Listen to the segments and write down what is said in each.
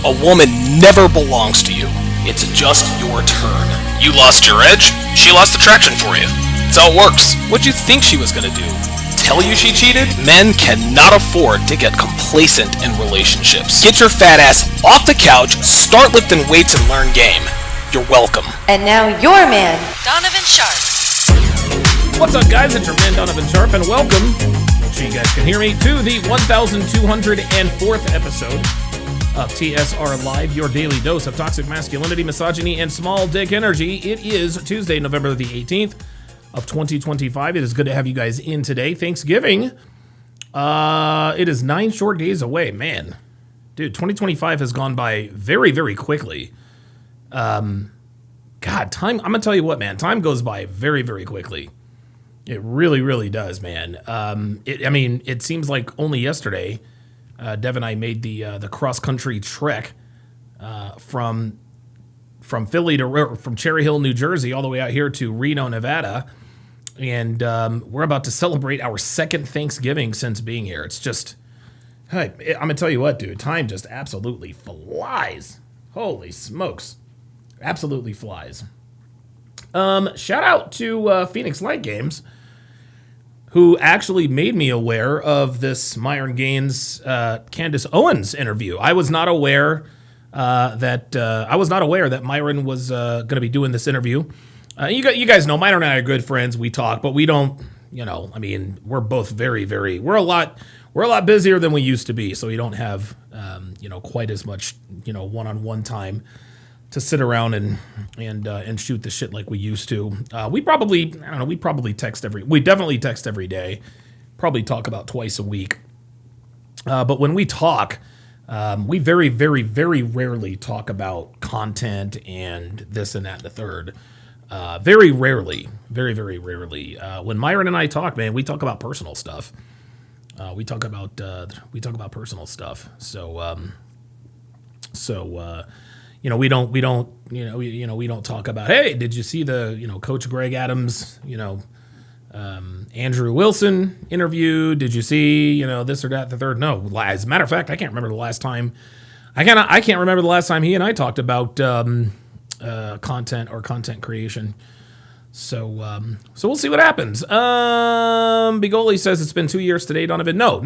A woman never belongs to you. It's just your turn. You lost your edge, she lost attraction for you. That's how it works. What'd you think she was gonna do? Tell you she cheated? Men cannot afford to get complacent in relationships. Get your fat ass off the couch, start lifting weights, and learn game. You're welcome. And now your man, Donovan Sharp. What's up, guys? It's your man, Donovan Sharp, and welcome, make sure you guys can hear me, to the 1204th episode of TSR Live, your daily dose of toxic masculinity, misogyny, and small dick energy. It is Tuesday, November the 18th of 2025. It is good to have you guys in today. Thanksgiving. It is 9 short days away. Man, dude, 2025 has gone by very, very quickly. God, time, I'm gonna tell you what, man, time goes by very, very quickly. It really, really does, man. It seems like only yesterday, Dev and I made the cross-country trek from Philly from Cherry Hill, New Jersey, all the way out here to Reno, Nevada, and we're about to celebrate our second Thanksgiving since being here. It's just, hey, I'm gonna tell you what, dude, time just absolutely flies. Holy smokes, absolutely flies. Shout out to Phoenix Light Games, who actually made me aware of this Myron Gaines, Candace Owens interview. I was not aware that Myron was going to be doing this interview. You guys know Myron and I are good friends. We talk, but we don't. We're both very, very. We're a lot busier than we used to be, so we don't have quite as much one-on-one time to sit around and shoot the shit like we used to. We definitely text every day, probably talk about twice a week. But when we talk, we very, very, very rarely talk about content and this and that and the third. Very rarely, very, very rarely. When Myron and I talk, man, we talk about personal stuff. We talk about personal stuff. We don't talk about, hey, did you see the, Coach Greg Adams, Andrew Wilson interview? Did you see, this or that, the third? No, as a matter of fact, I can't remember the last time he and I talked about content or content creation. So we'll see what happens. Bigoli says it's been 2 years today, Donovan. No.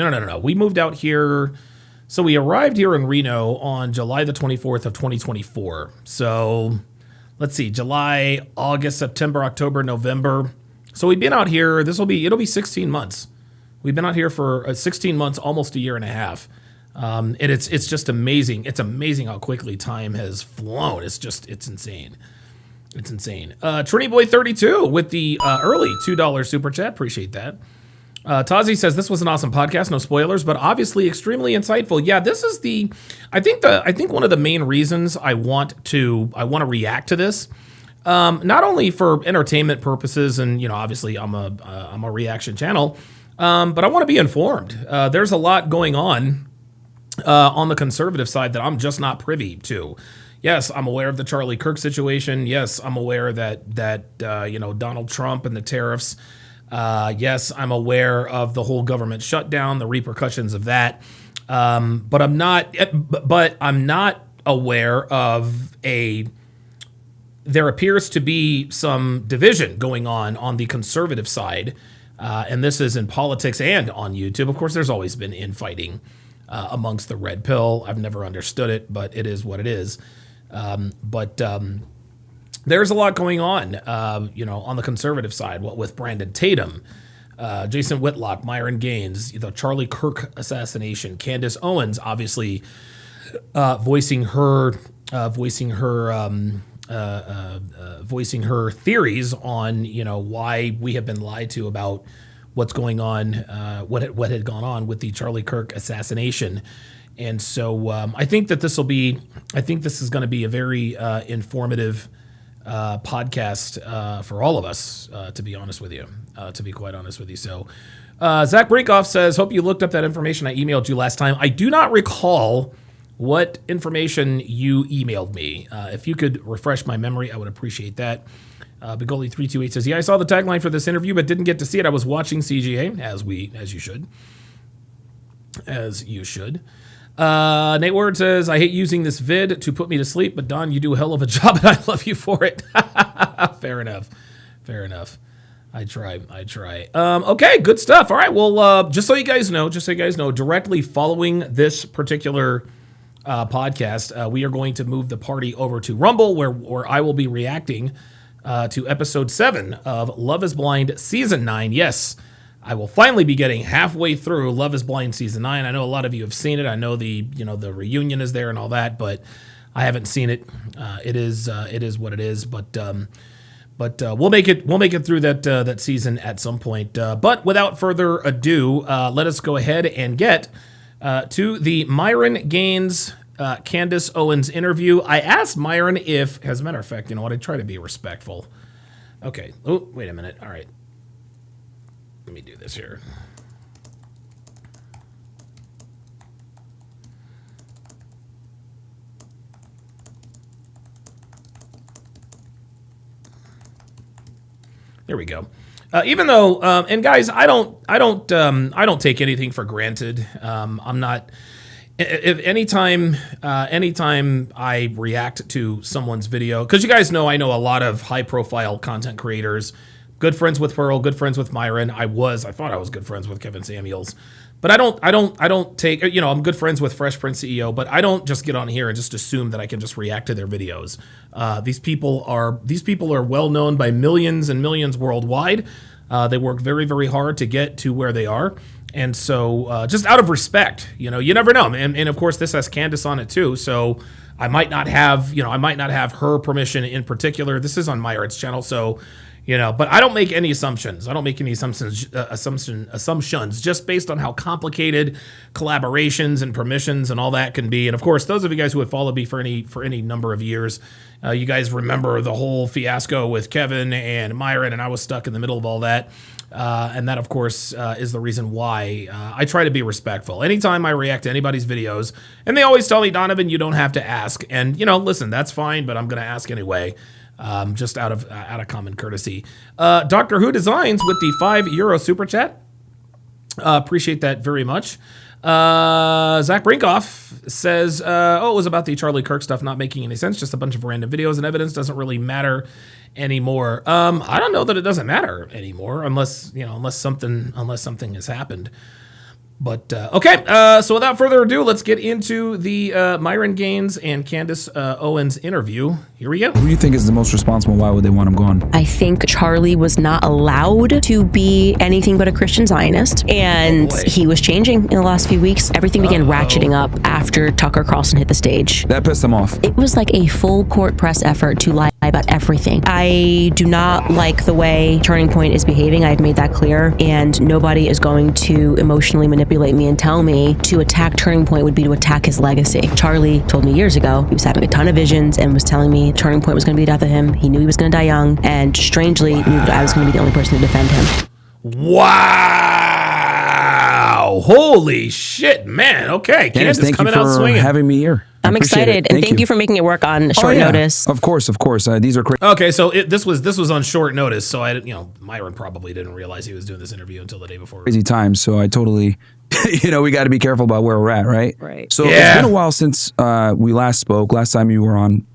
We moved out here. So we arrived here in Reno on July the 24th of 2024. So let's see, July, August, September, October, November. So we've been out here, it'll be 16 months. We've been out here for 16 months, almost a year and a half. And it's just amazing. It's amazing how quickly time has flown. It's insane. It's insane. Trini Boy 32 with the early $2 super chat. Appreciate that. Tazi says this was an awesome podcast, no spoilers, but obviously extremely insightful. Yeah, this is I think one of the main reasons I want to react to this, not only for entertainment purposes, and obviously I'm a reaction channel, but I want to be informed. There's a lot going on the conservative side that I'm just not privy to. Yes, I'm aware of the Charlie Kirk situation. Yes, I'm aware that Donald Trump and the tariffs. Yes, I'm aware of the whole government shutdown, the repercussions of that. But I'm not aware of there appears to be some division going on the conservative side. And this is in politics and on YouTube. Of course, there's always been infighting amongst the red pill. I've never understood it, but it is what it is. There's a lot going on, on the conservative side. What with Brandon Tatum, Jason Whitlock, Myron Gaines, the Charlie Kirk assassination, Candace Owens, obviously voicing her theories on why we have been lied to about what's going on, what had gone on with the Charlie Kirk assassination. And so I think this is going to be a very informative podcast for all of us, to be honest with you, to be quite honest with you. So Zach Brinkoff says, hope you looked up that information I emailed you last time. I do not recall what information you emailed me. If you could refresh my memory, I would appreciate that. Bigoli328 says, yeah, I saw the tagline for this interview, but didn't get to see it. I was watching CGA, as you should. Nate Ward says, I hate using this vid to put me to sleep, but Don, you do a hell of a job, and I love you for it. Fair enough. I try. Okay, good stuff. All right, well, just so you guys know, directly following this particular podcast, we are going to move the party over to Rumble, where I will be reacting to episode 7 of Love is Blind Season 9. Yes, I will finally be getting halfway through Love is Blind Season 9. I know a lot of you have seen it. I know the reunion is there and all that, but I haven't seen it. It is what it is, but we'll make it through that season at some point. But without further ado, let us go ahead and get to the Myron Gaines, Candace Owens interview. I asked Myron if, as a matter of fact, you know what? I try to be respectful. Okay. Oh, wait a minute. All right. Let me do this here. There we go. Even though, and guys, I don't take anything for granted. I'm not. If anytime I react to someone's video, because you guys know I know a lot of high-profile content creators. Good friends with Pearl, good friends with Myron. I thought I was good friends with Kevin Samuels, but I don't take. I'm good friends with Fresh Prince CEO, but I don't just get on here and just assume that I can just react to their videos. These people are well known by millions and millions worldwide. They work very, very hard to get to where they are. And so just out of respect, you never know. And of course, this has Candace on it too. So I might not have her permission in particular. This is on Myron's channel. So, but I don't make any assumptions. Assumptions just based on how complicated collaborations and permissions and all that can be. And of course, those of you guys who have followed me for any number of years, you guys remember the whole fiasco with Kevin and Myron, and I was stuck in the middle of all that. And that, of course, is the reason why I try to be respectful. Anytime I react to anybody's videos, and they always tell me, Donovan, you don't have to ask. And, listen, that's fine, but I'm going to ask anyway, just out of common courtesy. Doctor Who Designs with the €5 super chat. Appreciate that very much. Zach Brinkoff says, it was about the Charlie Kirk stuff not making any sense. Just a bunch of random videos and evidence doesn't really matter anymore. I don't know that it doesn't matter anymore unless something has happened. But okay, so without further ado, let's get into the Myron Gaines and Candace Owens interview. Here we go. Who do you think is the most responsible? Why would they want him gone? I think Charlie was not allowed to be anything but a Christian Zionist, and he was changing in the last few weeks. Everything began ratcheting up after Tucker Carlson hit the stage. That pissed him off. It was like a full court press effort to lie about everything. I do not like the way Turning Point is behaving. I've made that clear, and nobody is going to emotionally manipulate me and tell me to attack Turning Point would be to attack his legacy. Charlie told me years ago he was having a ton of visions and was telling me Turning Point was going to be the death of him. He knew he was going to die young, and strangely knew that I was going to be the only person to defend him. Wow! Holy shit, man! Okay, Candace, thank you for having me here. I'm excited, and thank you for making it work on short notice. Of course. These are crazy. Okay, so this was on short notice, so Myron probably didn't realize he was doing this interview until the day before. Crazy times, so I totally, we got to be careful about where we're at, right? Right. So It's been a while since we last spoke. Last time you were on,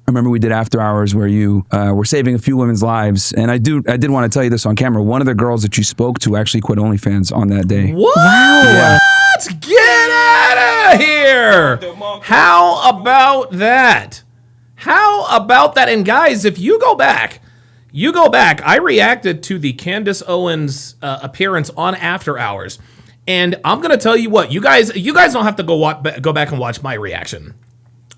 I remember we did After Hours where you were saving a few women's lives, and I did want to tell you this on camera. One of the girls that you spoke to actually quit OnlyFans on that day. What? Wow. Yeah. Get out of here! How about that? And guys, if you go back, I reacted to the Candace Owens appearance on After Hours, and I'm gonna tell you what, you guys don't have to go back and watch my reaction.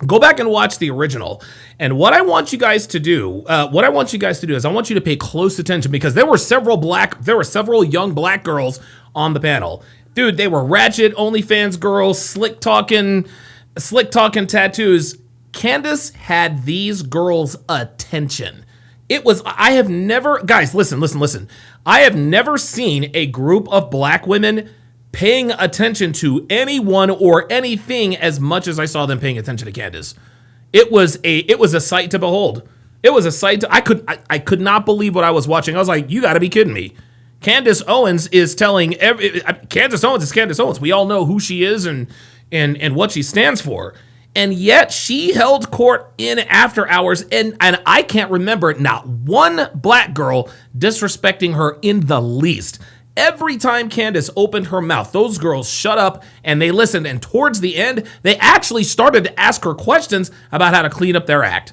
Go back and watch the original. And what I want you guys to do, is I want you to pay close attention, because there were several young black girls on the panel. Dude, they were ratchet OnlyFans girls, slick talking tattoos. Candace had these girls' attention. Guys, listen. I have never seen a group of black women paying attention to anyone or anything as much as I saw them paying attention to Candace. It was a sight to behold. It was a sight I could not believe what I was watching. I was like, you got to be kidding me. Candace Owens is Candace Owens. We all know who she is, and and what she stands for. And yet she held court in after hours, and I can't remember not one black girl disrespecting her in the least. Every time Candace opened her mouth, those girls shut up and they listened. And towards the end, they actually started to ask her questions about how to clean up their act.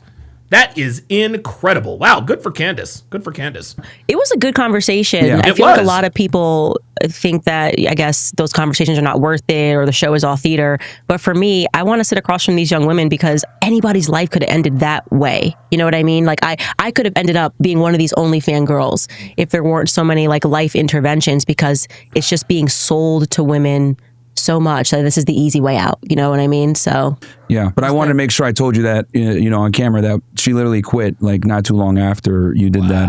That is incredible. Wow, good for Candace. Good for Candace. It was a good conversation. Yeah. I It feel like a was. lot of people think that, I guess, those conversations are not worth it or the show is all theater. But for me, I want to sit across from these young women because anybody's life could have ended that way. You know what I mean? Like I could have ended up being one of these OnlyFans girls if there weren't so many like life interventions, because it's just being sold to women so much that this is the easy way out. You know what I mean? So Yeah, but I wanted to make sure I told you that, you know, on camera, that she literally quit like not too long after you did that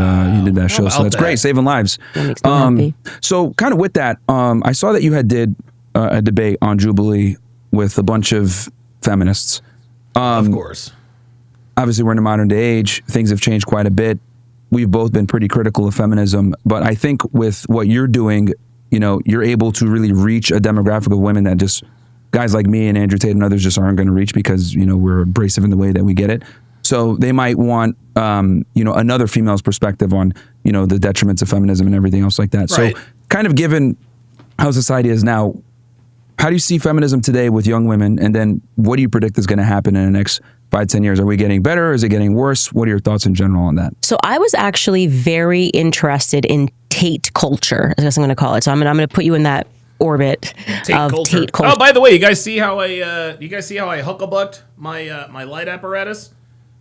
show. So about that's that? great, saving lives. that makes me happy. So kind of with that, I saw that you did a debate on Jubilee with a bunch of feminists. Of course. Obviously, we're in a modern day age. Things have changed quite a bit. We've both been pretty critical of feminism, but I think with what you're doing, you know, you're able to really reach a demographic of women that just guys like me and Andrew Tate and others just aren't going to reach, because, you know, we're abrasive in the way that we get it. So they might want, you know, another female's perspective on, you know, the detriments of feminism and everything else like that. Right. So kind of given how society is now, how do you see feminism today with young women? And then what do you predict is going to happen in the next 5-10 years? Are we getting better? Is it getting worse? What are your thoughts in general on that? So I was actually very interested in Tate culture, I guess I'm going to call it. So I'm going to put you in that orbit of Tate culture. Oh, by the way, you guys see how I hucklebucked my light apparatus?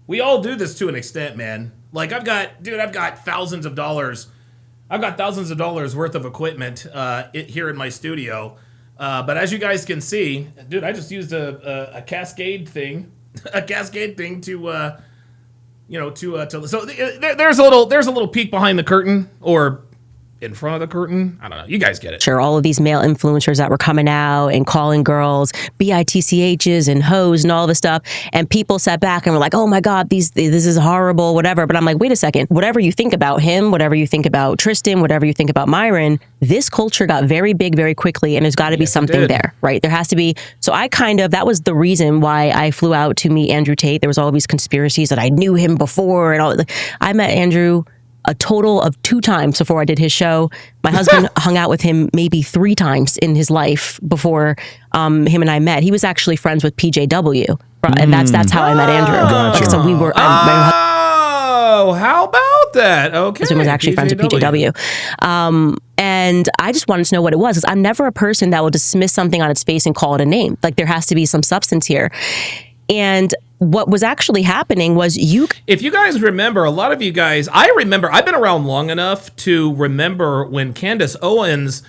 We all do this to an extent, man. Like I've got thousands of dollars. I've got thousands of dollars worth of equipment here in my studio. But as you guys can see, dude, I just used a cascade thing, to so there's a little peek behind the curtain, or in front of the curtain. I don't know. You guys get it. Sure, all of these male influencers that were coming out and calling girls bitchs and hoes and all this stuff, and people sat back and were like, "Oh my God, this is horrible," whatever. But I'm like, wait a second. Whatever you think about him, whatever you think about Tristan, whatever you think about Myron, this culture got very big very quickly, and there's got to be something there, right? There has to be. So that was the reason why I flew out to meet Andrew Tate. There was all these conspiracies that I knew him before, and all. I met Andrew a total of 2 times before I did his show. My husband hung out with him maybe 3 times in his life before him and I met. He was actually friends with PJW, and that's how I met Andrew. Gotcha. So we were. Oh, how about that? Okay. Husband was actually friends with PJW. And I just wanted to know what it was, because I'm never a person that will dismiss something on its face and call it a name. Like, there has to be some substance here. And what was actually happening was If you guys remember, a lot of you guys, I remember, I've been around long enough to remember when Candace Owens,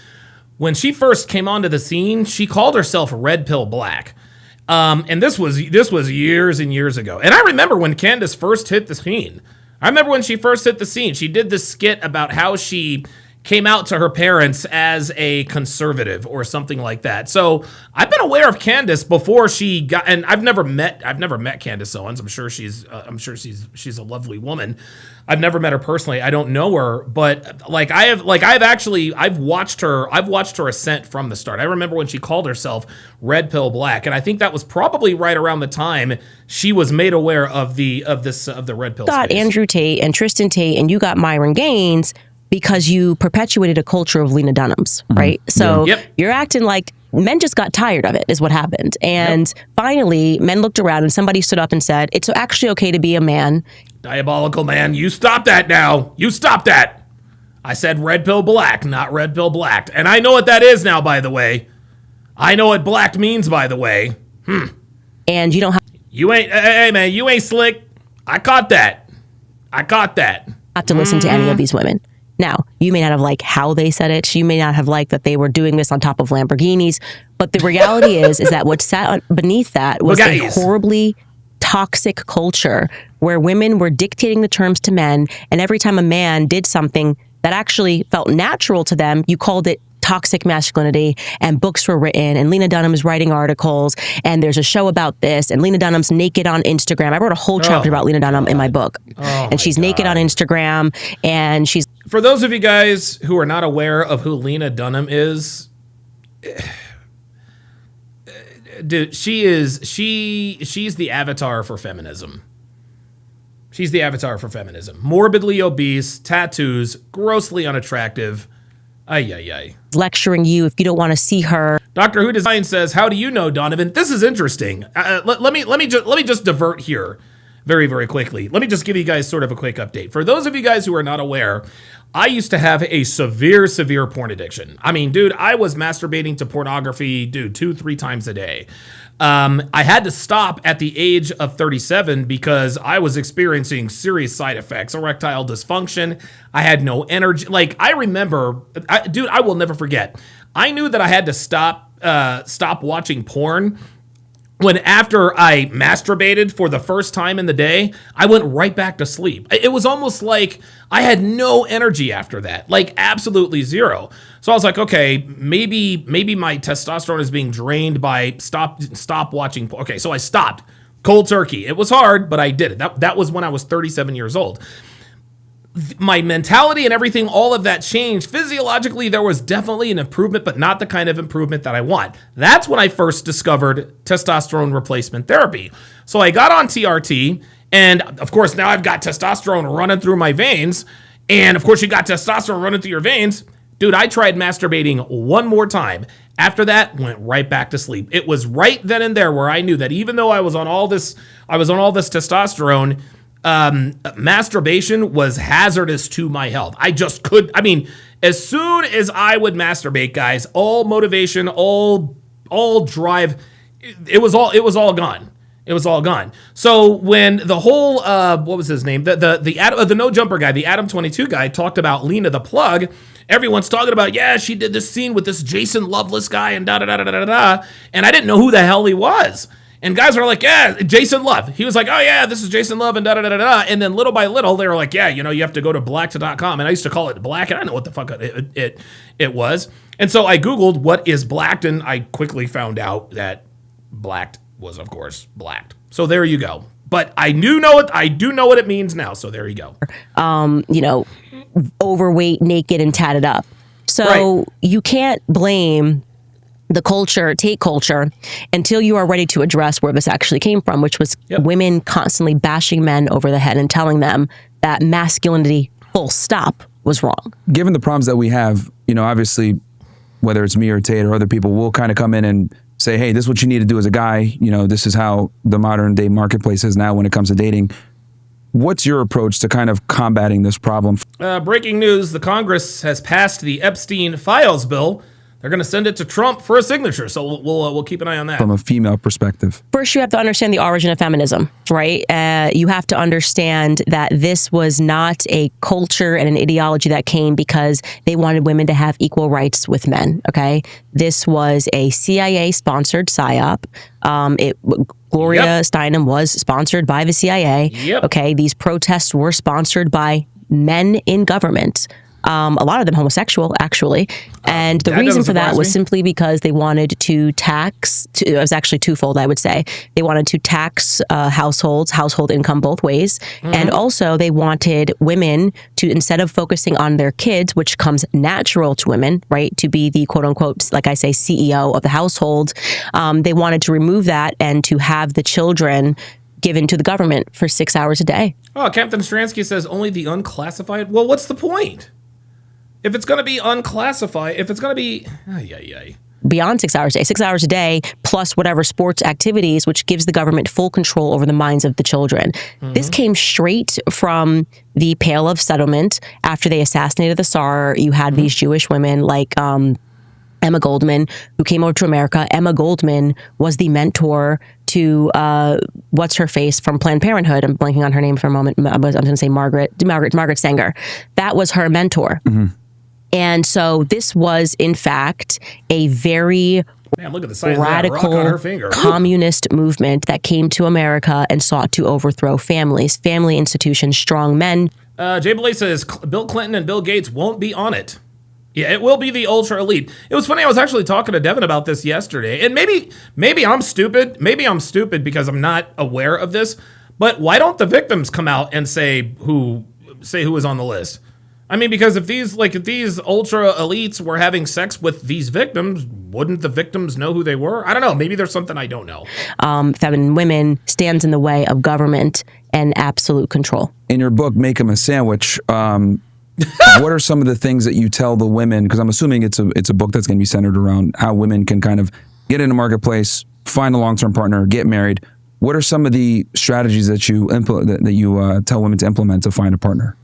when she first came onto the scene, she called herself Red Pill Black. And this was years and years ago. And I remember when Candace first hit the scene. She did this skit about how she came out to her parents as a conservative or something like that. So I've been aware of Candace before she got, and I've never met Candace Owens. I'm sure she's a lovely woman. I've never met her personally. I don't know her, but I've watched her ascent from the start. I remember when she called herself Red Pill Black, and I think that was probably right around the time she was made aware of the Red Pill got space. Andrew Tate and Tristan Tate, and you got Myron Gaines because you perpetuated a culture of Lena Dunhams, right? So you're acting like men just got tired of it, is what happened. And finally, men looked around and somebody stood up and said, it's actually okay to be a man. Diabolical man, you stop that now. You stop that. I said Red Pill Black, not Red Pill Black. And I know what that is now, by the way. I know what black means, by the way. And you don't have hey man, you ain't slick. I caught that. to listen to any of these women. Now, you may not have liked how they said it. You may not have liked that they were doing this on top of Lamborghinis. But the reality is that what sat beneath that was a horribly toxic culture where women were dictating the terms to men. And every time a man did something that actually felt natural to them, you called it toxic masculinity, and books were written, and Lena Dunham is writing articles, and there's a show about this, and Lena Dunham's naked on Instagram. I wrote a whole chapter about Lena Dunham in my book. And she's naked on Instagram, and she's... For those of you guys who are not aware of who Lena Dunham is, dude, she's the avatar for feminism. She's the avatar for feminism. Morbidly obese, tattoos, grossly unattractive. Ay, ay, ay. Lecturing you if you don't want to see her. Doctor Who Design says, "How do you know, Donovan?" This is interesting. Let me just divert here very, very quickly. Let me just give you guys sort of a quick update. For those of you guys who are not aware, I used to have a severe porn addiction. I mean, dude, I was masturbating to pornography, dude, 2-3 times a day. I had to stop at the age of 37 because I was experiencing serious side effects, erectile dysfunction. I had no energy. Like, I remember, dude, I will never forget. I knew that I had to stop watching porn when after I masturbated for the first time in the day, I went right back to sleep. It was almost like I had no energy after that, like absolutely zero. So I was like, okay, maybe my testosterone is being drained by stop watching. Okay, so I stopped cold turkey. It was hard, but I did it. That was when I was 37 years old. My mentality and everything, all of that changed. Physiologically, there was definitely an improvement, but not the kind of improvement that I want. That's when I first discovered testosterone replacement therapy. So I got on TRT, and of course, now I've got testosterone running through my veins. And of course, you got testosterone running through your veins. Dude, I tried masturbating one more time. After that, went right back to sleep. It was right then and there where I knew that even though I was on all this testosterone, masturbation was hazardous to my health. I just could. I mean, as soon as I would masturbate, guys, all motivation, all drive, it was all gone. It was all gone. So when the whole what was his name, the no jumper guy, the Adam 22 guy, talked about Lena the Plug, everyone's talking about, yeah, she did this scene with this Jason Loveless guy and da da da da da da, and I didn't know who the hell he was. And guys were like, yeah, Jason Love. He was like, oh, yeah, this is Jason Love and da-da-da-da-da. And then little by little, they were like, yeah, you have to go to blacked.com. And I used to call it Black, and I don't know what the fuck it was. And so I Googled what is Blacked, and I quickly found out that Blacked was, of course, Blacked. So there you go. But I do know what it means now. So there you go. Overweight, naked, and tatted up. So You can't blame the take culture until you are ready to address where this actually came from, which was women constantly bashing men over the head and telling them that masculinity, full stop, was wrong. Given the problems that we have, obviously, whether it's me or Tate or other people, will kind of come in and say, hey, this is what you need to do as a guy. This is how the modern day marketplace is now when it comes to dating. What's your approach to kind of combating this problem? Breaking news, the Congress has passed the Epstein Files bill. They're going to send it to Trump for a signature, so we'll keep an eye on that. From a female perspective. First, you have to understand the origin of feminism, right? You have to understand that this was not a culture and an ideology that came because they wanted women to have equal rights with men, okay? This was a CIA-sponsored PSYOP. Gloria Steinem was sponsored by the CIA. Yep. Okay, these protests were sponsored by men in government. A lot of them homosexual, actually. And the reason for that was simply because they wanted to tax, it was actually twofold, I would say. They wanted to tax household income both ways. Mm-hmm. And also they wanted women to, instead of focusing on their kids, which comes natural to women, right, to be the quote unquote, like I say, CEO of the household, they wanted to remove that and to have the children given to the government for 6 hours a day. Oh, Captain Stransky says only the unclassified. Well, what's the point? If it's going to be unclassified, if it's going to be... Beyond 6 hours a day, 6 hours a day, plus whatever sports activities, which gives the government full control over the minds of the children. Mm-hmm. This came straight from the Pale of Settlement. After they assassinated the Tsar, you had these Jewish women like Emma Goldman, who came over to America. Emma Goldman was the mentor to what's her face from Planned Parenthood. I'm blanking on her name for a moment. I'm going to say Margaret Sanger. That was her mentor. Mm-hmm. And so this was, in fact, a very look at the size radical of that rock on her finger. Communist movement that came to America and sought to overthrow families, family institutions, strong men. Jay Blay says Bill Clinton and Bill Gates won't be on it. Yeah, it will be the ultra elite. It was funny. I was actually talking to Devin about this yesterday, and maybe I'm stupid. Maybe I'm stupid because I'm not aware of this. But why don't the victims come out and say who is on the list? I mean, because if these ultra elites were having sex with these victims, wouldn't the victims know who they were? I don't know. Maybe there's something I don't know. Feminine women stands in the way of government and absolute control. In your book, Make 'Em a Sandwich, what are some of the things that you tell the women? Because I'm assuming it's a book that's going to be centered around how women can kind of get in the marketplace, find a long-term partner, get married. What are some of the strategies that you tell women to implement to find a partner?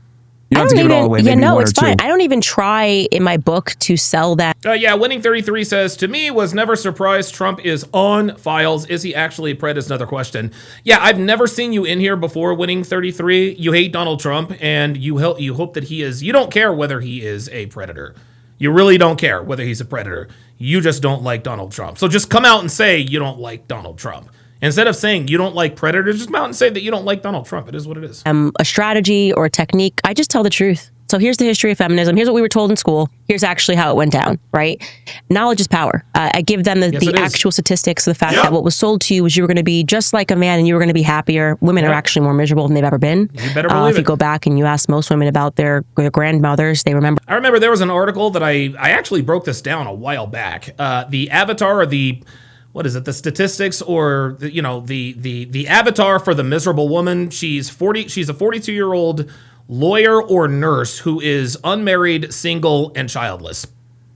You don't have to give it all away. Yeah, maybe no, one it's or fine. two. I don't even try in my book to sell that. Yeah, Winning 33 says, to me, was never surprised Trump is on files. Is he actually a pred is another question. Yeah, I've never seen you in here before, Winning 33. You hate Donald Trump, and you hope that he is, you don't care whether he is a predator. You really don't care whether he's a predator. You just don't like Donald Trump. So just come out and say you don't like Donald Trump. Instead of saying you don't like predators, just come out and say that you don't like Donald Trump. It is what it is. A strategy or a technique. I just tell the truth. So here's the history of feminism. Here's what we were told in school. Here's actually how it went down, right? Knowledge is power. I give them the actual statistics, the fact that what was sold to you was you were going to be just like a man and you were going to be happier. Women are actually more miserable than they've ever been. You better believe if you go back and you ask most women about their grandmothers, they remember. I remember there was an article that I actually broke this down a while back. The avatar or the... what is it? The statistics or the avatar for the miserable woman. She's a 42-year-old lawyer or nurse who is unmarried, single, and childless.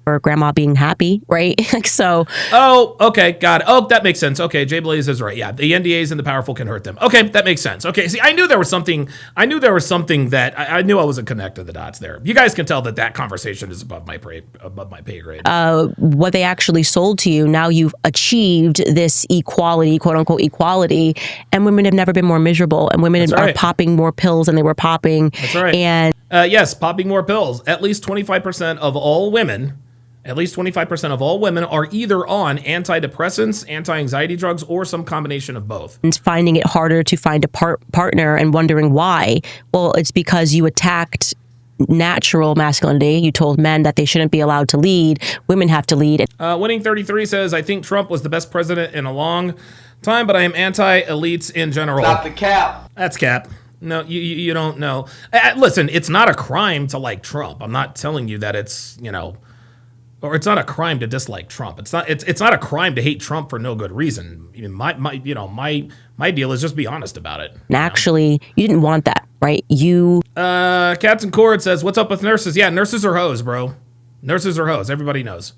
Or grandma being happy, right? So. Oh, okay, got it. Oh, that makes sense. Okay, Jay Blaze is right. Yeah, the NDAs and the powerful can hurt them. Okay, that makes sense. Okay, see, I knew there was something that I knew I wasn't connecting the dots there. You guys can tell that conversation is above my pay grade. What they actually sold to you, now you've achieved this equality, quote unquote equality, and women have never been more miserable, and women are popping more pills than they were popping. That's right. And yes, popping more pills. At least 25% of all women. At least 25% of all women are either on antidepressants, anti-anxiety drugs, or some combination of both. And finding it harder to find a partner and wondering why. Well, it's because you attacked natural masculinity. You told men that they shouldn't be allowed to lead. Women have to lead. Winning 33 says, I think Trump was the best president in a long time, but I am anti-elites in general. Not the cap. That's cap. No, you don't know. Listen, it's not a crime to like Trump. I'm not telling you that it's, or it's not a crime to dislike Trump. It's not a crime to hate Trump for no good reason. My deal is just be honest about it. And actually, you didn't want that, right? Captain Cord says, what's up with nurses? Yeah, nurses are hoes, bro. Nurses are hoes. Everybody knows.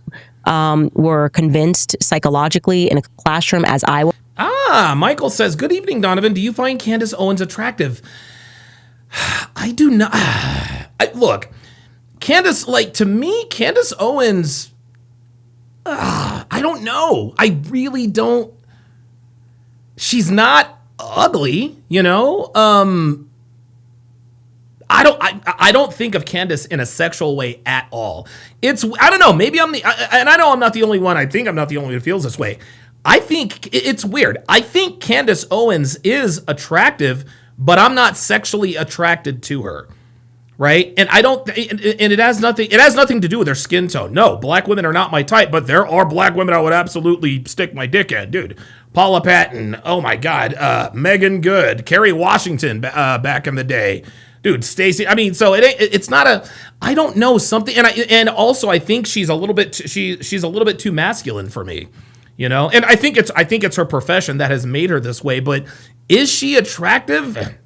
Were convinced psychologically in a classroom as I was. Michael says, good evening, Donovan. Do you find Candace Owens attractive? I do not. Look. Candace, to me, Candace Owens, I don't know. I really don't. She's not ugly, I don't think of Candace in a sexual way at all. I don't know, maybe and I know I'm not the only one. I think I'm not the only one who feels this way. I think it's weird. I think Candace Owens is attractive, but I'm not sexually attracted to her. Right? And it has nothing to do with their skin tone. No, black women are not my type, but there are black women I would absolutely stick my dick in, dude. Paula Patton, oh my God, Megan Good, Kerry Washington back in the day. Dude, Stacey, so it's not I don't know, something, and also I think she's a little bit too masculine for me, and I think it's her profession that has made her this way, but is she attractive?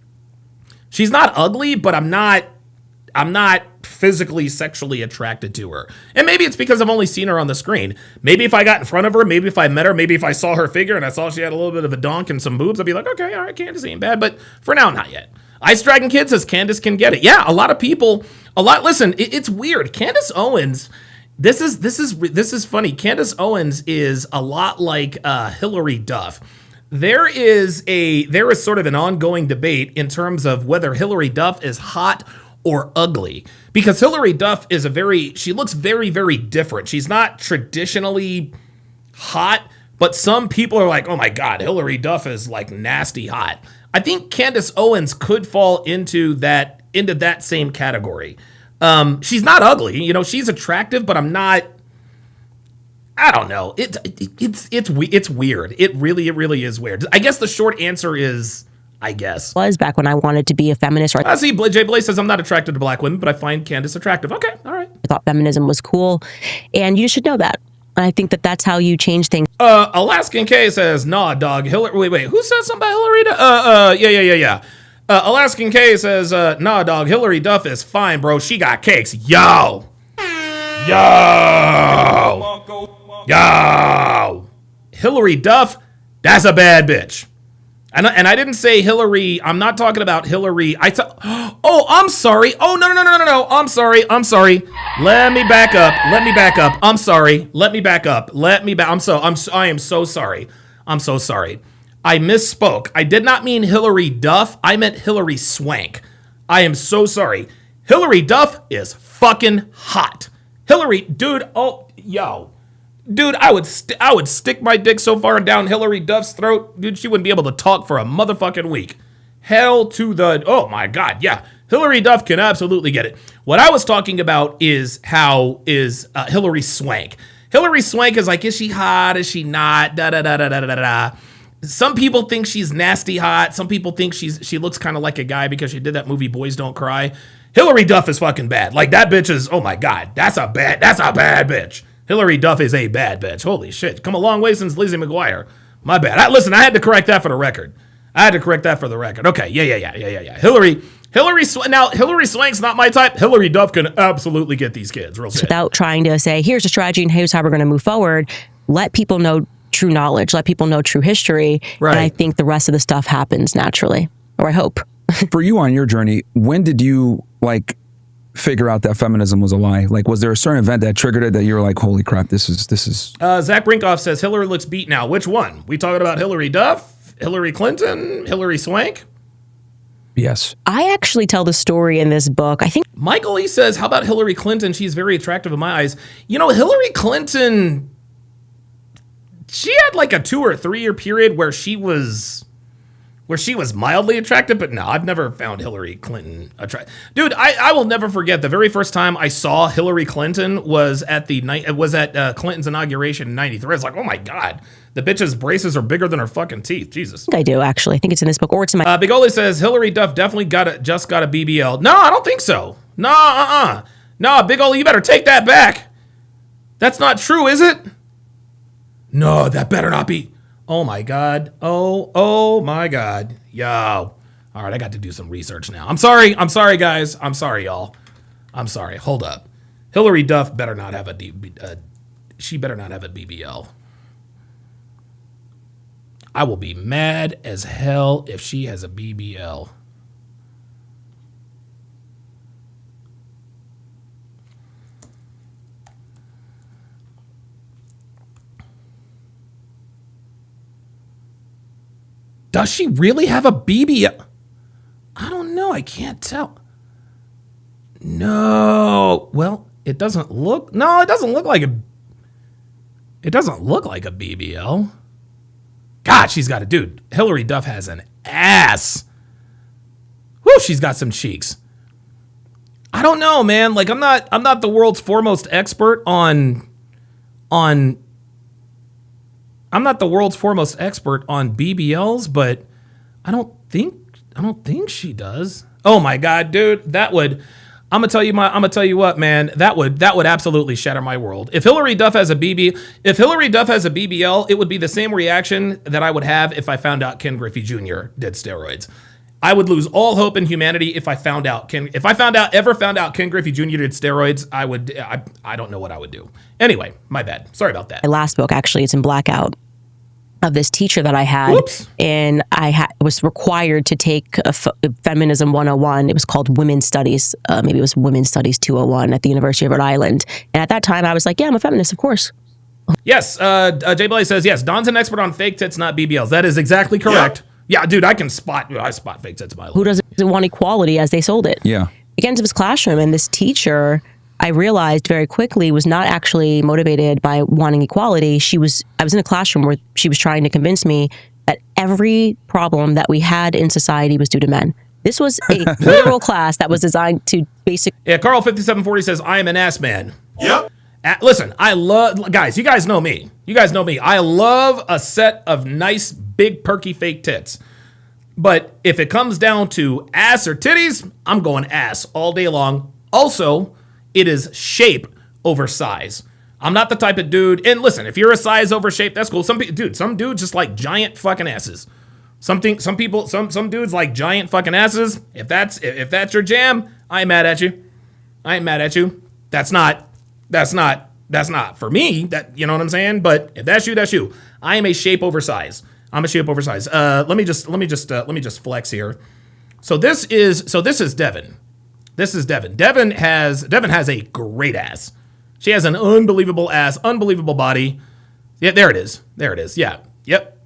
She's not ugly, but I'm not physically, sexually attracted to her. And maybe it's because I've only seen her on the screen. Maybe if I got in front of her, maybe if I met her, maybe if I saw her figure and I saw she had a little bit of a donk and some boobs, I'd be like, okay, all right, Candace ain't bad. But for now, not yet. Ice Dragon Kid says Candace can get it. Yeah, listen, it's weird. Candace Owens, this is funny. Candace Owens is a lot like Hillary Duff. There is sort of an ongoing debate in terms of whether Hillary Duff is hot or ugly, because Hillary Duff she looks very, very different. She's not traditionally hot, but some people are like, oh my God, Hillary Duff is nasty hot. I think Candace Owens could fall into that same category. She's not ugly, she's attractive, but I don't know. It's weird. It really is weird. I guess the short answer is I guess. Was back when I wanted to be a feminist, or I see. Jay Blaze says, I'm not attracted to black women, but I find Candace attractive. Okay, all right. I thought feminism was cool, and you should know that. And I think that that's how you change things. Alaskan K says, nah, dog. Hillary. Wait. Who said something about Hillary? Yeah. Alaskan K says, nah, dog. Hillary Duff is fine, bro. She got cakes. Yo. Hillary Duff, that's a bad bitch. And I didn't say Hillary. I'm not talking about Hillary. Oh, I'm sorry. Oh, no. I'm sorry. Let me back up. I'm sorry. Let me back up. I am so sorry. I'm so sorry. I misspoke. I did not mean Hillary Duff. I meant Hillary Swank. I am so sorry. Hillary Duff is fucking hot. Hillary, dude. Oh, yo. Dude, I would stick my dick so far down Hillary Duff's throat, dude, she wouldn't be able to talk for a motherfucking week. Hell to the, oh my God, yeah. Hillary Duff can absolutely get it. What I was talking about is Hillary Swank. Hillary Swank is like, is she hot? Is she not? Da. Some people think she's nasty hot. Some people think she looks kind of like a guy because she did that movie Boys Don't Cry. Hillary Duff is fucking bad. Like that bitch is, oh my God, that's a bad bitch. Hillary Duff is a bad bitch. Holy shit. Come a long way since Lizzie McGuire. My bad. I had to correct that for the record. Okay. Yeah. Hillary Swank's not my type. Hillary Duff can absolutely get these kids. Real shit. Without trying to say, here's a strategy and here's how we're going to move forward. Let people know true knowledge. Let people know true history. Right. And I think the rest of the stuff happens naturally. Or I hope. For you on your journey, when did you figure out that feminism was a lie? Like, was there a certain event that triggered it that you were like, holy crap, this is Zach Brinkoff says Hillary looks beat now. Which one? We talking about Hillary Duff, Hillary Clinton, Hillary Swank? Yes. I actually tell the story in this book. I think Michael Lee says, how about Hillary Clinton? She's very attractive in my eyes. You know, Hillary Clinton, she had like a 2 or 3 year period where she was mildly attractive, but no, I've never found Hillary Clinton attractive. Dude, I will never forget the very first time I saw Hillary Clinton was at Clinton's inauguration in '93. I was like, oh my God, the bitch's braces are bigger than her fucking teeth. Jesus. I do actually. I think it's in this book or it's in my. Big Ole says Hillary Duff definitely just got a BBL. No, I don't think so. No, No, Big Ole, you better take that back. That's not true, is it? No, that better not be. Oh my God. Oh my God. Yo. All right, I got to do some research now. I'm sorry, guys. I'm sorry, y'all. I'm sorry. Hold up. Hillary Duff better not have she better not have a BBL. I will be mad as hell if she has a BBL. Does she really have a BBL? I don't know. I can't tell. No. Well, it doesn't look. No, it doesn't look like a. It doesn't look like a BBL. God, she's got a dude. Hillary Duff has an ass. Whoo, she's got some cheeks. I don't know, man. Like I'm not the world's foremost expert on. I'm not the world's foremost expert on BBLs, but I don't think she does. Oh my God, dude, I'm gonna tell you what, man, that would absolutely shatter my world. If Hillary Duff has a BBL, it would be the same reaction that I would have if I found out Ken Griffey Jr. did steroids. I would lose all hope in humanity if I found out Ken Griffey Jr. did steroids. I don't know what I would do. Anyway, my bad. Sorry about that. My last book, actually, it's in blackout, of this teacher that I had. Whoops. And I was required to take a Feminism 101. It was called Women's Studies. Maybe it was Women's Studies 201 at the University of Rhode Island. And at that time, I was like, yeah, I'm a feminist, of course. Yes. Jay Blaze says, yes, Don's an expert on fake tits, not BBLs. That is exactly correct. Yeah, dude, I spot fake tits by Who doesn't want equality as they sold it? Yeah. Again, into his classroom, and this teacher, I realized very quickly, was not actually motivated by wanting equality. I was in a classroom where she was trying to convince me that every problem that we had in society was due to men. This was a literal class that was designed to basically... Yeah, Carl5740 says, I am an ass man. Yep. Listen, I love... Guys, you guys know me. I love a set of nice, big, perky, fake tits. But if it comes down to ass or titties, I'm going ass all day long. Also, it is shape over size. I'm not the type of dude, and listen, if you're a size over shape, that's cool. Some dudes just like giant fucking asses. Some dudes like giant fucking asses. If that's your jam, I ain't mad at you. I ain't mad at you. That's not for me. That, you know what I'm saying? But if that's you, that's you. I am a shape over size. I'm a shape over size. Let me just flex here. So this is Devin. This is Devin. Devin has a great ass. She has an unbelievable ass, unbelievable body. Yeah, there it is. Yeah. Yep.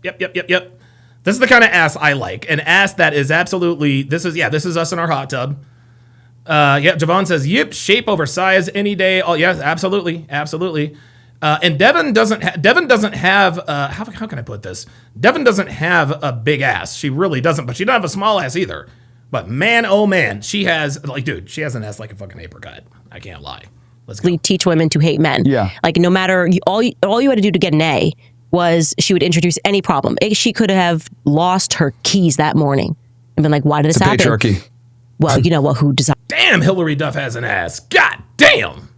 This is the kind of ass I like. An ass that is absolutely, this is us in our hot tub. Javon says, yep, shape over size any day. Oh, yes, absolutely. And Devin doesn't have, how can I put this? Devin doesn't have a big ass. She really doesn't, but she doesn't have a small ass either. But man, oh man, she has, like, dude, she has an ass like a fucking apricot. I can't lie. Let's go. Teach women to hate men. Yeah. Like, no matter, all you had to do to get an A was she would introduce any problem. She could have lost her keys that morning and been like, why did this happen? Patriarchy. Well, you know what? Who designed Damn, Hillary Duff has an ass. God damn.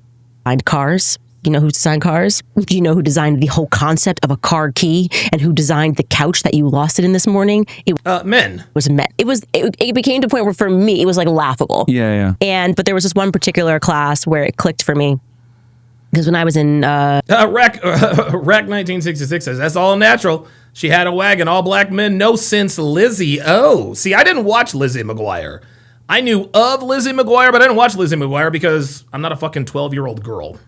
cars? You know who designed cars? Do you know who designed the whole concept of a car key and who designed the couch that you lost it in this morning? It Men. was men. It became to a point where for me, it was like laughable. Yeah. But there was this one particular class where it clicked for me. Because when I was in... Rack 1966 says, that's all natural. She had a wagon. All black men know since Lizzie. Oh, see, I didn't watch Lizzie McGuire. I knew of Lizzie McGuire, but I didn't watch Lizzie McGuire because I'm not a fucking 12-year-old girl.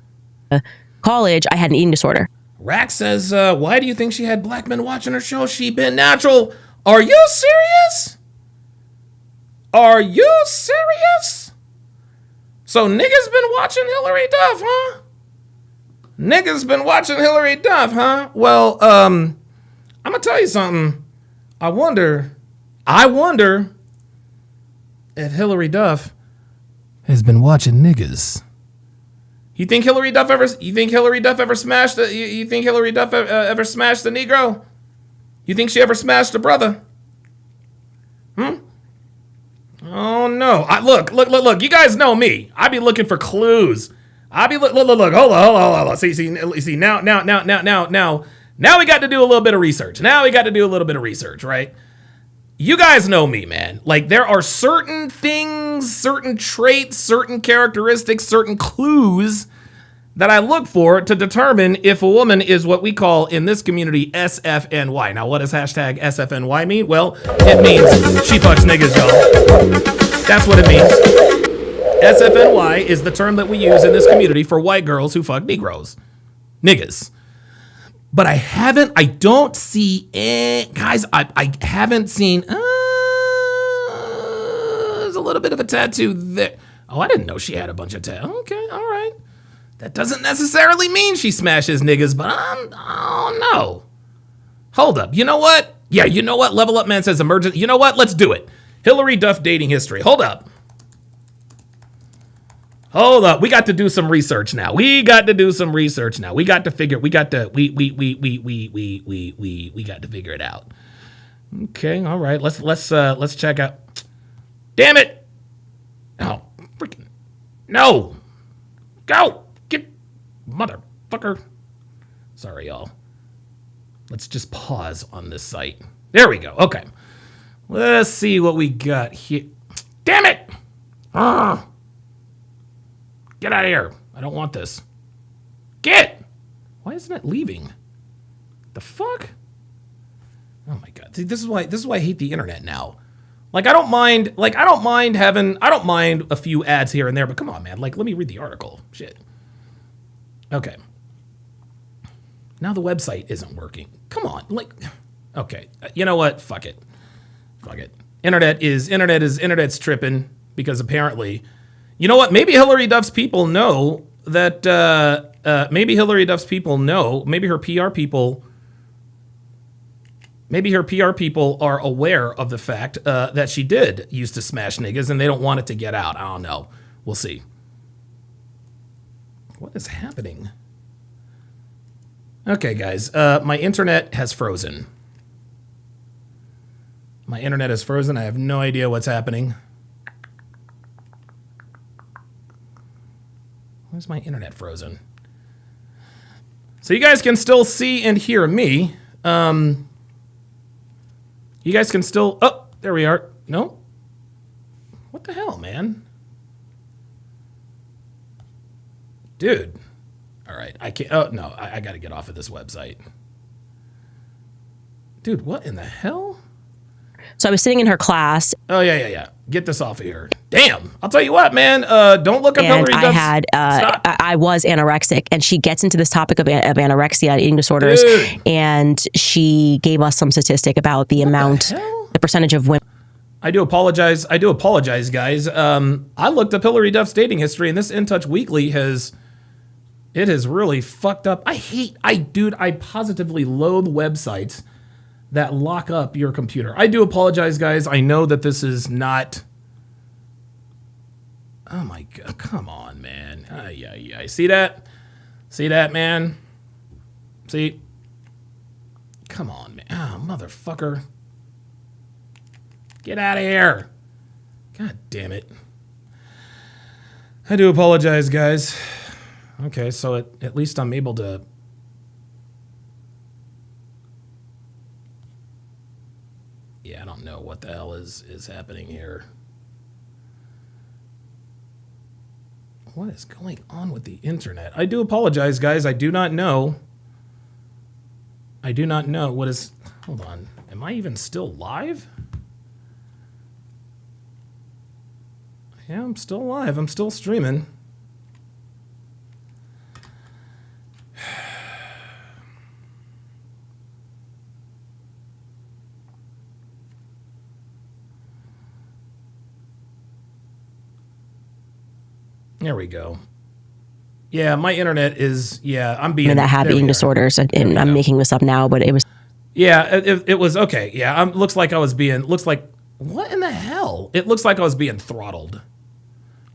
college, I had an eating disorder. Rack says, why do you think she had black men watching her show? She been natural. Are you serious? Are you serious? So niggas been watching Hillary Duff, huh? Niggas been watching Hillary Duff, huh? Well, I'm gonna tell you something. I wonder if Hillary Duff has been watching niggas. You think Hillary Duff ever smashed you think Hillary Duff ever smashed the Negro? You think she ever smashed a brother? Oh no. Look, you guys know me. I be looking for clues. I be look, hold on. See, now we got to do a little bit of research. Right? You guys know me, man. Like, there are certain things, certain traits, certain characteristics, certain clues that I look for to determine if a woman is what we call in this community SFNY. Now, what does hashtag SFNY mean? Well, it means she fucks niggas, y'all. That's what it means. SFNY is the term that we use in this community for white girls who fuck Negroes. Niggas. But I don't see it. Guys, I haven't seen, there's a little bit of a tattoo there. Oh, I didn't know she had a bunch of tattoos. Okay, all right. That doesn't necessarily mean she smashes niggas, but oh no. Hold up. You know what? Yeah, you know what? Level Up Man says emergent. You know what? Let's do it. Hillary Duff dating history. Hold up. We got to do some research now. We got to figure it out. Okay, all right. Let's check out. Damn it. Oh, freaking. No. Go. Get motherfucker. Sorry, y'all. Let's just pause on this site. There we go. Okay. Let's see what we got here. Damn it. Get out of here. I don't want this. Get! Why isn't it leaving? The fuck? Oh my god. See, this is why I hate the internet now. Like, I don't mind a few ads here and there, but come on, man. Like, let me read the article. Shit. Okay. Now the website isn't working. Come on. Like, okay. You know what? Fuck it. Internet's tripping because apparently, you know what? Maybe Hillary Duff's people know that, maybe her PR people are aware of the fact that she did used to smash niggas and they don't want it to get out. I don't know. We'll see. What is happening? Okay, guys. My internet has frozen. My internet is frozen. I have no idea what's happening. Where's my internet frozen? So you guys can still see and hear me. You guys can still... Oh, there we are. No? What the hell, man? Dude. All right. I can't... Oh, no. I got to get off of this website. Dude, what in the hell? So I was sitting in her class. Oh, yeah. Get this off of here. Damn. I'll tell you what, man. Don't look up And Hillary Duff's... I was anorexic, and she gets into this topic of anorexia, eating disorders, Dude. and she gave us some statistic about the the percentage of women. I do apologize, guys. I looked up Hillary Duff's dating history, and this In Touch Weekly has really fucked up. I positively loathe websites that lock up your computer. I do apologize, guys. I know that this is not... Oh my God, come on, man. Yeah. See that? See that, man? See? Come on, man. Oh, motherfucker. Get out of here. God damn it. I do apologize, guys. Okay, so at least I'm able to... Yeah, I don't know what the hell is happening here. What is going on with the internet? I do apologize, guys. I do not know what is... Hold on. Am I even still live? Yeah, I'm still live. I'm still streaming. There we go. Yeah, my internet is... Yeah, I'm being... that have eating disorders, and I'm making this up now, but it was... Yeah, it was... Okay, yeah, looks like I was being... Looks like... What in the hell? It looks like I was being throttled.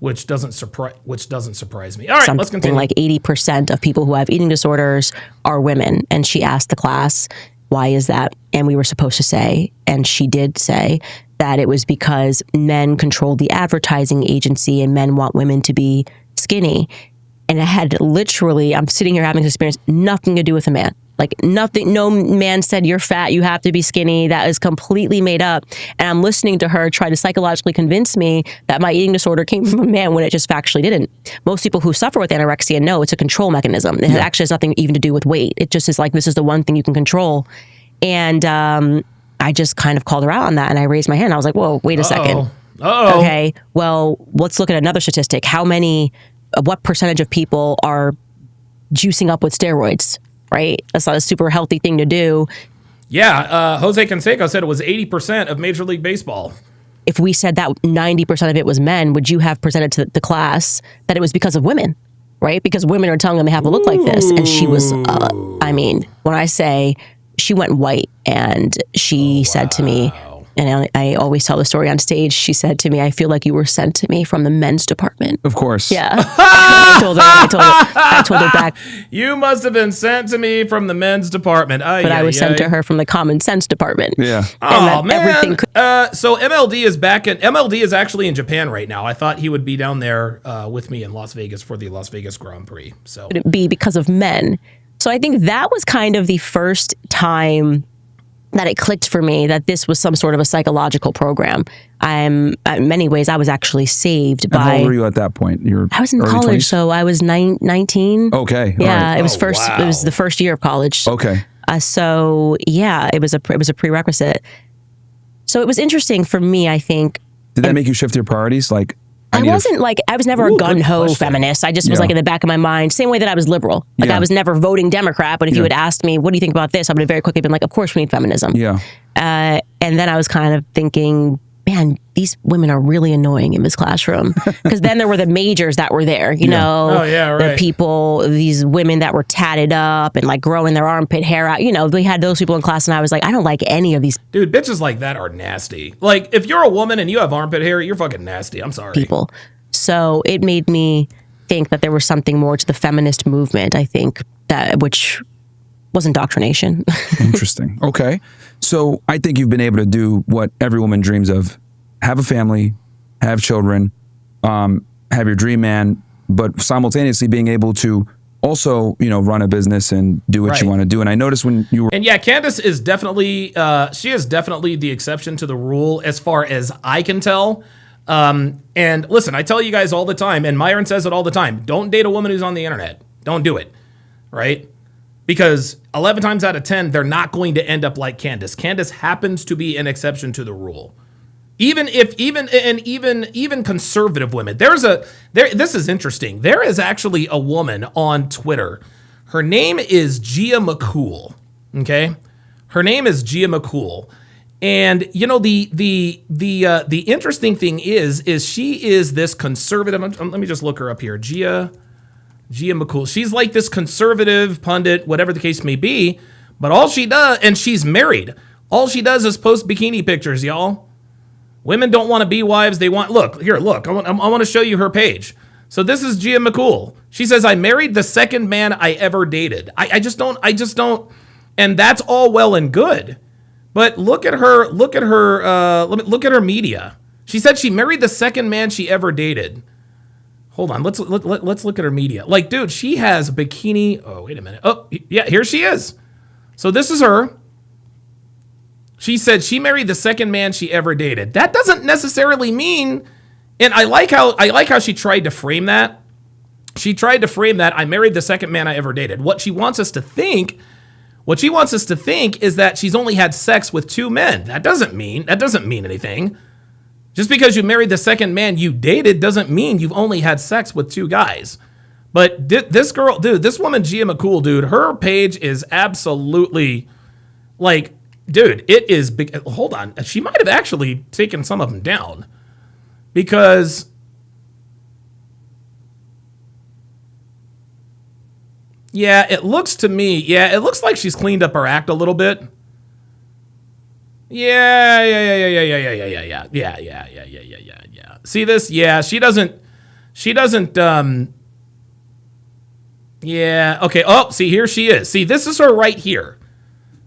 Which doesn't surprise me. All right, let's continue. Like 80% of people who have eating disorders are women. And she asked the class, why is that? And we were supposed to say, and she did say, that it was because men control the advertising agency and men want women to be skinny. And it had literally, I'm sitting here having this experience, nothing to do with a man. Like nothing, no man said you're fat, you have to be skinny. That is completely made up. And I'm listening to her try to psychologically convince me that my eating disorder came from a man when it just factually didn't. Most people who suffer with anorexia know it's a control mechanism. It actually has nothing even to do with weight. It just is like, this is the one thing you can control. And I just kind of called her out on that, and I raised my hand. I was like, whoa, wait a second. Okay, well, let's look at another statistic. What percentage of people are juicing up with steroids, right? That's not a super healthy thing to do. Yeah, Jose Canseco said it was 80% of Major League Baseball. If we said that 90% of it was men, would you have presented to the class that it was because of women, right? Because women are telling them they have to look like this. And she was, when I say... She went white, and she said to me, and I always tell the story on stage, she said to me, I feel like you were sent to me from the men's department. Of course. Yeah. I told her back. You must have been sent to me from the men's department. But I was sent to her from the common sense department. Yeah. Oh, man. So MLD is back MLD is actually in Japan right now. I thought he would be down there with me in Las Vegas for the Las Vegas Grand Prix. So it'd be because of men. So I think that was kind of the first time that it clicked for me that this was some sort of a psychological program. In many ways, I was actually saved by... How old were you at that point? I was in college, 20s? So I was 19. Okay. Yeah, right. it was It was the first year of college. Okay. So yeah, it was a prerequisite. So it was interesting for me, I think. Did that make you shift your priorities? Like... I was never a gun-ho feminist. I just was like in the back of my mind, same way that I was liberal. Like I was never voting Democrat, but if you had asked me, what do you think about this? I would have very quickly been like, of course we need feminism. Yeah. And then I was kind of thinking, man, these women are really annoying in this classroom. Because then there were the majors that were there, you know, the people, these women that were tatted up and like growing their armpit hair out. You know, we had those people in class, and I was like, I don't like any of these. Dude, bitches like that are nasty. Like, if you're a woman and you have armpit hair, you're fucking nasty. I'm sorry. People. So it made me think that there was something more to the feminist movement, I think, which was indoctrination. Interesting. Okay. So I think you've been able to do what every woman dreams of: have a family, have children, have your dream man, but simultaneously being able to also, run a business and do what you want to do. And I noticed when you were... And yeah, Candace is definitely, she is definitely the exception to the rule as far as I can tell. And listen, I tell you guys all the time, and Myron says it all the time, don't date a woman who's on the internet. Don't do it, right? Because 11 times out of 10, they're not going to end up like Candace. Candace happens to be an exception to the rule. Even conservative women. This is interesting. There is actually a woman on Twitter. Her name is Gia McCool. Okay, her name is Gia McCool, and the interesting thing is she is this conservative. Let me just look her up here. Gia McCool. She's like this conservative pundit, whatever the case may be. But all she does, and she's married. All she does is post bikini pictures, y'all. Women don't want to be wives. They want, look. I want to show you her page. So this is Gia McCool. She says, I married the second man I ever dated. I just don't. And that's all well and good. But look at her media. She said she married the second man she ever dated. Hold on. Let's look at her media. Like, dude, she has a bikini. Oh, wait a minute. Oh, yeah, here she is. So this is her. She said she married the second man she ever dated. That doesn't necessarily mean, and I like how she tried to frame that. She tried to frame that I married the second man I ever dated. What she wants us to think is that she's only had sex with 2 men. That doesn't mean anything. Just because you married the second man you dated doesn't mean you've only had sex with 2 guys. But this girl, dude, this woman, Gia McCool, dude, her page is absolutely like, dude, it is big. Hold on. She might have actually taken some of them down because it looks like she's cleaned up her act a little bit. Yeah. See this? Yeah, she doesn't, yeah, okay. Oh, see, here she is. See, this is her right here.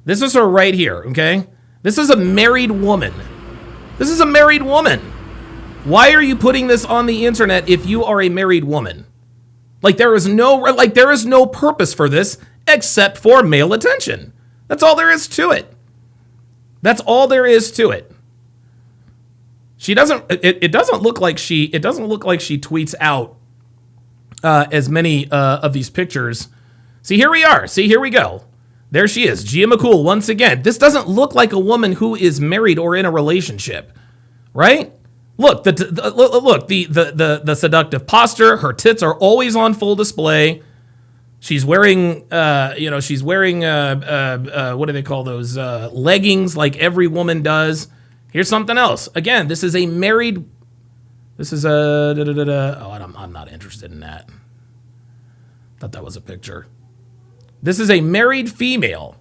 Okay? This is a married woman. Why are you putting this on the internet if you are a married woman? Like, there is no purpose for this except for male attention. That's all there is to it. She doesn't, it doesn't look like she tweets out as many of these pictures. See, here we are. See, here we go. There she is, Gia McCool, once again. This doesn't look like a woman who is married or in a relationship, right? Look, the seductive posture. Her tits are always on full display. She's wearing, what do they call those? Leggings, like every woman does. Here's something else. Again, this is a married. This is a. Oh, I'm not interested in that. Thought that was a picture. This is a married female.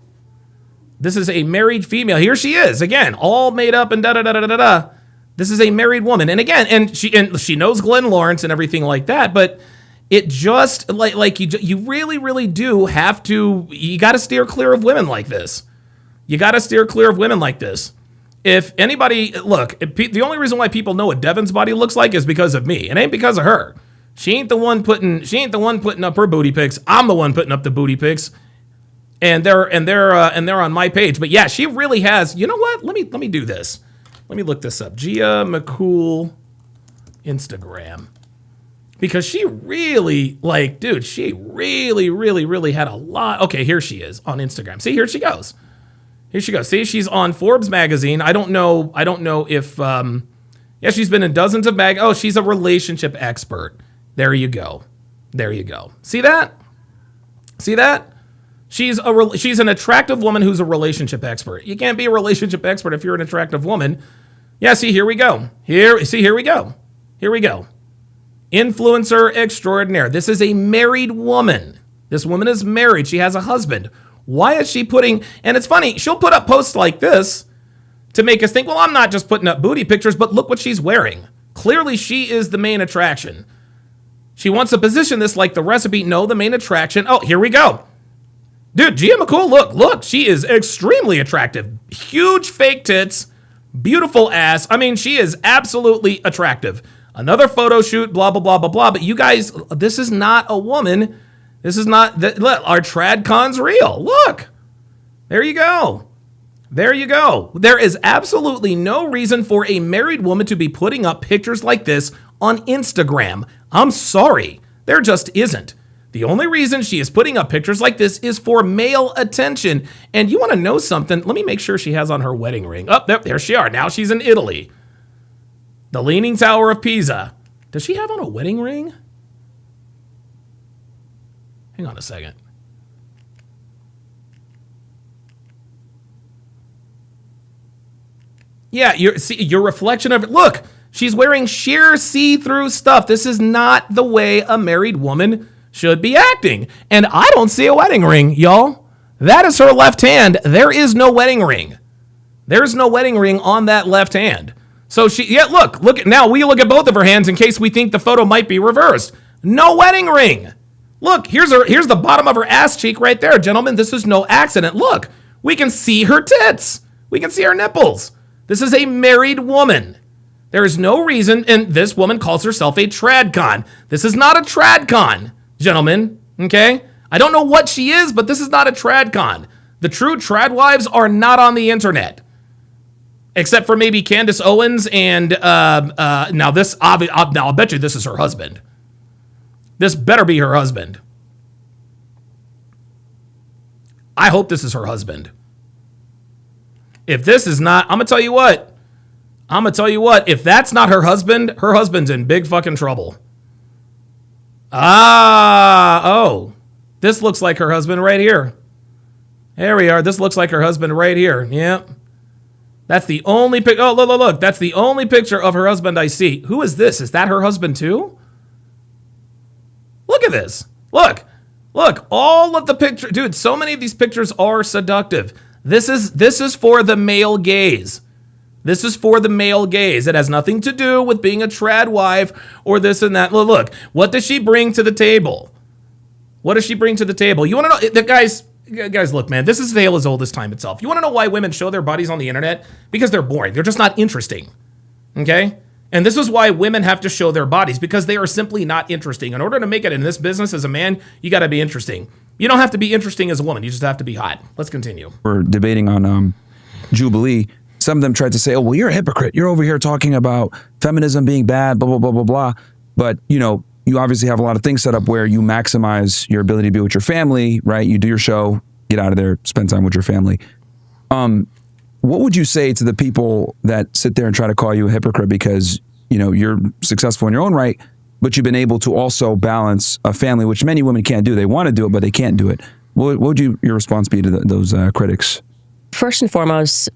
Here she is again, all made up and da. This is a married woman, and again, and she knows Glenn Lawrence and everything like that. But it just like you really do have to. You got to steer clear of women like this. If anybody the only reason why people know what Devin's body looks like is because of me. It ain't because of her. She ain't the one putting up her booty pics. I'm the one putting up the booty pics, and they're on my page. But yeah, she really has. You know what? Let me do this. Let me look this up. Gia McCool Instagram, because she really she really had a lot. Okay, here she is on Instagram. See, here she goes. See, she's on Forbes magazine. I don't know if she's been in dozens of Oh, she's a relationship expert. There you go. See that? She's an attractive woman who's a relationship expert. You can't be a relationship expert if you're an attractive woman. Yeah, see, here we go. Here we go. Influencer extraordinaire. This is a married woman. This woman is married. She has a husband. Why is she putting, and it's funny, she'll put up posts like this to make us think, well, I'm not just putting up booty pictures, but look what she's wearing. Clearly, she is the main attraction. She wants to position this like the recipe. No, the main attraction. Oh, here we go. Dude, Gia McCool, look, she is extremely attractive. Huge fake tits, beautiful ass. I mean, she is absolutely attractive. Another photo shoot, blah, blah, blah, blah, blah. But you guys, this is not a woman. This is not, look, our TradCon's real. Look, there you go. There you go. There is absolutely no reason for a married woman to be putting up pictures like this on Instagram. I'm sorry. There just isn't. The only reason she is putting up pictures like this is for male attention. And you want to know something? Let me make sure she has on her wedding ring. Oh, there she are. Now she's in Italy. The Leaning Tower of Pisa. Does she have on a wedding ring? Hang on a second. Yeah, your reflection of it. Look, she's wearing sheer see-through stuff. This is not the way a married woman should be acting. And I don't see a wedding ring, y'all. That is her left hand. There is no wedding ring. There's no wedding ring on that left hand. So look, now we look at both of her hands in case we think the photo might be reversed. No wedding ring. Look, here's the bottom of her ass cheek right there, gentlemen. This is no accident. Look, we can see her tits. We can see her nipples. This is a married woman. There is no reason, and this woman calls herself a TradCon. This is not a TradCon, gentlemen, okay? I don't know what she is, but this is not a TradCon. The true trad wives are not on the internet. Except for maybe Candace Owens and, now I'll bet you this is her husband. This better be her husband. I hope this is her husband. If this is not, I'm going to tell you what, if that's not her husband's in big fucking trouble. This looks like her husband right here. There we are. This looks like her husband right here. Yep. That's the only pic. Oh, look. That's the only picture of her husband I see. Who is this? Is that her husband too? Look at this. Look. All of the pictures. Dude, so many of these pictures are seductive. This is for the male gaze. This is for the male gaze. It has nothing to do with being a trad wife or this and that. Look, what does she bring to the table? What does she bring to the table? You want to know, guys, look, man, this is the tale as old as time itself. You want to know why women show their bodies on the internet? Because they're boring. They're just not interesting. Okay? And this is why women have to show their bodies, because they are simply not interesting. In order to make it in this business as a man, you got to be interesting. You don't have to be interesting as a woman. You just have to be hot. Let's continue. We're debating on Jubilee. Some of them tried to say, oh, well, you're a hypocrite. You're over here talking about feminism being bad, blah, blah, blah, blah, blah. But, you obviously have a lot of things set up where you maximize your ability to be with your family, right? You do your show, get out of there, spend time with your family. What would you say to the people that sit there and try to call you a hypocrite because, you're successful in your own right, but you've been able to also balance a family, which many women can't do. They want to do it, but they can't do it. What would your response be to those critics? First and foremost,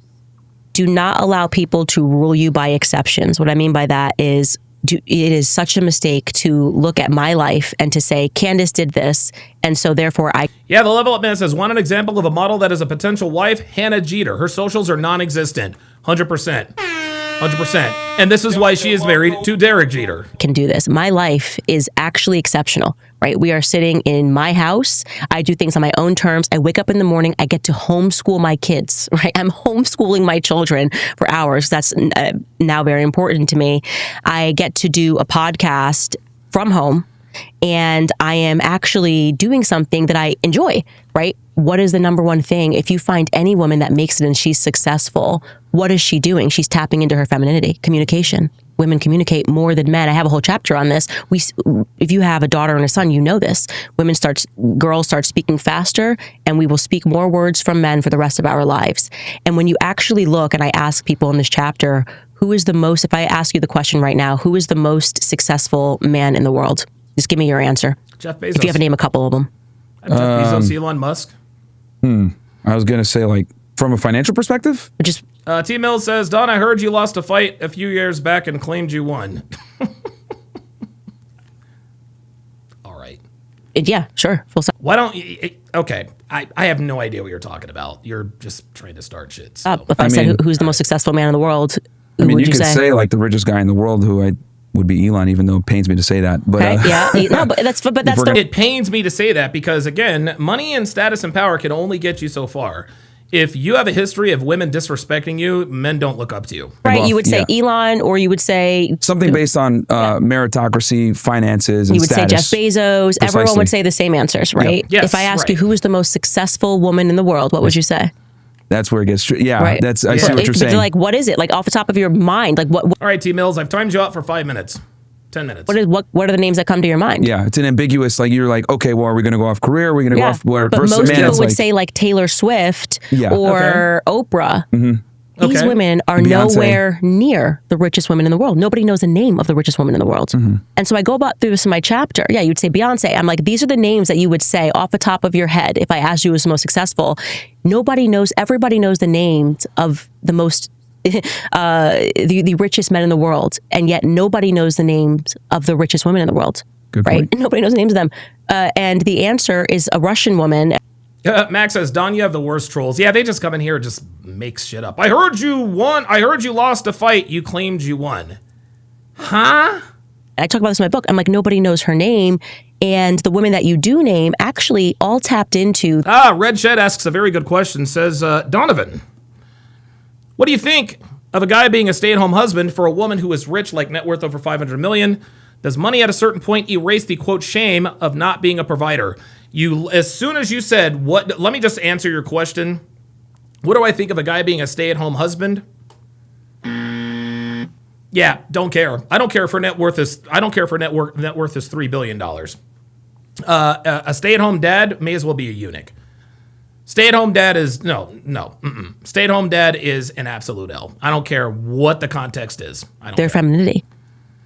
do not allow people to rule you by exceptions. What I mean by that is it is such a mistake to look at my life and to say, Candace did this, and so therefore I... Yeah, the Level Up Man says, want an example of a model that is a potential wife? Hannah Jeter. Her socials are non-existent. 100%. 100%. And this is why she is married to Derek Jeter. Can do this. My life is actually exceptional, right? We are sitting in my house. I do things on my own terms. I wake up in the morning. I get to homeschool my kids, right? I'm homeschooling my children for hours. That's now very important to me. I get to do a podcast from home, and I am actually doing something that I enjoy, right? What is the number one thing? If you find any woman that makes it and she's successful, what is she doing? She's tapping into her femininity, communication. Women communicate more than men. I have a whole chapter on this. If you have a daughter and a son, you know this. Girls start speaking faster, and we will speak more words from men for the rest of our lives. And when you actually look, and I ask people in this chapter, if I ask you the question right now, who is the most successful man in the world? Just give me your answer. Jeff Bezos. If you have to name a couple of them. Jeff Bezos, Elon Musk. I was going to say, like, from a financial perspective? Just T. Mills says, Don, I heard you lost a fight a few years back and claimed you won. All right. Yeah, sure. Full stop. Why don't you... Okay. I have no idea what you're talking about. You're just trying to start shit. So. If I said who's the most successful man in the world, who would you you could say like the richest guy in the world who I would be Elon, even though it pains me to say that. But Okay, yeah. No, but that's the It pains me to say that because, again, money and status and power can only get you so far. If you have a history of women disrespecting you, men don't look up to you. right. Well, You would say yeah. Elon, or you would say something based on meritocracy, finances, and you would status. say Jeff Bezos. Everyone Precisely. would say the same answers, right? Yes, if I ask right. you who is the most successful woman in the world, what would you say? That's where it gets. Yeah, Right. that's. I see Yeah. what you're But saying. like, what is it? Like off the top of your mind, like what All right, T Mills, I've timed you out for 5 minutes, 10 minutes. what are the names that come to your mind? yeah, it's an ambiguous. Like you're like, okay, well, are we going to go off career? Are we going to go off where but person? most Man, people it's would like, say like Taylor Swift Yeah. or Oprah. These Okay. women are Beyonce. nowhere near the richest women in the world. Nobody knows the name of the richest woman in the world. And so I go about through this in my chapter. Yeah, you'd say Beyonce. I'm like, these are the names that you would say off the top of your head if I asked you who was the most successful. Nobody knows. Everybody knows the names of the most the richest men in the world, and yet nobody knows the names of the richest women in the world. Good right? point. Nobody knows the names of them. And the answer is a Russian woman. Max says, Don, you have the worst trolls. Yeah, they just come in here and just make shit up. I heard you won. I heard you lost a fight. You claimed you won. Huh? I talk about this in my book. I'm like, nobody knows her name. And the women that you do name actually all tapped into. Red Shed asks a very good question. Says, Donovan, what do you think of a guy being a stay-at-home husband for a woman who is rich, like net worth over $500 million? Does money at a certain point erase the, quote, shame of not being a provider? You, as soon as you said, what, let me just answer your question. What do I think of a guy being a stay-at-home husband? Yeah, don't care. I don't care if her net worth is, I don't care if her net worth is $3 billion. A stay-at-home dad may as well be a eunuch. Stay-at-home dad is, Stay-at-home dad is an absolute L. I don't care what the context is. I don't Their care. femininity.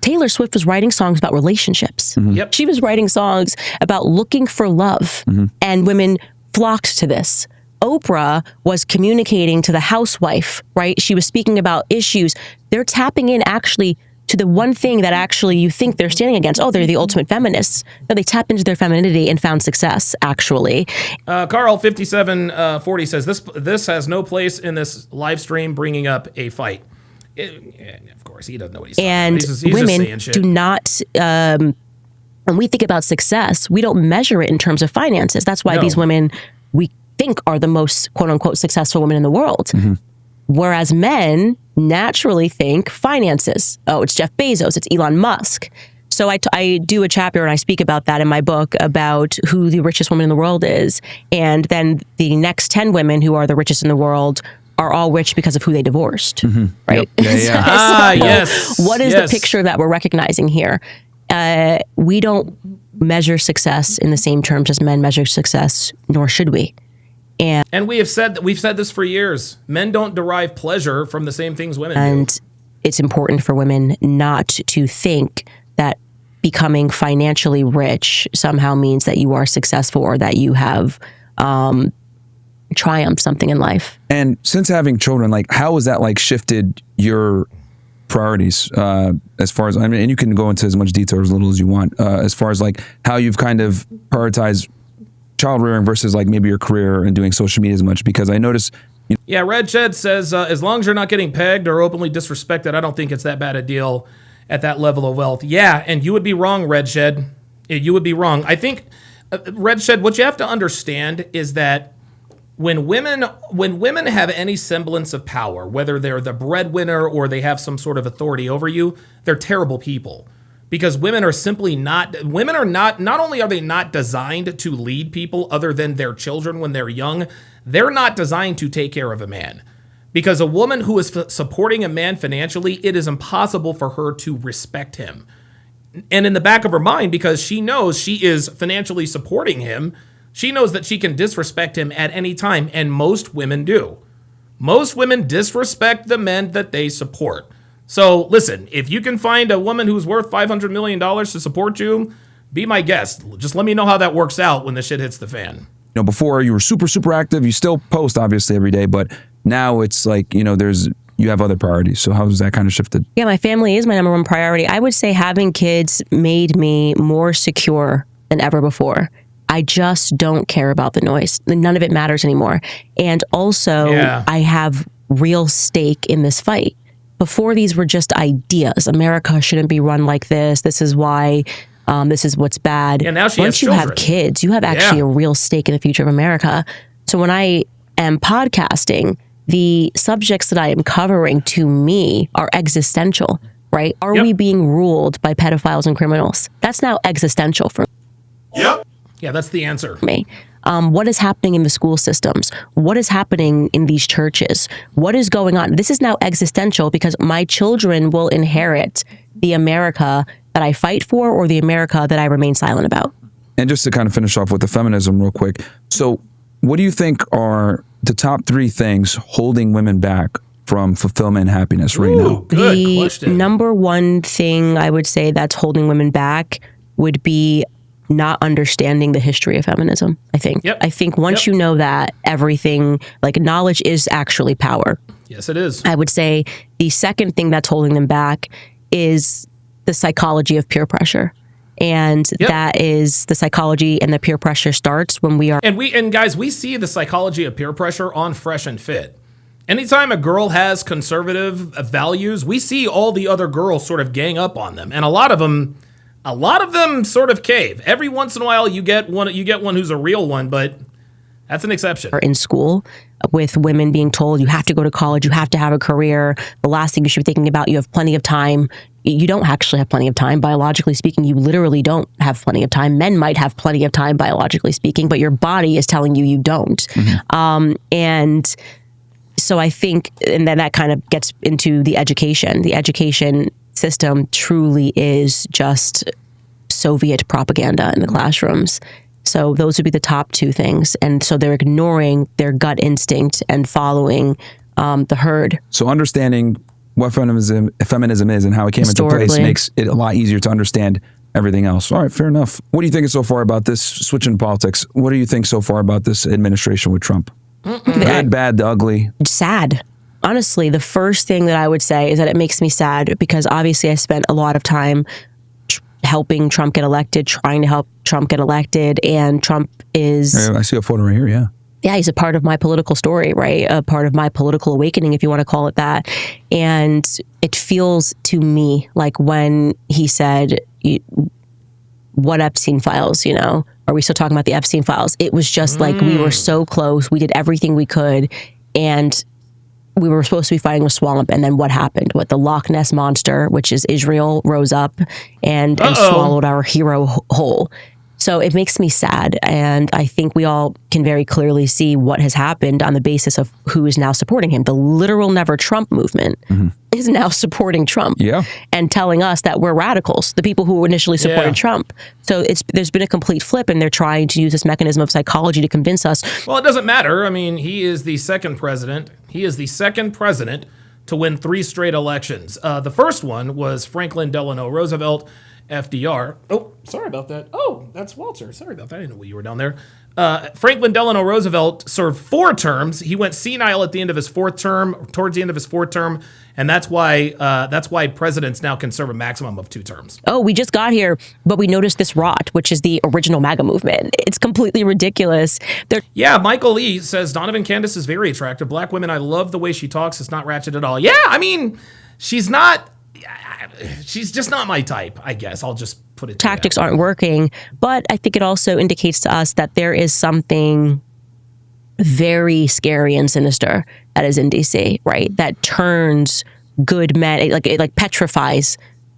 Taylor Swift was writing songs about relationships. Yep. She was writing songs about looking for love, and women flocked to this. Oprah was communicating to the housewife, right? She was speaking about issues. They're tapping in actually to the one thing that actually you think they're standing against. Oh, they're the ultimate feminists. No, they tapped into their femininity and found success, actually. Carl5740 says, this has no place in this live stream bringing up a fight. Of course, he doesn't know what he's talking And about. He's just women saying shit. do not, when we think about success, we don't measure it in terms of finances. That's why No. these women we think are the most quote unquote successful women in the world. Whereas men naturally think finances. Oh, it's Jeff Bezos, it's Elon Musk. So I do a chapter and I speak about that in my book about who the richest woman in the world is. And then the next 10 women who are the richest in the world are all rich because of who they divorced, right? Yep. Yeah. So Yes. what is Yes. the picture that we're recognizing here? We don't measure success in the same terms as men measure success, nor should we. And we've said this for years. Men don't derive pleasure from the same things women do. And it's important for women not to think that becoming financially rich somehow means that you are successful or that you have triumphed something in life. And since having children, like, how has that like shifted your priorities as far as, I mean, and you can go into as much detail or as little as you want, as far as like how you've kind of prioritized child rearing versus like maybe your career and doing social media as much? Because I notice, Yeah, Red Shed says, as long as you're not getting pegged or openly disrespected, I don't think it's that bad a deal at that level of wealth. Yeah, and you would be wrong, Red Shed. You would be wrong. I think, Red Shed, what you have to understand is that when women have any semblance of power, whether they're the breadwinner or they have some sort of authority over you, they're terrible people. Because women are not only are they not designed to lead people other than their children when they're young, they're not designed to take care of a man. Because a woman who is supporting a man financially, it is impossible for her to respect him. And in the back of her mind, because she knows she is financially supporting him, she knows that she can disrespect him at any time, and most women do. Most women disrespect the men that they support. So listen, if you can find a woman who's worth $500 million to support you, be my guest. Just let me know how that works out when the shit hits the fan. you know, before you were super active, you still post obviously every day, but now it's like, you know, you have other priorities. So how has that kind of shifted? Yeah, my family is my number one priority. I would say having kids made me more secure than ever before. I just don't care about the noise. None of it matters anymore. And also, Yeah. I have real stake in this fight. before these were just ideas. America shouldn't be run like this. This is why. This is what's bad. Yeah, now she Once has you children. have kids, you have actually a real stake in the future of America. So when I am podcasting, the subjects that I am covering to me are existential, right? Are we being ruled by pedophiles and criminals? That's now existential for Yeah, that's the answer. me. What is happening in the school systems? What is happening in these churches? What is going on? This is now existential because my children will inherit the America that I fight for or the America that I remain silent about. And just to kind of finish off with the feminism real quick. So what do you think are the top 3 things holding women back from fulfillment and happiness right now? Good The question. number one thing I would say that's holding women back would be not understanding the history of feminism, I think. Yep. I think once you know that, everything, like knowledge is actually power. Yes, it is. I would say the second thing that's holding them back is the psychology of peer pressure. And that is the psychology and the peer pressure starts when we are. And guys, we see the psychology of peer pressure on Fresh and Fit. Anytime a girl has conservative values, we see all the other girls sort of gang up on them. And a lot of them sort of cave. Every once in a while you get one who's a real one, but that's an exception. In school, with women being told you have to go to college, you have to have a career. The last thing you should be thinking about, you have plenty of time. You don't actually have plenty of time. Biologically speaking, you literally don't have plenty of time. Men might have plenty of time, biologically speaking, but your body is telling you don't. And so I think, and then that kind of gets into the education. The education system truly is just Soviet propaganda in the classrooms. So those would be the top 2 things. And so they're ignoring their gut instinct and following the herd. So understanding what feminism is and how it came into place Historically. makes it a lot easier to understand everything else. All right, fair enough. What do you think so far about this, switching to politics? What do you think so far about this administration with Trump? The good, bad, the ugly? Sad. Honestly, the first thing that I would say is that it makes me sad because obviously I spent a lot of time helping Trump get elected, trying to help Trump get elected, and Trump is... I see a photo right here, yeah, he's a part of my political story, right? A part of my political awakening, if you want to call it that. And it feels to me like when he said, what Epstein files, are we still talking about the Epstein files? It was just like we were so close. We did everything we could. And we were supposed to be fighting a swamp. And then what happened? What the Loch Ness Monster, which is Israel, rose up and swallowed our hero whole. So it makes me sad. And I think we all can very clearly see what has happened on the basis of who is now supporting him. The literal Never Trump movement is now supporting Trump and telling us that we're radicals, the people who initially supported Trump. So there's been a complete flip, and they're trying to use this mechanism of psychology to convince us. Well, it doesn't matter. I mean, he is the second president. He is the second president to win 3 straight elections. The first one was Franklin Delano Roosevelt, FDR. Oh, sorry about that. Oh, that's Walter. Sorry about that. I didn't know you were down there. Franklin Delano Roosevelt served 4 terms. He went senile at the end of his 4th term, towards the end of his 4th term, and that's why presidents now can serve a maximum of 2 terms. Oh, we just got here, but we noticed this rot, which is the original MAGA movement. It's completely ridiculous. Yeah, Michael Lee says, Donovan Candace is very attractive. Black women, I love the way she talks. It's not ratchet at all. Yeah, I mean, she's just not my type, I guess. I'll just put it Tactics aren't working, but I think it also indicates to us that there is something very scary and sinister that is in DC, right? That turns good men, it petrifies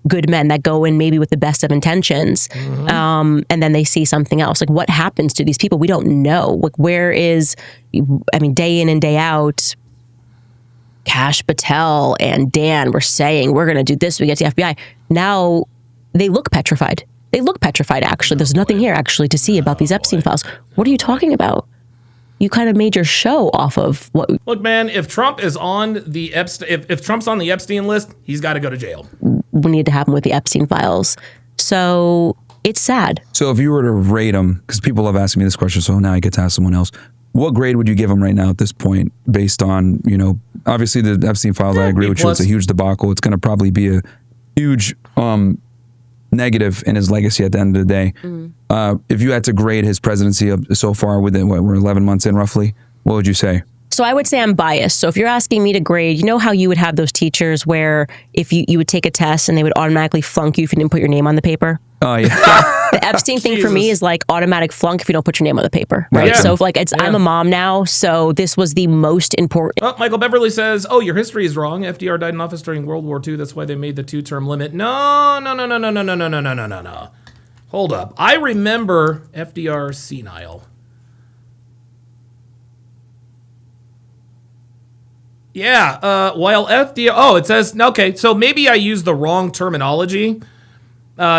good men that go in maybe with the best of intentions, and then they see something else. Like, what happens to these people? We don't know. Like, day in and day out, Kash Patel and Dan were saying, we're going to do this, we get the FBI. Now they look petrified. Actually. There's nothing here actually to see about these Epstein files. What are you talking about? You kind of made your show off of what... Look, man, if Trump is on the if Trump's on the Epstein list, he's got to go to jail. We need to happen with the Epstein files. So it's sad. So if you were to rate him, because people have asked me this question, so now I get to ask someone else. What grade would you give him right now at this point, based on, obviously the Epstein files, I agree with you, it's a huge debacle. It's going to probably be a huge negative in his legacy at the end of the day. If you had to grade his presidency so far, we're 11 months in roughly, what would you say? So I would say I'm biased. So if you're asking me to grade, you know how you would have those teachers where if you would take a test and they would automatically flunk you if you didn't put your name on the paper? Oh, yeah. The Epstein thing for me is like automatic flunk if you don't put your name on the paper, right? Yeah. So if like I'm a mom now, so this was the most important. Oh, Michael Beverly says, "Oh, your history is wrong. FDR died in office during World War II. That's why they made the 2-term limit." No. Hold up. I remember FDR senile. Yeah. While FDR. Oh, it says okay. So maybe I used the wrong terminology.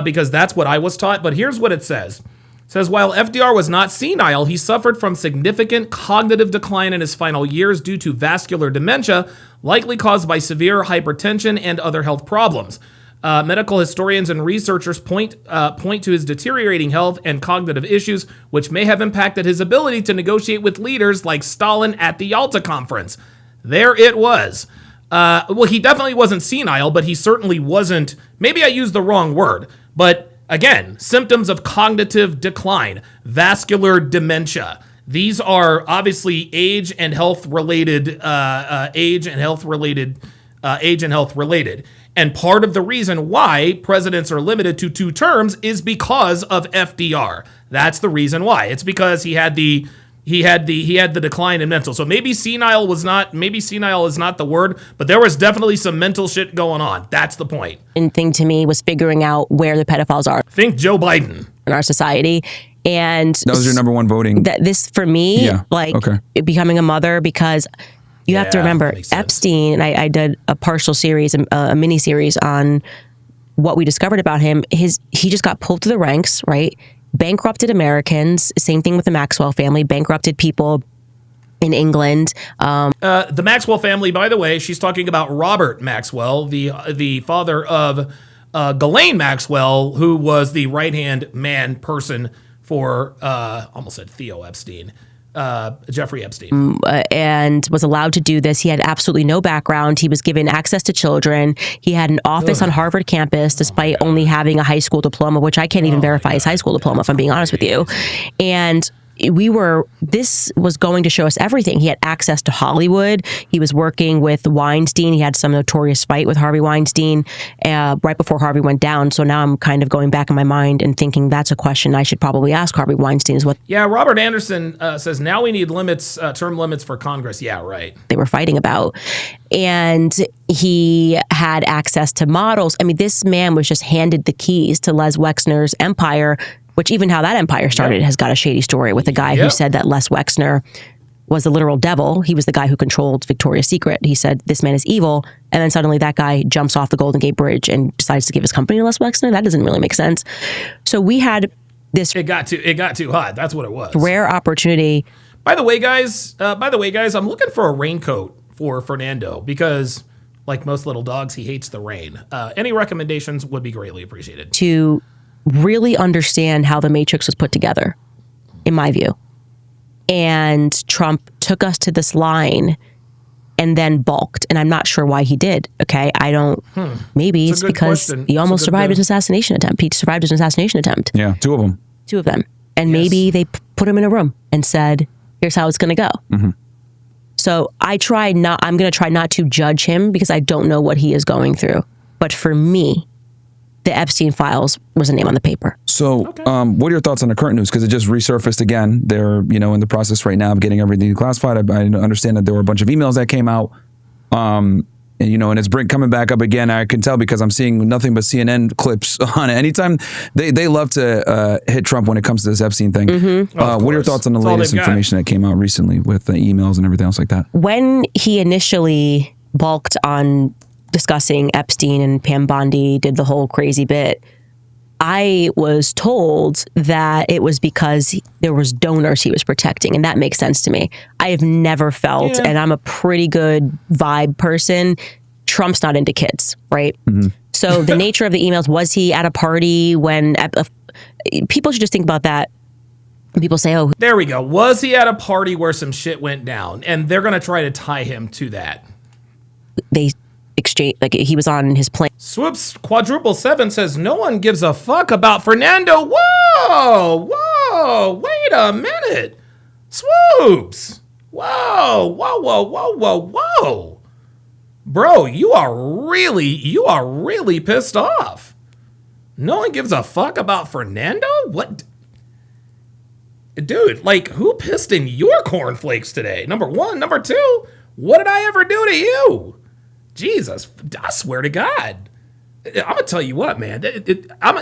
Because that's what I was taught. But here's what it says. It says, while FDR was not senile, he suffered from significant cognitive decline in his final years due to vascular dementia, likely caused by severe hypertension and other health problems. Medical historians and researchers point to his deteriorating health and cognitive issues, which may have impacted his ability to negotiate with leaders like Stalin at the Yalta Conference. There it was. Well, he definitely wasn't senile, but he certainly wasn't. Maybe I used the wrong word, but again, symptoms of cognitive decline, vascular dementia. These are obviously age and health related. And part of the reason why presidents are limited to 2 terms is because of FDR. That's the reason why. It's because he had the decline in mental. So maybe senile is not the word, but there was definitely some mental shit going on. That's the point. And thing to me was figuring out where the pedophiles are Think Joe Biden in our society. And That was your number one voting. this for me, becoming a mother, because you have to remember Epstein, and I did a partial series, a mini series on what we discovered about him. He just got pulled through the ranks, right? Bankrupted Americans. Same thing with the Maxwell family. Bankrupted people in England. The Maxwell family, by the way, she's talking about Robert Maxwell, the father of Ghislaine Maxwell, who was the right-hand man person for, almost said Theo Epstein, Jeffrey Epstein. And was allowed to do this. He had absolutely no background. He was given access to children. He had an office on Harvard campus despite only having a high school diploma, which I can't even verify his high school diploma, if I'm being honest with you. And this was going to show us everything. He had access to Hollywood. He was working with Weinstein. He had some notorious fight with Harvey Weinstein right before Harvey went down. So now I'm kind of going back in my mind and thinking that's a question I should probably ask Harvey Weinstein is what. Yeah, Robert Anderson says now we need term limits for Congress. Yeah, right. They were fighting about. And he had access to models. I mean, this man was just handed the keys to Les Wexner's empire, which even how that empire started has got a shady story with a guy who said that Les Wexner was the literal devil. He was the guy who controlled Victoria's Secret. He said, this man is evil. And then suddenly that guy jumps off the Golden Gate Bridge and decides to give his company to Les Wexner. That doesn't really make sense. So we had this... It got too hot. That's what it was. Rare opportunity. By the way, guys, I'm looking for a raincoat for Fernando because, like most little dogs, he hates the rain. Any recommendations would be greatly appreciated. To really understand how the Matrix was put together, in my view. And Trump took us to this line and then balked. And I'm not sure why he did. Okay. Maybe it's because he almost survived his assassination attempt. He survived his assassination attempt. Yeah, 2 of them. 2 of them. And maybe they put him in a room and said, here's how it's going to go. Mm-hmm. So I'm going to try not to judge him because I don't know what he is going through. But for me, the Epstein files was a name on the paper. So what are your thoughts on the current news? Because it just resurfaced again. They're, in the process right now of getting everything classified. I understand that there were a bunch of emails that came out. And it's coming back up again. I can tell because I'm seeing nothing but CNN clips on it. Anytime they love to hit Trump when it comes to this Epstein thing. Mm-hmm. What are your thoughts on the latest information that came out recently with the emails and everything else like that? When he initially balked on discussing Epstein and Pam Bondi did the whole crazy bit, I was told that it was because there was donors he was protecting, and that makes sense to me. I have never felt, and I'm a pretty good vibe person, Trump's not into kids, right? Mm-hmm. So the nature of the emails, was he at a party when... people should just think about that. People say, oh... There we go. Was he at a party where some shit went down? And they're going to try to tie him to that. They... exchange, like he was on his plane. Swoops quadruple 7 says no one gives a fuck about Fernando. Whoa, wait a minute. Swoops, Whoa. Bro, you are really pissed off. No one gives a fuck about Fernando? What? Dude, like, who pissed in your cornflakes today? Number one. Number two, what did I ever do to you? Jesus, I swear to God. I'm gonna tell you what, man.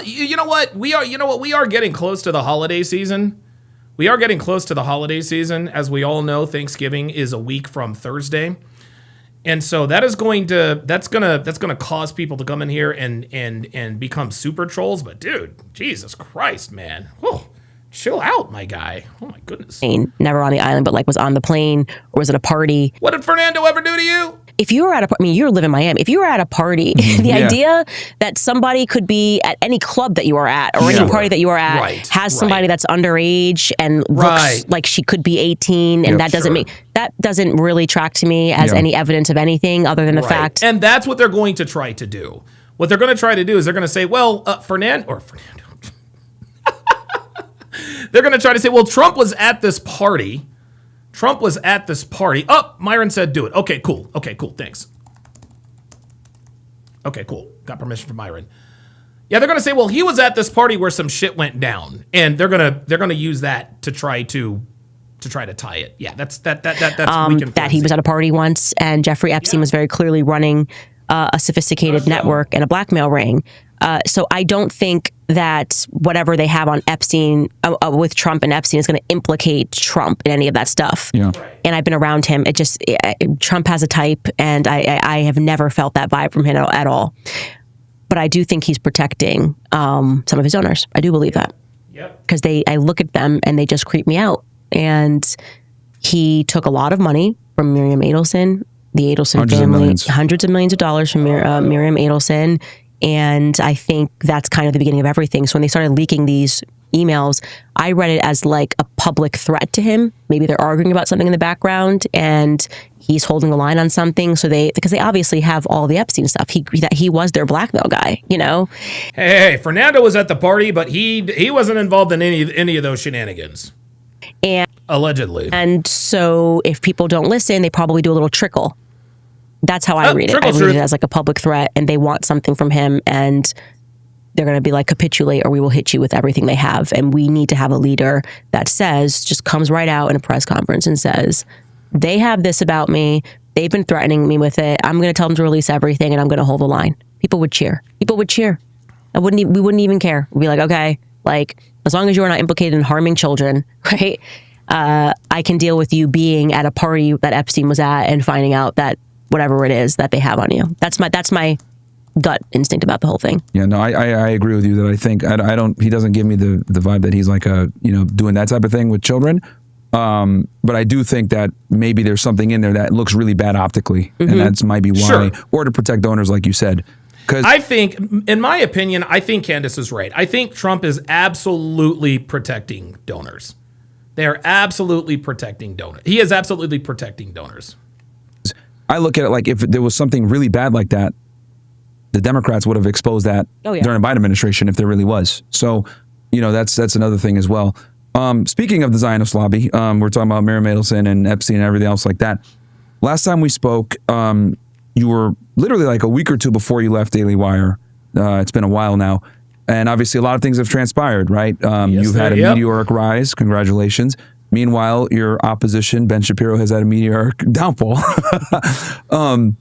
You know what? We are getting close to the holiday season. We are getting close to the holiday season. As we all know, Thanksgiving is a week from Thursday. And so that's gonna cause people to come in here and become super trolls. But dude, Jesus Christ, man. Whew. Chill out, my guy. Oh my goodness. Never on the island, but like was on the plane or was at a party. What did Fernando ever do to you? If you were at you live in Miami. If you were at a party, the idea that somebody could be at any club that you are at or any party that you are at has somebody that's underage and looks like she could be 18, and that doesn't really track to me as any evidence of anything other than the fact. And that's what they're going to try to do. What they're going to try to do is they're going to say, well, Fernando. They're going to try to say, well, Trump was at this party. Oh, Myron said do it. Okay, cool. Thanks. Okay, cool. Got permission from Myron. Yeah, they're going to say, well, he was at this party where some shit went down, and they're going to use that to try to tie it. Yeah, that's that he was at a party once, and Jeffrey Epstein was very clearly running a sophisticated network and a blackmail ring. So I don't think that whatever they have on Epstein with Trump and Epstein is going to implicate Trump in any of that stuff. Yeah. And I've been around him. Trump has a type, and I have never felt that vibe from him at all. But I do think he's protecting some of his donors. I do believe that. Yep. Because I look at them and they just creep me out. And he took a lot of money from Miriam Adelson, the Adelson family, hundreds of millions of dollars from Miriam Adelson. And I think that's kind of the beginning of everything. So when they started leaking these emails, I read it as like a public threat to him. Maybe they're arguing about something in the background and he's holding the line on something. So because they obviously have all the Epstein stuff. He was their blackmail guy, you know? Hey, Fernando was at the party, but he wasn't involved in any of those shenanigans. And allegedly. And so if people don't listen, they probably do a little trickle. That's how I read it. I read it as like a public threat, and they want something from him, and they're going to be like, capitulate or we will hit you with everything they have. And we need to have a leader that just comes right out in a press conference and says, they have this about me. They've been threatening me with it. I'm going to tell them to release everything, and I'm going to hold the line. People would cheer. We wouldn't even care. We'd be like, okay, like as long as you are not implicated in harming children, right? I can deal with you being at a party that Epstein was at and finding out that whatever it is that they have on you. That's my gut instinct about the whole thing. Yeah, no, I agree with you that I think he doesn't give me the vibe that he's like doing that type of thing with children. But I do think that maybe there's something in there that looks really bad optically, and that's might be why, or to protect donors, like you said. Because I think, in my opinion, I think Candace is right. I think Trump is absolutely protecting donors. They are absolutely protecting donors. He is absolutely protecting donors. I look at it like if there was something really bad like that, the Democrats would have exposed that during the Biden administration if there really was. So, that's another thing as well. Speaking of the Zionist lobby, we're talking about Miriam Adelson and Epstein and everything else like that. Last time we spoke, you were literally like a week or two before you left Daily Wire. It's been a while now. And obviously a lot of things have transpired, right? You've had a meteoric rise. Congratulations. Meanwhile, your opposition, Ben Shapiro, has had a meteoric downfall. Can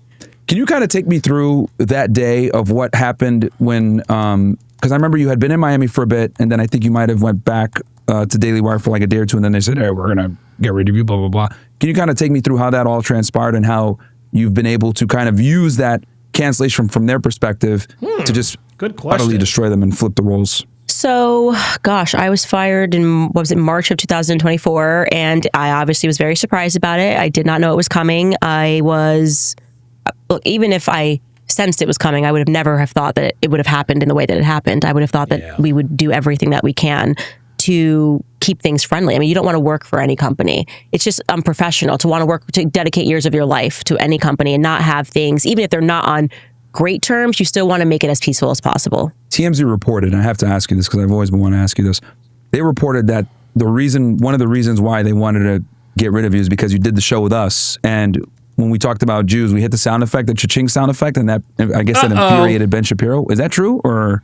you kind of take me through that day of what happened when, because I remember you had been in Miami for a bit, and then I think you might have went back to Daily Wire for like a day or two, and then they said, hey, we're going to get rid of you, blah, blah, blah. Can you kind of take me through how that all transpired and how you've been able to kind of use that cancellation from their perspective to just utterly destroy them and flip the roles? So, gosh, I was fired in, March of 2024, and I obviously was very surprised about it. I did not know it was coming. Look, even if I sensed it was coming, I would have never have thought that it would have happened in the way that it happened. I would have thought that we would do everything that we can to keep things friendly. I mean, you don't want to work for any company. It's just unprofessional to dedicate years of your life to any company and not have things, even if they're not on great terms, you still want to make it as peaceful as possible. TMZ reported, and I have to ask you this because I've always been wanting to ask you this. They reported that one of the reasons why they wanted to get rid of you is because you did the show with us. And when we talked about Jews, we hit the sound effect, the cha-ching sound effect, and that, I guess, that infuriated Ben Shapiro. Is that true, or?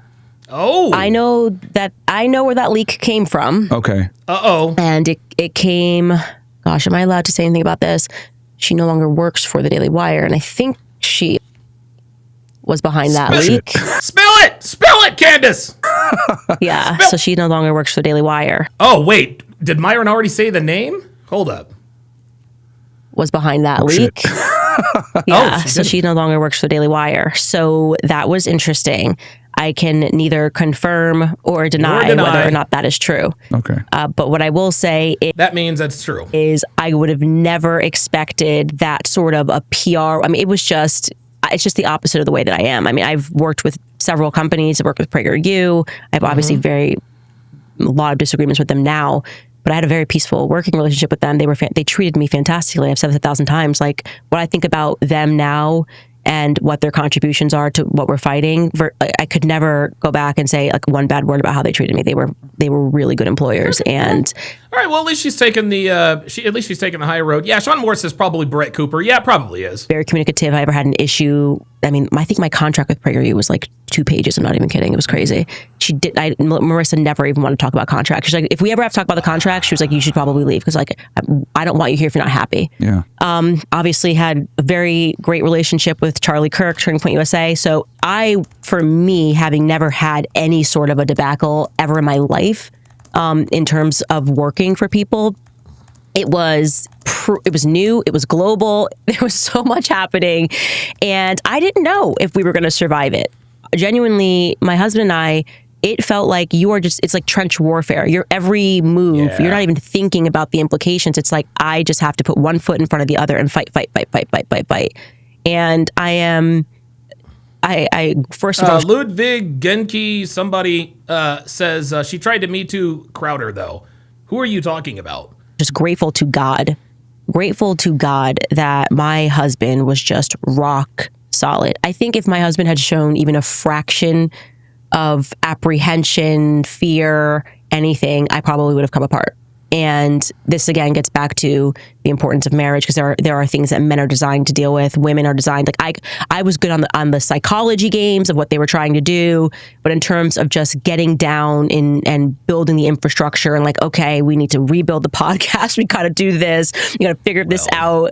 Oh. I know where that leak came from. Okay. And it came, gosh, am I allowed to say anything about this? She no longer works for the Daily Wire, and I think she was behind that leak. Spill it, Candace. Yeah, so she no longer works for the Daily Wire. Oh, wait. Did Myron already say the name? Hold up. Was behind that leak. Yeah, so she no longer works for the Daily Wire. So that was interesting. I can neither confirm or deny whether or not that is true. Okay. But what I will say that means that's true. Is I would have never expected that sort of a PR. I mean, it's just the opposite of the way that I am. I mean, I've worked with several companies. I've worked with PragerU. I have obviously a lot of disagreements with them now, but I had a very peaceful working relationship with them. They treated me fantastically. I've said this 1,000 times. Like, what I think about them now and what their contributions are to what we're fighting, I could never go back and say like one bad word about how they treated me. They were really good employers. And all right, well, at least she's taken she's taken the higher road. Yeah, Sean Moore says probably Brett Cooper. Yeah, probably is. Very communicative. I ever had an issue. I mean, I think my contract with PragerU was like 2 pages. I'm not even kidding. It was crazy. Marissa never even wanted to talk about contracts. She's like, if we ever have to talk about the contract, she was like, you should probably leave because like I don't want you here if you're not happy. Yeah. Obviously had a very great relationship with Charlie Kirk, Turning Point USA. So for me, having never had any sort of a debacle ever in my life, in terms of working for people, it was new, it was global, there was so much happening, and I didn't know if we were going to survive it. Genuinely, my husband and I, it felt like it's like trench warfare. Your every move, you're not even thinking about the implications. It's like, I just have to put one foot in front of the other and fight. And I first of all, Ludwig Genki, somebody says she tried to Me Too Crowder, though. Who are you talking about? Just grateful to God that my husband was just rock solid. I think if my husband had shown even a fraction of apprehension, fear, anything, I probably would have come apart. And this again gets back to the importance of marriage, because there are things that men are designed to deal with, women are designed. Like I was good on the psychology games of what they were trying to do, but in terms of just getting down and building the infrastructure and like, okay, we need to rebuild the podcast. We got to do this. We got to figure this out.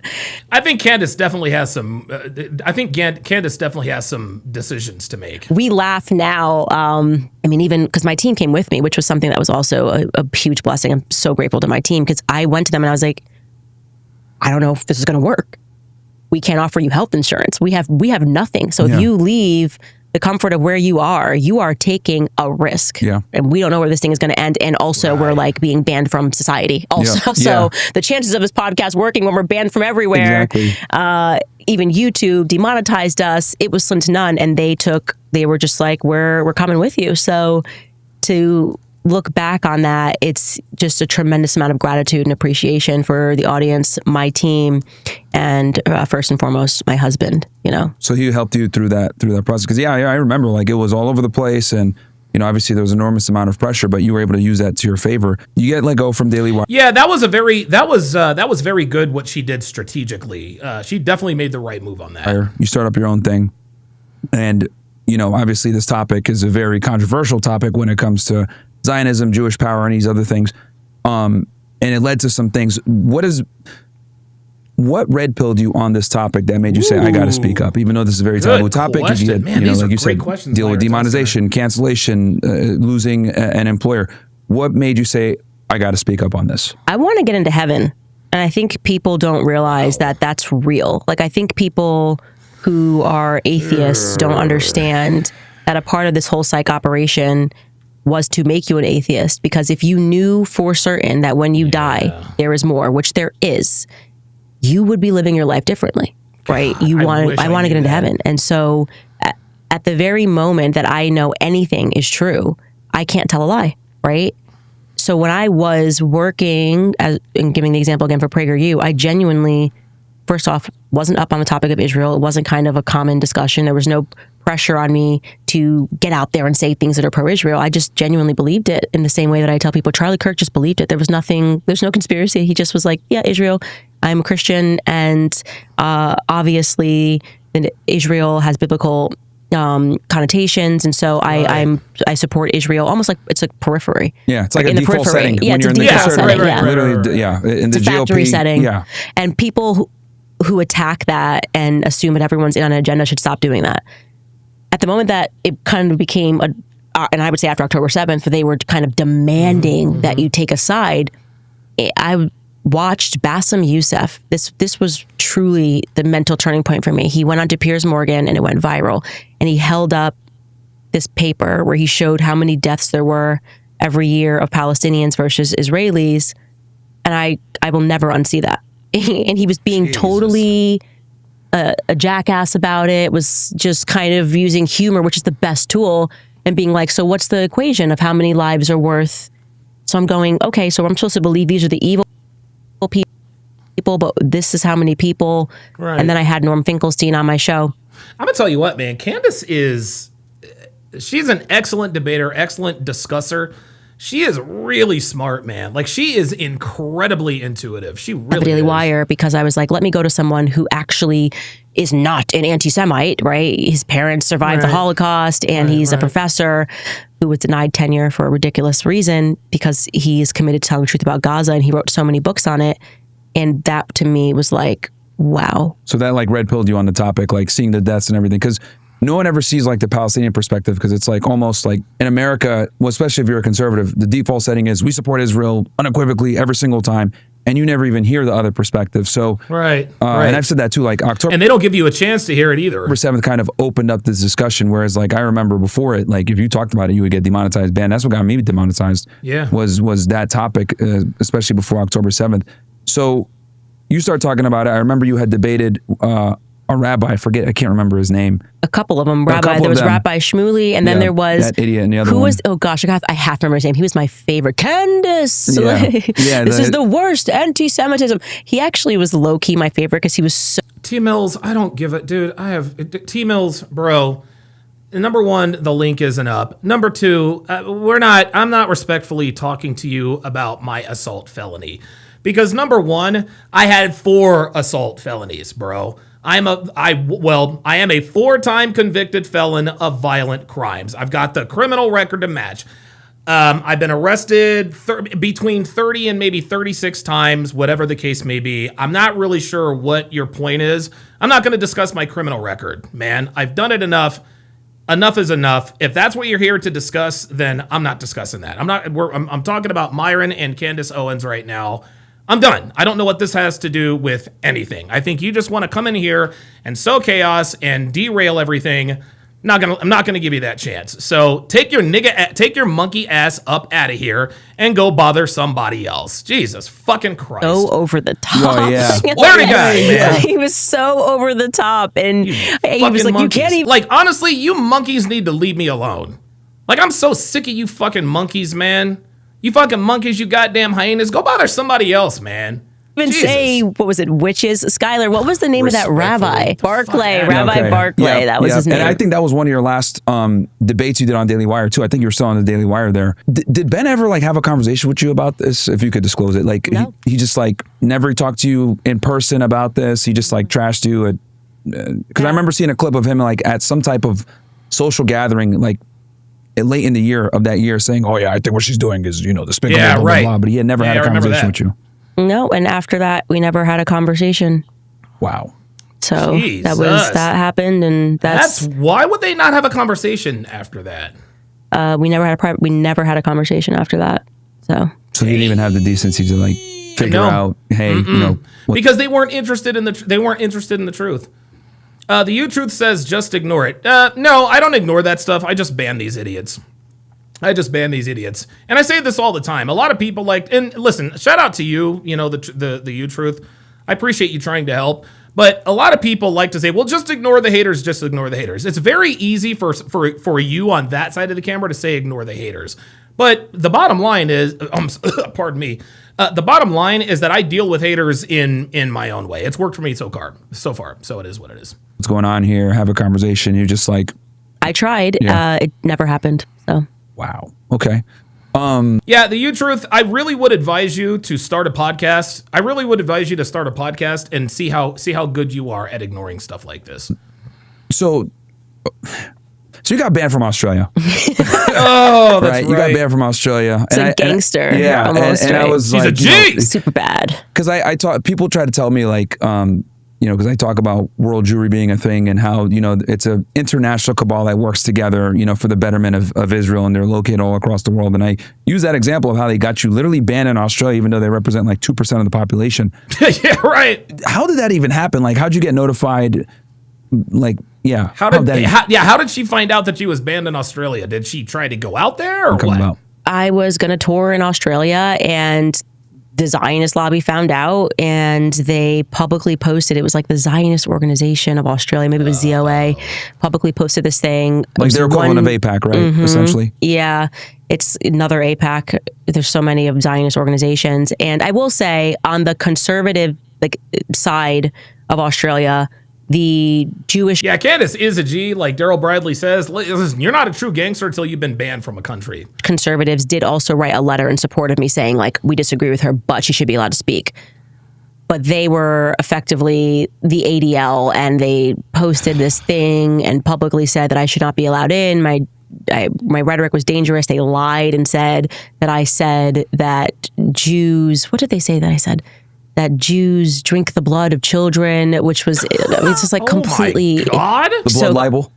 I think Candace definitely has some. Candace definitely has some decisions to make. We laugh now. I mean, even because my team came with me, which was something that was also a huge blessing. I'm so grateful to my team, because I went to them and I was like, I don't know if this is going to work. We can't offer you health insurance. We have nothing. So if you leave the comfort of where you are taking a risk. Yeah. And we don't know where this thing is going to end. And also we're like being banned from society also. So the chances of this podcast working when we're banned from everywhere, even YouTube demonetized us. It was slim to none. And they were just like, we're coming with you. So to look back on that, it's just a tremendous amount of gratitude and appreciation for the audience, my team, and first and foremost, my husband, So he helped you through that process? Because I remember like it was all over the place, and obviously there was an enormous amount of pressure, but you were able to use that to your favor. You get let go from Daily Wire. Yeah, that was very good what she did strategically. She definitely made the right move on that. You start up your own thing, and obviously this topic is a very controversial topic when it comes to Zionism, Jewish power, and these other things. And it led to some things. What red pilled you on this topic that made you say, I got to speak up, even though this is a very taboo topic? Question. You had, Man, these like are you great said, questions, deal with demonetization, cancellation, losing an employer. What made you say, I got to speak up on this? I want to get into heaven. And I think people don't realize that that's real. Like, I think people who are atheists don't understand that a part of this whole psych operation was to make you an atheist, because if you knew for certain that when you die, there is more, which there is, you would be living your life differently, right? I want to get into heaven. And so at the very moment that I know anything is true, I can't tell a lie, right? So when I was working, and giving the example again for PragerU, I genuinely, first off, wasn't up on the topic of Israel. It wasn't kind of a common discussion. There was no pressure on me to get out there and say things that are pro-Israel. I just genuinely believed it in the same way that I tell people Charlie Kirk just believed it. There's no conspiracy. He just was like, yeah, Israel, I'm a Christian, and obviously Israel has biblical connotations, and so I support Israel almost like it's a periphery. Yeah, it's like in a default setting. Yeah, it's a default setting. Literally, in the it's a factory GOP setting. Yeah, and people who attack that and assume that everyone's in on an agenda should stop doing that. At the moment that it kind of became and I would say after October 7th, they were kind of demanding that you take a side. I watched Bassem Youssef. This was truly the mental turning point for me. He went on to Piers Morgan and it went viral. And he held up this paper where he showed how many deaths there were every year of Palestinians versus Israelis. And I will never unsee that. And he was being totally a jackass about it. Was just kind of using humor, which is the best tool, and being like, so what's the equation of how many lives are worth? So I'm going, okay, so I'm supposed to believe these are the evil people, but this is how many people. Right. And then I had Norm Finkelstein on my show. I'm gonna tell you what, man. Candace she's an excellent debater, excellent discusser. She is really smart, man. Like, she is incredibly intuitive. She really Daily is. Wire, because I was like, let me go to someone who actually is not an anti-Semite, right? His parents survived the Holocaust, and he's a professor who was denied tenure for a ridiculous reason because he is committed to telling the truth about Gaza, and he wrote so many books on it. And that, to me, was like, wow. So that like red pilled you on the topic, like seeing the deaths and everything, because no one ever sees like the Palestinian perspective, because it's like almost like in America, well, especially if you're a conservative, the default setting is we support Israel unequivocally every single time, and you never even hear the other perspective. So right. And I've said that too, like October, and they don't give you a chance to hear it either. October 7th kind of opened up this discussion, whereas like I remember before it, like if you talked about it, you would get demonetized, banned. That's what got me demonetized. Yeah, was that topic, especially before October 7th. So you start talking about it. I remember you had debated a rabbi, I can't remember his name. A couple of them. There was Rabbi Shmuley, and then there was that idiot and the other who one. was, oh gosh, I have to remember his name. He was my favorite. Candace. This is the worst anti-Semitism. He actually was low key my favorite because he was so. T Mills, I don't give it, dude. I have T Mills, bro. Number one, the link isn't up. Number two, I'm not respectfully talking to you about my assault felony. Because number one, I had 4 assault felonies, bro. I am a 4-time convicted felon of violent crimes. I've got the criminal record to match. I've been arrested between 30 and maybe 36 times, whatever the case may be. I'm not really sure what your point is. I'm not going to discuss my criminal record, man. I've done it enough. Enough is enough. If that's what you're here to discuss, then I'm not discussing that. I'm talking about Myron and Candace Owens right now. I'm done. I don't know what this has to do with anything. I think you just want to come in here and sow chaos and derail everything. I'm not gonna give you that chance. So take your monkey ass up out of here and go bother somebody else. Jesus fucking Christ! So over the top. Oh yeah, Larry guy, man. He was so over the top, and he was like, monkeys. "You can't even." Like, honestly, you monkeys need to leave me alone. Like, I'm so sick of you fucking monkeys, man. You fucking monkeys, you goddamn hyenas. Go bother somebody else, man. Even say, what was it, witches? Skylar, what was the name of that rabbi? Barclay, Rabbi Barclay, that was his name. And I think that was one of your last debates you did on Daily Wire too. I think you were still on the Daily Wire there. Did Ben ever like have a conversation with you about this, if you could disclose it? Like, no. he just like never talked to you in person about this? He just like trashed you? Because I remember seeing a clip of him like at some type of social gathering, like late in the year of that year, saying, "Oh yeah, I think what she's doing is, the spin blah, blah, blah." But he had never had a conversation with you. No, and after that, we never had a conversation. Wow. So that happened, and that's why would they not have a conversation after that? We never had a conversation after that. So he didn't even have the decency to like figure out, hey, because they weren't interested in the truth. The U-Truth says just ignore it. No, I don't ignore that stuff. I just ban these idiots. And I say this all the time. A lot of people and listen, shout out to you, the U-Truth. I appreciate you trying to help. But a lot of people like to say, well, just ignore the haters, It's very easy for you on that side of the camera to say ignore the haters. But the bottom line is, pardon me. The bottom line is that I deal with haters in my own way. It's worked for me so far. So it is what it is. What's going on here? Have a conversation. You're just like, I tried. Yeah. It never happened. So wow. Okay. Yeah, the truth, I really would advise you to start a podcast. I really would advise you to start a podcast and see how good you are at ignoring stuff like this. So you got banned from Australia. Oh, that's right. You got banned from Australia. It's a gangster. Yeah. Almost, and I was She's like, a G. super bad. because I talk, people try to tell me like, because I talk about world Jewry being a thing and how, it's an international cabal that works together, for the betterment of Israel, and they're located all across the world. And I use that example of how they got you literally banned in Australia, even though they represent like 2% of the population. Yeah, right. How did that even happen? Like, how'd you get notified? Like, yeah. How did she find out that she was banned in Australia? Did she try to go out there or what? About? I was going to tour in Australia, and the Zionist lobby found out, and they publicly posted. It was like the Zionist Organization of Australia, maybe it was ZOA, publicly posted this thing. Like their equivalent of APAC, right? Essentially. Yeah, it's another APAC. There's so many of Zionist organizations, and I will say on the conservative side of Australia, the Jewish. Yeah, Candace is a G. Like Daryl Bradley says, listen, you're not a true gangster until you've been banned from a country. Conservatives did also write a letter in support of me saying, like, we disagree with her, but she should be allowed to speak. But they were effectively the ADL, and they posted this thing and publicly said that I should not be allowed in. My rhetoric was dangerous. They lied and said that I said that Jews. What did they say that I said? That Jews drink the blood of children, which was it's just like completely. Oh my God. The blood libel.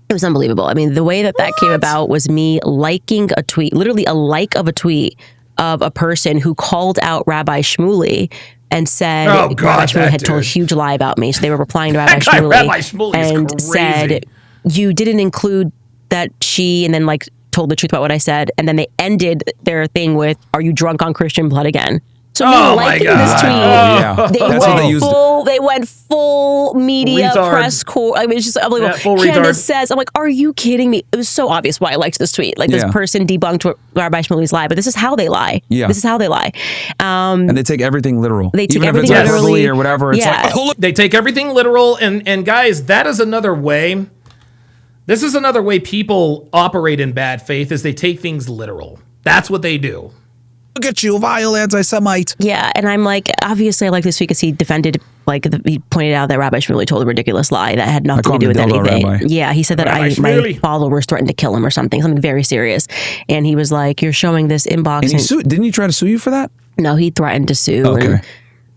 It was unbelievable. I mean, the way that came about was me liking a tweet, literally a like of a tweet of a person who called out Rabbi Shmuley and said Oh, God, Rabbi Shmuley that had told a dude. huge lie about me. So they were replying to Rabbi That guy, Shmuley, Rabbi Shmuley is and crazy. said, you didn't include that she, and then like told the truth about what I said. And then they ended their thing with, are you drunk on Christian blood again? So me Oh, my liking God. this tweet, yeah. That's what they used. they went full media Retard. press corps. I mean, it's just unbelievable. Yeah, full Candace retard. says, I'm like, are you kidding me? It was so obvious why I liked this tweet. Like, this Yeah. person debunked Rabbi Shmuley's lie, but this is how they lie. Yeah. This is how they lie. And they take everything literal. They take even if it's everything hyperbole literally. or whatever. It's Yeah. like, oh, look. They take everything literal, and guys, that is another way. This is another way people operate in bad faith, is they take things literal. That's what they do. Look at you, vile anti-Semite. Yeah, and I'm like, obviously I like this tweet because he defended, like, he pointed out that Rabbi Shmuley told a ridiculous lie that had nothing to call do him with the dildo anything. rabbi. Yeah, he said that Rabbi my Shmuley. followers threatened to kill him or something very serious. And he was like, you're showing this inbox. And didn't he try to sue you for that? No, he threatened to sue. Okay.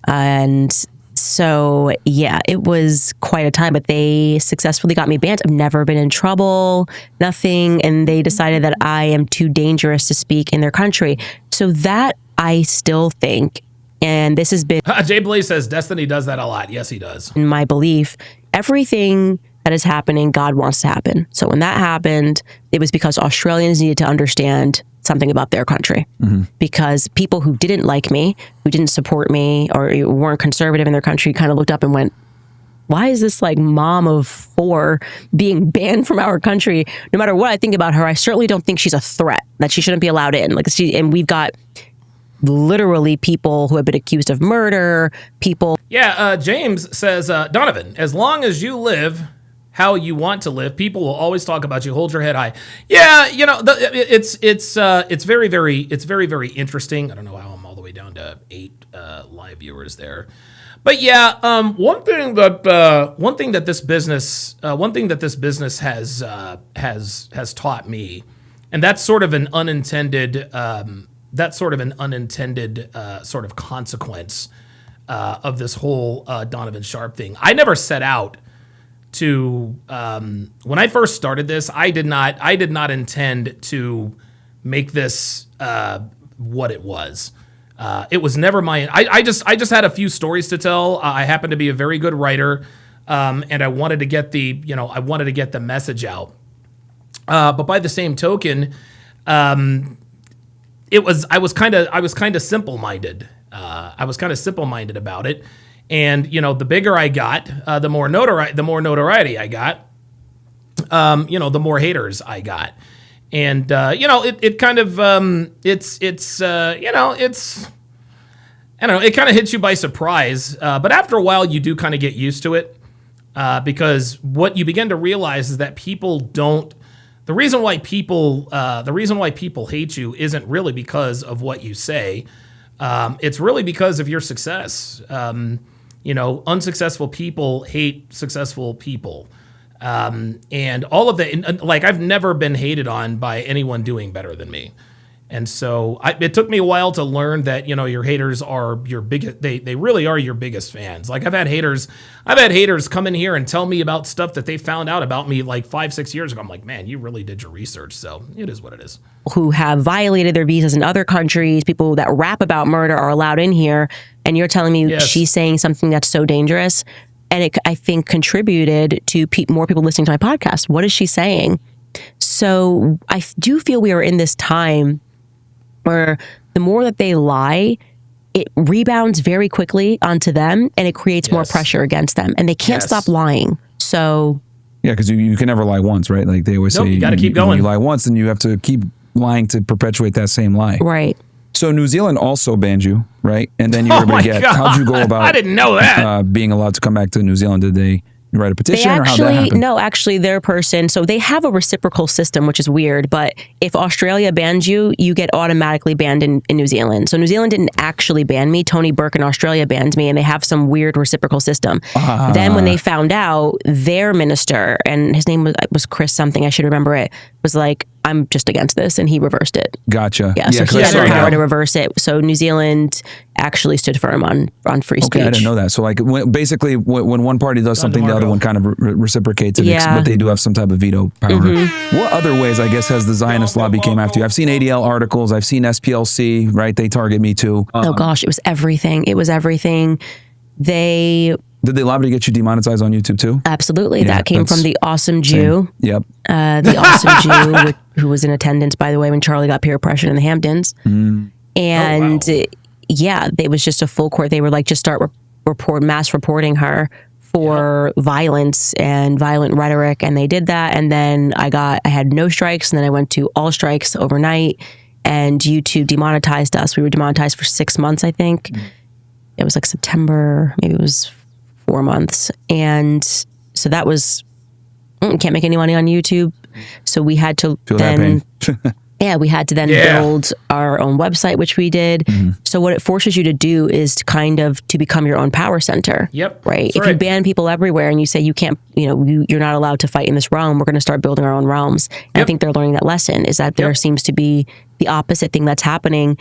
And so, yeah, it was quite a time, but they successfully got me banned. I've never been in trouble, nothing. And they decided that I am too dangerous to speak in their country. So that I still think, and this has been Jay Blaze says Destiny does that a lot. Yes, he does. in my belief, everything that is happening, God wants to happen. So when that happened, it was because Australians needed to understand something about their country. Because people who didn't like me, who didn't support me, or weren't conservative in their country kind of looked up and went, why is this like mom of 4 being banned from our country? No matter what I think about her, I certainly don't think she's a threat, that she shouldn't be allowed in. And we've got literally people who have been accused of murder, people. Yeah, James says, Donovan, as long as you live how you want to live, people will always talk about you. Hold your head high. Yeah, it's very, very interesting. I don't know how I'm all the way down to 8 live viewers there, but yeah, one thing that this business has taught me, and that's sort of an unintended sort of consequence of this whole Donovan Sharp thing. I never set out to when I first started this, I did not intend to make this what it was. It was never my. I just had a few stories to tell. I happen to be a very good writer, and I wanted to get the message out. But by the same token, I was kind of simple-minded. I was kind of simple-minded about it. And, the bigger I got, the more notoriety I got, the more haters I got. And it kind of I don't know, it kind of hits you by surprise. But after a while, you do kind of get used to it, because what you begin to realize is that people don't. The reason why people hate you isn't really because of what you say. It's really because of your success. Unsuccessful people hate successful people. And all of that, like, I've never been hated on by anyone doing better than me. And so it took me a while to learn that, your haters are your biggest, they really are your biggest fans. Like, I've had haters come in here and tell me about stuff that they found out about me like 5-6 years ago. I'm like, man, you really did your research. So it is what it is. Who have violated their visas in other countries, people that rap about murder are allowed in here. And you're telling me she's saying something that's so dangerous. And it, I think, contributed to more people listening to my podcast. What is she saying? So I do feel we are in this time where the more that they lie, it rebounds very quickly onto them, and it creates more pressure against them, and they can't stop lying. So yeah, because you can never lie once, right? Like they always say, you got to keep going. When you lie once, then you have to keep lying to perpetuate that same lie. Right. So New Zealand also banned you, right? And then you were able to get. How'd you go about? I didn't know that. Being allowed to come back to New Zealand? Did they write a petition, or how'd that happen? No, actually, their person. So they have a reciprocal system, which is weird. But if Australia bans you, you get automatically banned in New Zealand. So New Zealand didn't actually ban me. Tony Burke in Australia banned me, and they have some weird reciprocal system. Then when they found out, their minister, and his name was Chris something, I should remember it, was like, I'm just against this, and he reversed it. Gotcha. Yeah, so he had the power to reverse it. So New Zealand actually stood firm on free speech. Okay, I didn't know that. So like, basically, when one party does something, the other one kind of reciprocates it, but they do have some type of veto power. What other ways, I guess, has the Zionist lobby came after you? I've seen ADL articles. I've seen SPLC, right? They target me too. Oh gosh, it was everything. It was everything. Did they lobby to get you demonetized on YouTube too? Absolutely. Yeah, that came from the awesome Jew. Yep. The awesome Jew who was in attendance, by the way, when Charlie got peer pressured in the Hamptons. And it was just a full court. They were like, just start mass reporting her for violence and violent rhetoric. And they did that. And then I had no strikes. And then I went to all strikes overnight. And YouTube demonetized us. We were demonetized for 6 months, I think. It was like September, maybe it was 4 months. And so that was, can't make any money on YouTube. So we had to build our own website, which we did. So what it forces you to do is to become your own power center. Yep. Right. If you ban people everywhere and you say you can't, you're not allowed to fight in this realm, we're going to start building our own realms. And I think they're learning that lesson, is that there seems to be the opposite thing that's happening.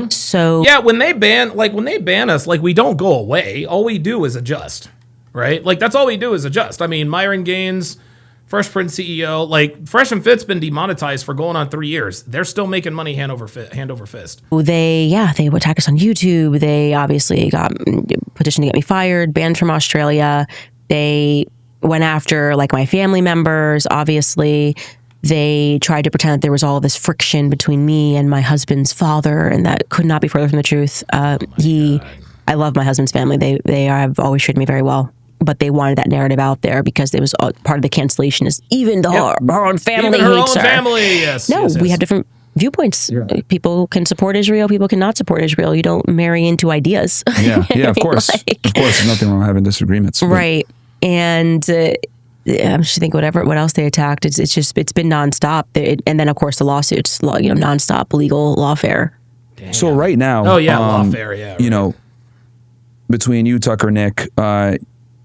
So yeah, when they ban us, like, we don't go away. All we do is adjust, right? Like, that's all we do is adjust. I mean, Myron Gaines, Fresh Prince CEO, like, Fresh and Fit's been demonetized for going on 3 years. They're still making money hand over fist. They would attack us on YouTube. They obviously got petitioned to get me fired, banned from Australia. They went after, like, my family members, obviously. They tried to pretend that there was all this friction between me and my husband's father, and that could not be further from the truth. I love my husband's family. They have always treated me very well. But they wanted that narrative out there because it was part of the cancellation is even her own family hates her. Family, yes. No, we have different viewpoints. Yeah. People can support Israel. People cannot support Israel. You don't marry into ideas. Yeah, of course. Of course, there's nothing wrong with having disagreements. But. Right. And I'm just thinking what else they attacked. It's been nonstop. And then, of course, the lawsuits, nonstop legal lawfare. Damn. So right now. Oh, yeah, lawfare, yeah. Right. Between you, Tucker, Nick,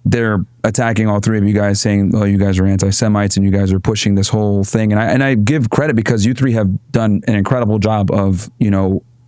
they're attacking all three of you guys, saying, "Oh, you guys are anti-Semites and you guys are pushing this whole thing." And I give credit because you three have done an incredible job of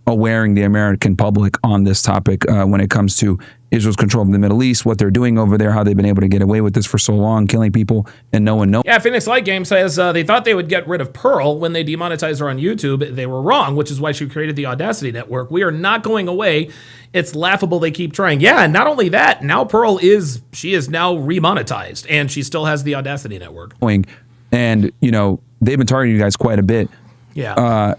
awareing the American public on this topic when it comes to Israel's control of the Middle East, what they're doing over there, how they've been able to get away with this for so long, killing people, and no one knows. Yeah, Phoenix Light Game says they thought they would get rid of Pearl when they demonetized her on YouTube. They were wrong, which is why she created the Audacity Network. We are not going away. It's laughable they keep trying. Yeah, and not only that, now Pearl is now remonetized, and she still has the Audacity Network. And, they've been targeting you guys quite a bit. Yeah.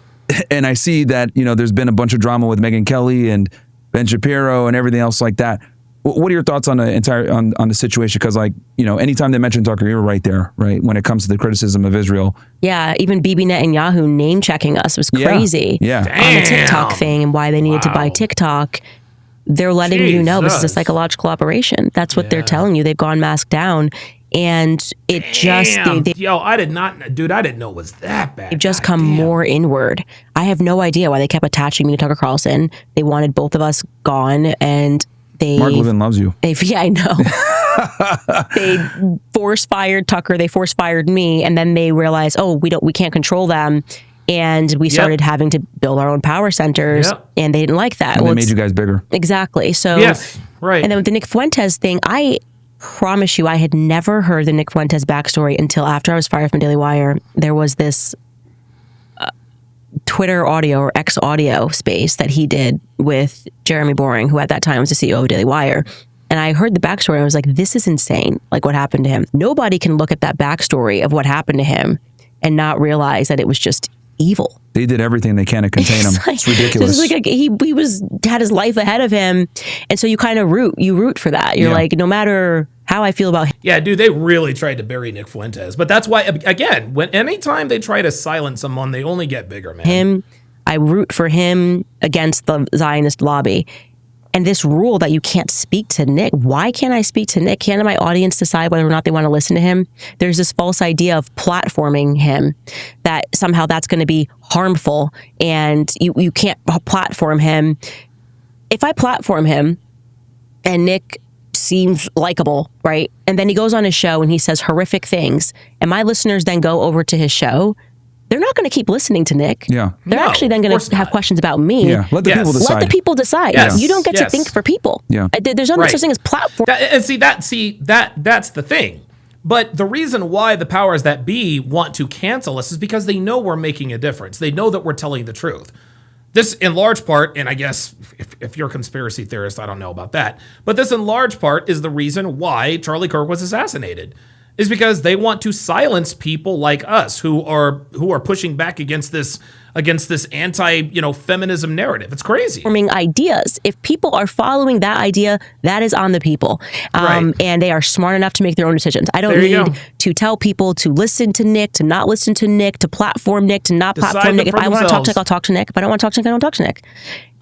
And I see that, there's been a bunch of drama with Megyn Kelly and Ben Shapiro and everything else like that. what are your thoughts on the on the situation? Because like, you know, anytime they mention Tucker, you're right there, right? When it comes to the criticism of Israel. Yeah, even Bibi Netanyahu name checking us was crazy. Yeah. On the TikTok thing and why they needed to buy TikTok. They're letting you know this is a psychological operation. That's what they're telling you. They've gone masked down. And it just... I did not... Dude, I didn't know it was that bad. They've just come more inward. I have no idea why they kept attaching me to Tucker Carlson. They wanted both of us gone, and they... Mark Levin loves you. Yeah, I know. They force-fired Tucker. They force-fired me. And then they realized, oh, we can't control them. And we started having to build our own power centers. And they didn't like that. And they made you guys bigger. Exactly. So... Yes, right. And then with the Nick Fuentes thing, I promise you, I had never heard the Nick Fuentes backstory until after I was fired from Daily Wire. There was this Twitter audio or X audio space that he did with Jeremy Boring, who at that time was the CEO of Daily Wire. And I heard the backstory. And I was like, this is insane. Like what happened to him. Nobody can look at that backstory of what happened to him and not realize that it was just evil. They did everything they can to contain him. It's ridiculous. It's like he had his life ahead of him, and so you kind of root for that. You're like, no matter how I feel about him. Yeah, dude, they really tried to bury Nick Fuentes, but that's why, again, anytime they try to silence someone, they only get bigger, man. I root for him against the Zionist lobby. And this rule that you can't speak to Nick, why can't I speak to Nick? Can't my audience decide whether or not they want to listen to him? There's this false idea of platforming him, that somehow that's going to be harmful and you can't platform him. If I platform him and Nick seems likable, right? And then he goes on his show and he says horrific things, and my listeners then go over to his show, they're not going to keep listening to Nick. Yeah. They're actually then going to have questions about me. Yeah. Let the people decide. Let the people decide. Yes. You don't get to think for people. Yeah. There's no such thing as platform. That's the thing. But the reason why the powers that be want to cancel us is because they know we're making a difference. They know that we're telling the truth. This, in large part, and I guess if you're a conspiracy theorist, I don't know about that, but this, in large part, is the reason why Charlie Kirk was assassinated. Is because they want to silence people like us who are pushing back against this anti-feminism narrative. It's crazy. Forming ideas. If people are following that idea, that is on the people, and they are smart enough to make their own decisions. I don't need to tell people to listen to Nick, to not listen to Nick, to platform Nick, to not platform Nick. If I want to talk to Nick, I'll talk to Nick. If I don't want to talk to Nick, I don't talk to Nick.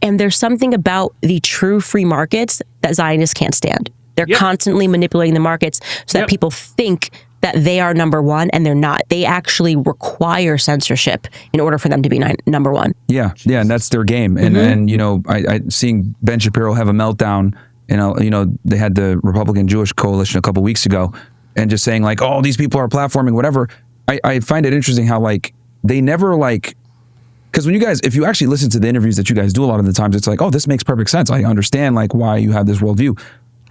And there's something about the true free markets that Zionists can't stand. They're constantly manipulating the markets so that people think that they are number one, and they're not. They actually require censorship in order for them to be number one. Yeah, and that's their game. And I seeing Ben Shapiro have a meltdown. They had the Republican Jewish Coalition a couple weeks ago, and just saying like, oh, these people are platforming whatever. I find it interesting how like they never like. Because when if you actually listen to the interviews that you guys do a lot of the times, it's like, oh, this makes perfect sense. I understand like why you have this worldview.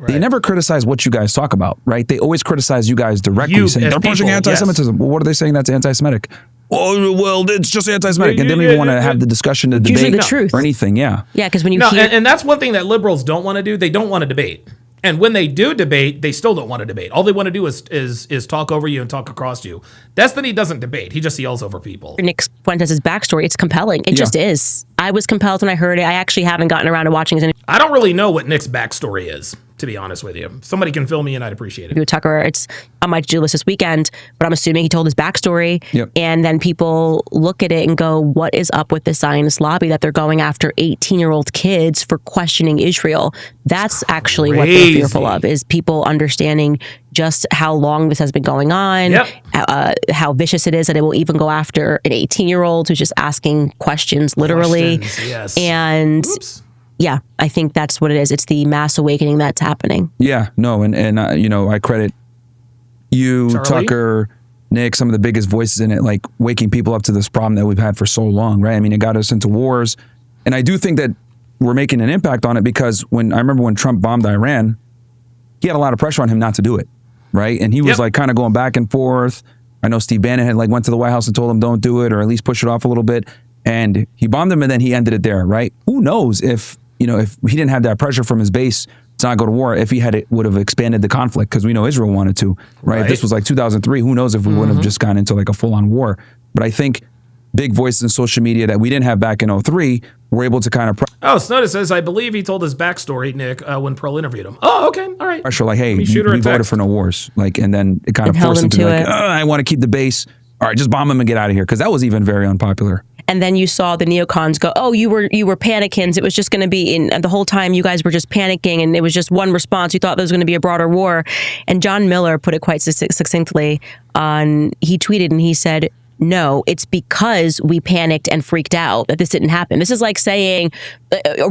Right. They never criticize what you guys talk about, right? They always criticize you guys directly, saying they're pushing anti-Semitism. Well, what are they saying that's anti-Semitic? Oh, well, it's just anti-Semitic. And they don't even want to have the discussion, the debate, the truth. or anything, Yeah, because when you hear... And that's one thing that liberals don't want to do. They don't want to debate. And when they do debate, they still don't want to debate. All they want to do is talk over you and talk across you. Destiny doesn't debate. He just yells over people. Nick Fuentes' backstory, it's compelling. It just is. I was compelled when I heard it. I actually haven't gotten around to watching his interview. I don't really know what Nick's backstory is, to be honest with you. If somebody can fill me in, I'd appreciate it. With Tucker, it's on my to-do list this weekend, but I'm assuming he told his backstory. And then people look at it and go, what is up with this Zionist lobby that they're going after 18-year-old kids for questioning Israel? That's actually what they're fearful of, is people understanding just how long this has been going on, how vicious it is that it will even go after an 18-year-old who's just asking questions, literally. And yeah, I think that's what it is. It's the mass awakening that's happening. Yeah, no, and I credit you, Charlie? Tucker, Nick, some of the biggest voices in it, like waking people up to this problem that we've had for so long, right? I mean, it got us into wars. And I do think that we're making an impact on it, because I remember when Trump bombed Iran, he had a lot of pressure on him not to do it, right? And he was like kind of going back and forth. I know Steve Bannon had like went to the White House and told him don't do it, or at least push it off a little bit. And he bombed him, and then he ended it there, right? Who knows if he didn't have that pressure from his base to not go to war, if he had would have expanded the conflict, because we know Israel wanted to, right? If this was like 2003, who knows if we wouldn't have just gone into like a full-on war. But I think big voices in social media that we didn't have back in 03 were able to kind of Snowden says, I believe he told his backstory, Nick, when Pearl interviewed him. Oh, okay. All right. pressure, like, hey, we text. voted for no wars. Like, and then it kind of held forced him to be him like, to it. I want to keep the base. All right, just bomb him and get out of here. Because that was even very unpopular. And then you saw the neocons go, oh, you were panicking. It was just going to be, and the whole time you guys were just panicking, and it was just one response. You thought there was going to be a broader war. And John Miller put it quite succinctly he tweeted and he said, no, it's because we panicked and freaked out that this didn't happen. This is like saying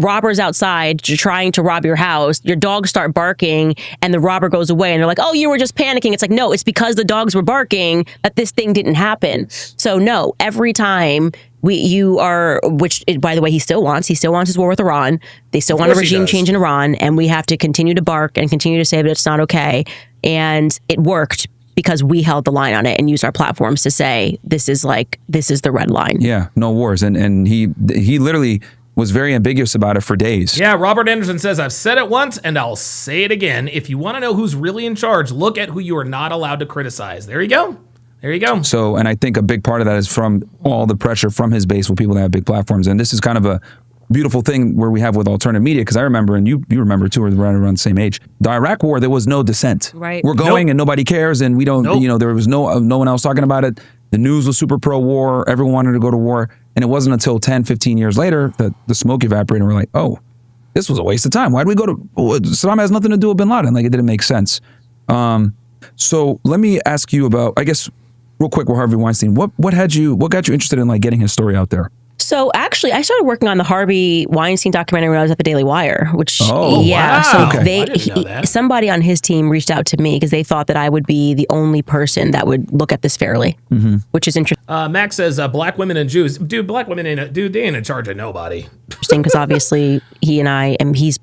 robbers outside trying to rob your house, your dogs start barking and the robber goes away and they're like, oh, you were just panicking. It's like, no, it's because the dogs were barking that this thing didn't happen. So no, every time which by the way, he still wants his war with Iran. They still want a regime change in Iran, and we have to continue to bark and continue to say that it's not okay. And it worked because we held the line on it and used our platforms to say, this is the red line. Yeah, no wars. And he literally was very ambiguous about it for days. Yeah, Robert Anderson says, I've said it once and I'll say it again. If you want to know who's really in charge, look at who you are not allowed to criticize. There you go. There you go. So, and I think a big part of that is from all the pressure from his base with people that have big platforms. And this is kind of a beautiful thing where we have with alternative media, because I remember, and you remember too, we're right around the same age. The Iraq War, there was no dissent. Right. We're going and nobody cares, and we don't. There was no one else talking about it. The news was super pro-war. Everyone wanted to go to war, and it wasn't until 10, 15 years later that the smoke evaporated. And we're like, oh, this was a waste of time. Why did we go to Saddam? Has nothing to do with Bin Laden. Like, it didn't make sense. So let me ask you about, I guess, real quick, with Harvey Weinstein. What got you interested in like getting his story out there? So actually, I started working on the Harvey Weinstein documentary when I was at the Daily Wire, which, wow. So Okay. I didn't know that. somebody on his team reached out to me because they thought that I would be the only person that would look at this fairly, which is interesting Max says, black women and Jews. Dude, black women they ain't in charge of nobody. because obviously he's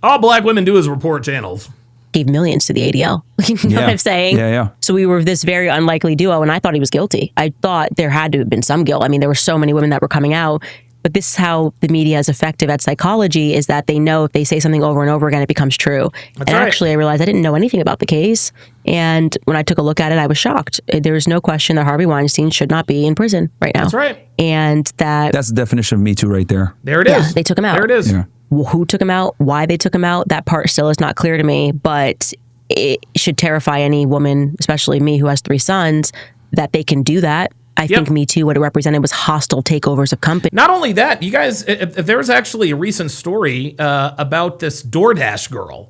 All black women do is report channels. gave millions to the ADL. You know what I'm saying? Yeah. So we were this very unlikely duo, and I thought he was guilty. I thought there had to have been some guilt. I mean, there were so many women that were coming out. But this is how the media is effective at psychology, is that they know if they say something over and over again, it becomes true. That's and right. actually, I realized I didn't know anything about the case. And when I took a look at it, I was shocked. There is no question that Harvey Weinstein should not be in prison right now. That's right. And That's the definition of Me Too right there. There it is. Yeah, they took him out. There it is. Yeah. Who took him out, why they took him out, that part still is not clear to me, but it should terrify any woman, especially me who has 3 sons, that they can do that. I think Me Too, what it represented was hostile takeovers of companies. Not only that, you guys, if there was actually a recent story about this DoorDash girl,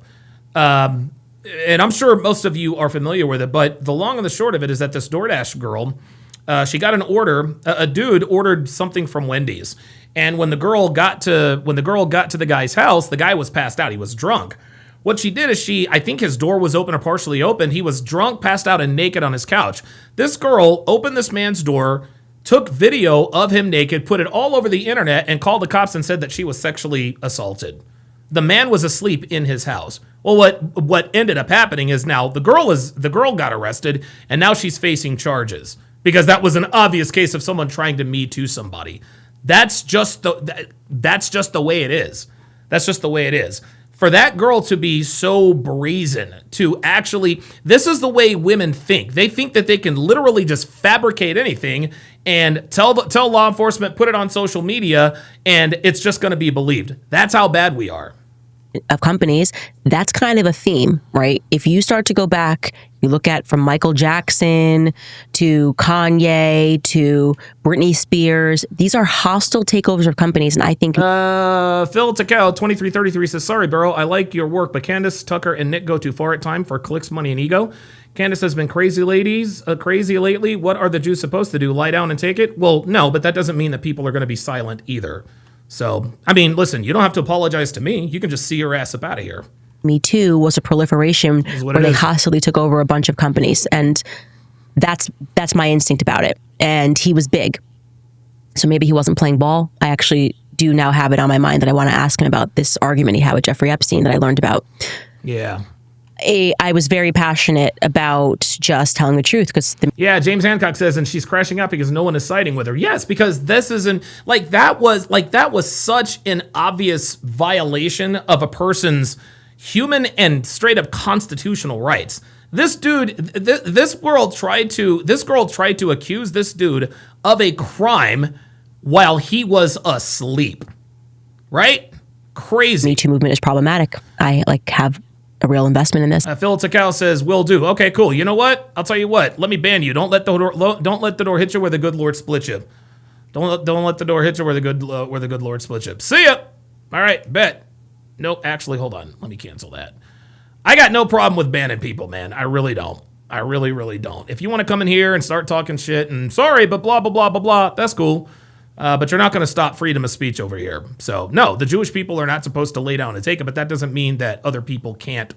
and I'm sure most of you are familiar with it, but the long and the short of it is that this DoorDash girl, she got an order. A dude ordered something from Wendy's, and when the girl got to the guy's house, the guy was passed out. He was drunk. What she did is I think his door was open or partially open. He was drunk, passed out, and naked on his couch. This girl opened this man's door, took video of him naked, put it all over the internet, and called the cops and said that she was sexually assaulted. The man was asleep in his house. Well, what ended up happening is now the girl got arrested, and now she's facing charges because that was an obvious case of someone trying to Me Too somebody. That's just the way it is. That's just the way it is. For that girl to be so brazen to actually, this is the way women think. They think that they can literally just fabricate anything and tell law enforcement, put it on social media, and it's just going to be believed. That's how bad we are. Of companies, that's kind of a theme, right? If you start to go back, you look at from Michael Jackson to Kanye to Britney Spears, these are hostile takeovers of companies, and I think Phil Takao 2333 says, sorry, Burrow, I like your work, but Candace, Tucker, and Nick go too far at time for clicks, money, and ego. Candace has been crazy lately. What are the Jews supposed to do? Lie down and take it? Well, no, but that doesn't mean that people are going to be silent either. So, I mean, listen, you don't have to apologize to me. You can just see your ass up out of here. Me Too was a proliferation where they hostily took over a bunch of companies, and that's my instinct about it. And he was big, so maybe he wasn't playing ball. I actually do now have it on my mind that I want to ask him about this argument he had with Jeffrey Epstein that I learned about. Yeah. I was very passionate about just telling the truth because James Hancock says, and she's crashing out because no one is siding with her. Yes, because this isn't that was such an obvious violation of a person's human and straight up constitutional rights. This dude, this girl tried to accuse this dude of a crime while he was asleep. Right? Crazy. Me Too movement is problematic. I have a real investment in this. Phil Takao says, "Will do." Okay, cool. You know what? I'll tell you what. Let me ban you. Don't let the door hit you where the good Lord split you. Don't let the door hit you where the good Lord split you. See ya. All right, bet. Nope. Actually, hold on. Let me cancel that. I got no problem with banning people, man. I really don't. I really, really don't. If you want to come in here and start talking shit and sorry, but blah, blah, blah, blah, blah, that's cool. But you're not going to stop freedom of speech over here. So no, the Jewish people are not supposed to lay down and take it, but that doesn't mean that other people can't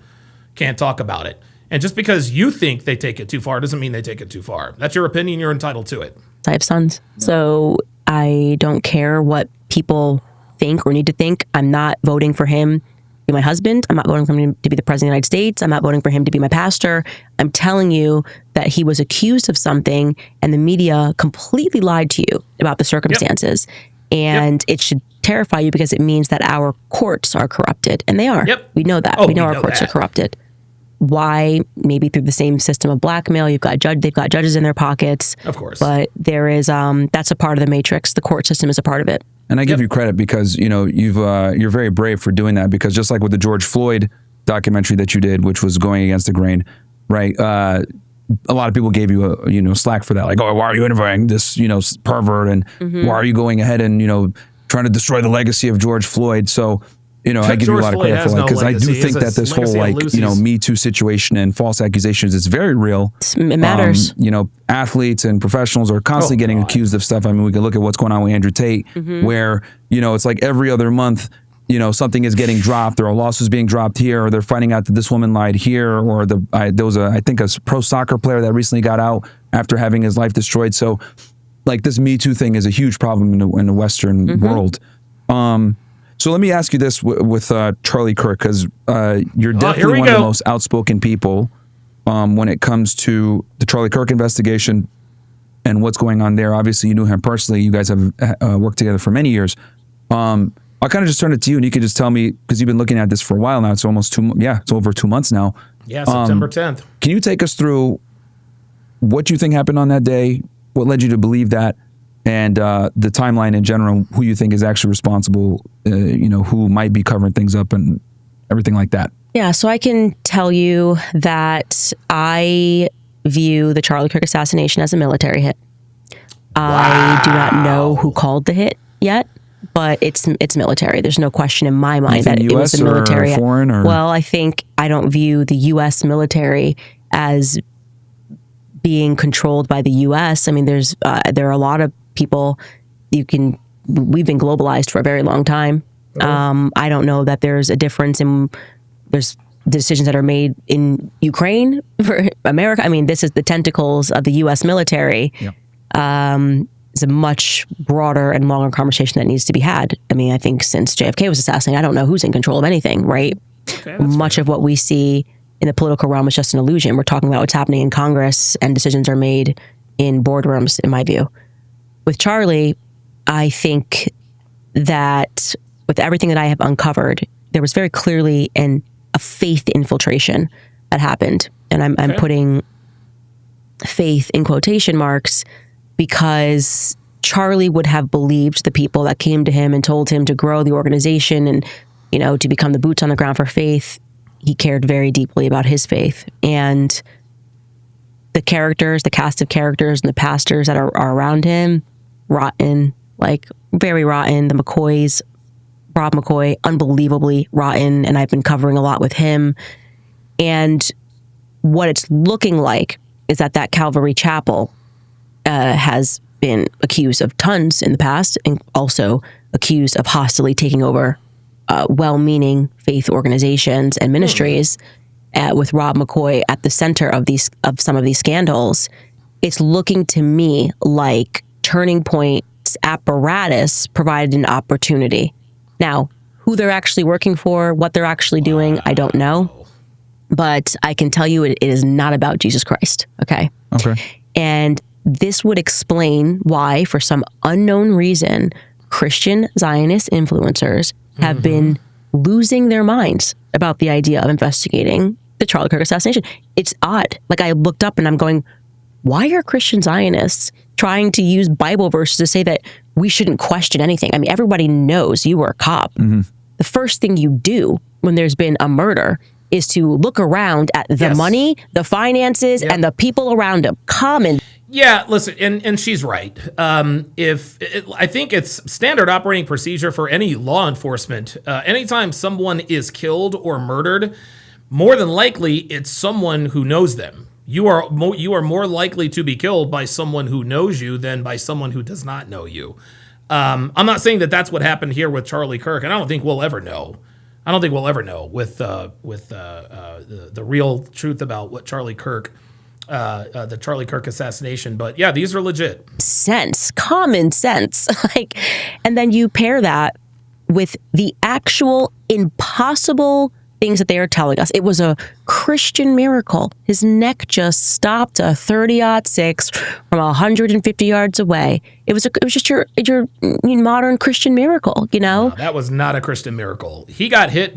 talk about it. And just because you think they take it too far doesn't mean they take it too far. That's your opinion. You're entitled to it. I have sons, so I don't care what people think or need to think. I'm not voting for him to be my husband. I'm not voting for him to be the president of the United States. I'm not voting for him to be my pastor. I'm telling you that he was accused of something and the media completely lied to you about the circumstances. Yep. And it should terrify you because it means that our courts are corrupted. And they are. Yep. We know that. We know our courts are corrupted. Why? Maybe through the same system of blackmail. They've got judges in their pockets. Of course. But there is, that's a part of the matrix. The court system is a part of it. And I give you credit because, you're very brave for doing that, because just like with the George Floyd documentary that you did, which was going against the grain, right? A lot of people gave you slack for that. Like, oh, why are you interviewing this, pervert? And why are you going ahead and, trying to destroy the legacy of George Floyd? So, I give you a lot of credit for that, because I do think that this whole Me Too situation and false accusations is very real. It matters. Athletes and professionals are constantly getting accused of stuff. I mean, we can look at what's going on with Andrew Tate, where, it's like every other month, something is getting dropped, or a lawsuit is being dropped here, or they're finding out that this woman lied here, or there was I think a pro soccer player that recently got out after having his life destroyed. So, like, this Me Too thing is a huge problem in the Western world. So let me ask you this with Charlie Kirk, because you're definitely one of the most outspoken people when it comes to the Charlie Kirk investigation and what's going on there. Obviously, you knew him personally. You guys have worked together for many years. I'll kind of just turn it to you, and you could just tell me, because you've been looking at this for a while now. It's almost it's over 2 months now. Yeah, September 10th. Can you take us through what you think happened on that day, what led you to believe that, and the timeline in general, who you think is actually responsible, who might be covering things up and everything like that? Yeah, so I can tell you that I view the Charlie Kirk assassination as a military hit. I do not know who called the hit yet, but it's military. There's no question in my mind that it was a military hit. Foreign, or? Well, I don't view the U.S. military as being controlled by the U.S. I mean, there are a lot of people we've been globalized for a very long time. I don't know that there's a difference there's decisions that are made in Ukraine for America. I mean, this is the tentacles of the U.S. military. Yep. It's a much broader and longer conversation that needs to be had. I mean, I think since JFK was assassinated, I don't know who's in control of anything, right? Okay, much of what we see in the political realm is just an illusion. We're talking about what's happening in Congress, and decisions are made in boardrooms, in my view. With Charlie, I think that with everything that I have uncovered, there was very clearly a faith infiltration that happened. And I'm putting faith in quotation marks, because Charlie would have believed the people that came to him and told him to grow the organization and, to become the boots on the ground for faith. He cared very deeply about his faith. And the cast of characters and the pastors that are around him, rotten, like very rotten. The McCoys, Rob McCoy, unbelievably rotten. And I've been covering a lot with him. And what it's looking like is that Calvary Chapel has been accused of tons in the past, and also accused of hostilely taking over well-meaning faith organizations and ministries, with Rob McCoy at the center of some of these scandals. It's looking to me like Turning Point's apparatus provided an opportunity. Now, who they're actually working for, what they're actually doing, I don't know. But I can tell you it is not about Jesus Christ, okay? Okay. And this would explain why, for some unknown reason, Christian Zionist influencers have been losing their minds about the idea of investigating the Charlie Kirk assassination. It's odd. Like, I looked up and I'm going, why are Christian Zionists trying to use Bible verses to say that we shouldn't question anything. I mean, everybody knows you were a cop. The first thing you do when there's been a murder is to look around at the money, the finances, and the people around him. Common. Yeah, listen, and she's right. I think it's standard operating procedure for any law enforcement. Anytime someone is killed or murdered, more than likely it's someone who knows them. You are more likely to be killed by someone who knows you than by someone who does not know you. I'm not saying that that's what happened here with Charlie Kirk, and I don't think we'll ever know. I don't think we'll ever know with the real truth about what Charlie Kirk. The Charlie Kirk assassination, but yeah, these are legit. Common sense. And then you pair that with the actual impossible things that they are telling us. It was a Christian miracle. His neck just stopped a 30-06 from 150 yards away. It was just your modern Christian miracle, you know? No, that was not a Christian miracle. He got hit.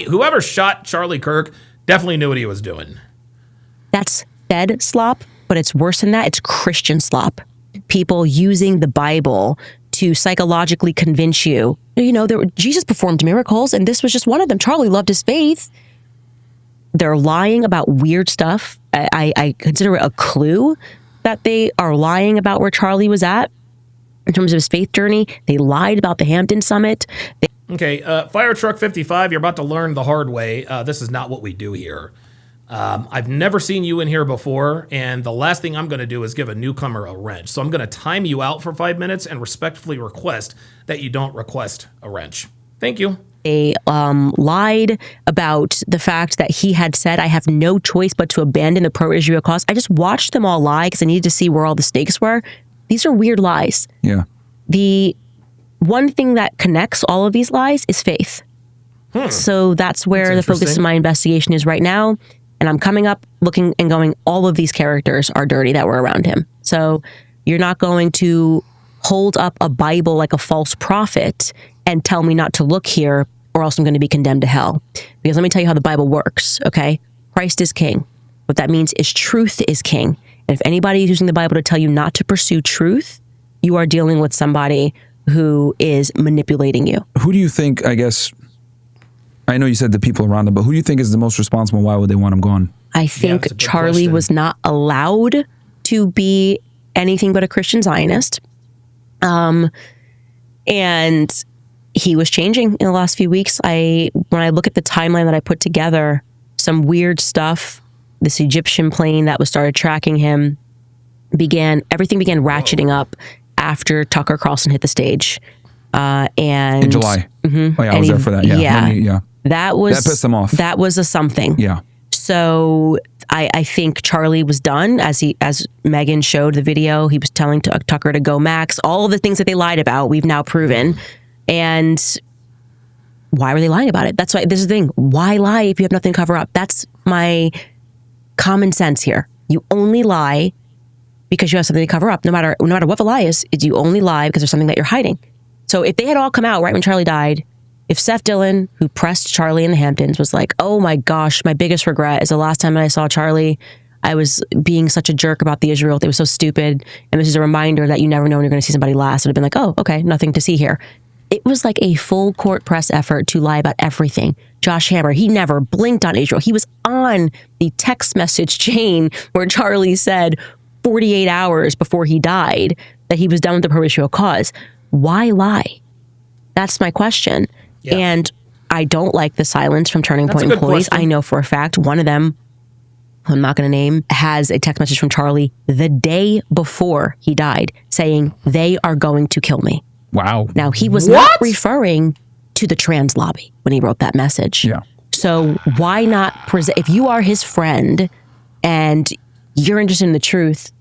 Whoever shot Charlie Kirk definitely knew what he was doing. That's Fed slop, but it's worse than that. It's Christian slop. People using the Bible to psychologically convince you, Jesus performed miracles, and this was just one of them. Charlie loved his faith. They're lying about weird stuff. I consider it a clue that they are lying about where Charlie was at in terms of his faith journey. They lied about the Hampton Summit. Okay, Fire Truck 55, you're about to learn the hard way. This is not what we do here. I've never seen you in here before, and the last thing I'm going to do is give a newcomer a wrench. So I'm going to time you out for 5 minutes and respectfully request that you don't request a wrench. Thank you. They lied about the fact that he had said, I have no choice but to abandon the pro-Israel cause. I just watched them all lie because I needed to see where all the stakes were. These are weird lies. Yeah. The one thing that connects all of these lies is faith. So that's where the focus of my investigation is right now. And I'm coming up, looking and going, all of these characters are dirty that were around him. So you're not going to hold up a Bible like a false prophet and tell me not to look here, or else I'm going to be condemned to hell. Because let me tell you how the Bible works, okay? Christ is king. What that means is truth is king. And if anybody is using the Bible to tell you not to pursue truth, you are dealing with somebody who is manipulating you. Who do you think, I know you said the people around him, but who do you think is the most responsible? Why would they want him gone? I think Charlie was not allowed to be anything but a Christian Zionist. And he was changing in the last few weeks. When I look at the timeline that I put together, some weird stuff, this Egyptian plane that started tracking him, everything began ratcheting up after Tucker Carlson hit the stage. And in July. Mm-hmm. Oh yeah, I was there for that. Yeah. That pissed them off. That was a something. Yeah. So I think Charlie was done, as Megan showed the video. He was telling Tucker to go max. All of the things that they lied about, we've now proven. And why were they lying about it? That's why this is the thing. Why lie if you have nothing to cover up? That's my common sense here. You only lie because you have something to cover up. No matter what the lie is, you only lie because there's something that you're hiding. So if they had all come out right when Charlie died, if Seth Dillon, who pressed Charlie in the Hamptons, was like, oh my gosh, my biggest regret is the last time I saw Charlie, I was being such a jerk about the Israel. They were so stupid. And this is a reminder that you never know when you're going to see somebody last. It would have been like, oh, okay, nothing to see here. It was like a full court press effort to lie about everything. Josh Hammer, he never blinked on Israel. He was on the text message chain where Charlie said 48 hours before he died that he was done with the pro-Israel cause. Why lie? That's my question. Yeah. And I don't like the silence from Turning Point employees. Question. I know for a fact one of them, who I'm not going to name, has a text message from Charlie the day before he died saying, they are going to kill me. Wow. Now, he was not referring to the trans lobby when he wrote that message. Yeah. So why not present, if you are his friend and you're interested in the truth,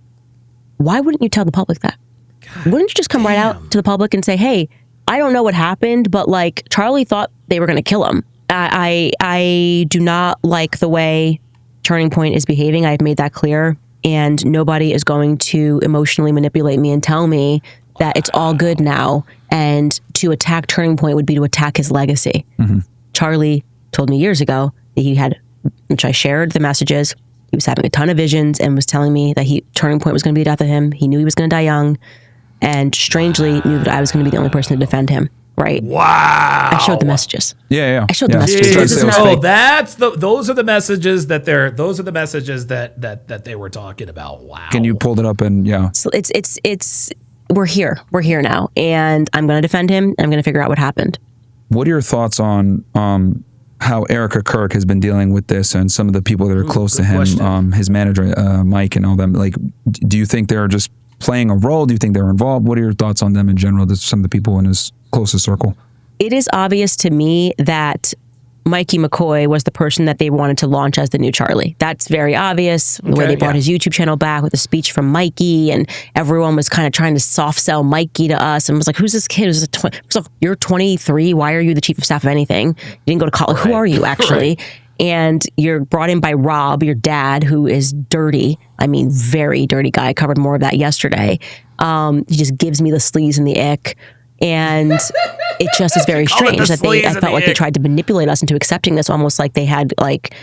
why wouldn't you tell the public that? God, wouldn't you just come right out to the public and say, hey, I don't know what happened, but Charlie thought they were going to kill him. I do not like the way Turning Point is behaving. I've made that clear. And nobody is going to emotionally manipulate me and tell me that it's all good now. And to attack Turning Point would be to attack his legacy. Mm-hmm. Charlie told me years ago that he had, which I shared the messages, He was having a ton of visions and was telling me that turning point was going to be the death of him. He knew he was going to die young, and strangely knew that I was going to be the only person to defend him. Right? Wow. I showed the messages. Yeah. I showed the messages. Jesus. Those are the messages that they were talking about. Wow. Can you pull it up and So it's we're here. We're here now, and I'm going to defend him. I'm going to figure out what happened. What are your thoughts on how Erica Kirk has been dealing with this, and some of the people that are close to him, his manager, Mike, and all them? Like, do you think they're just playing a role? Do you think they're involved? What are your thoughts on them in general? There's some of the people in his closest circle. It is obvious to me that Mikey McCoy was the person that they wanted to launch as the new Charlie. That's very obvious. The way they brought his YouTube channel back with a speech from Mikey, and everyone was kind of trying to soft sell Mikey to us, and was like, "Who's this kid? You're 23. Why are you the chief of staff of anything? You didn't go to college. Who are you actually?" And you're brought in by Rob, your dad, who is dirty. I mean, very dirty guy. I covered more of that yesterday. He just gives me the sleaze and the ick. And it just is very strange that I felt like they tried to manipulate us into accepting this, almost like they had like,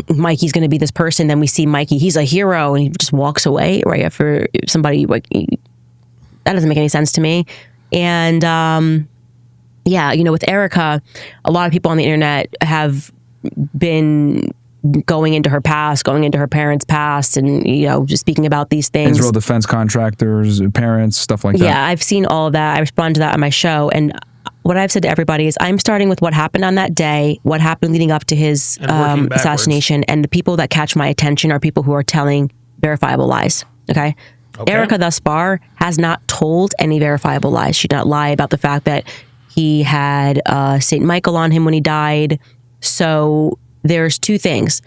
Mikey's going to be this person. Then we see Mikey, he's a hero, and he just walks away right after somebody, like, that doesn't make any sense to me. And with Erica, a lot of people on the internet have been going into her past, going into her parents' past, and just speaking about these things. Israel defense contractors, parents, stuff like that. Yeah, I've seen all of that. I responded to that on my show, and what I've said to everybody is I'm starting with what happened on that day, what happened leading up to his assassination, and the people that catch my attention are people who are telling verifiable lies. Okay? Erica thus far has not told any verifiable lies. She did not lie about the fact that he had St. Michael on him when he died. So there's two things.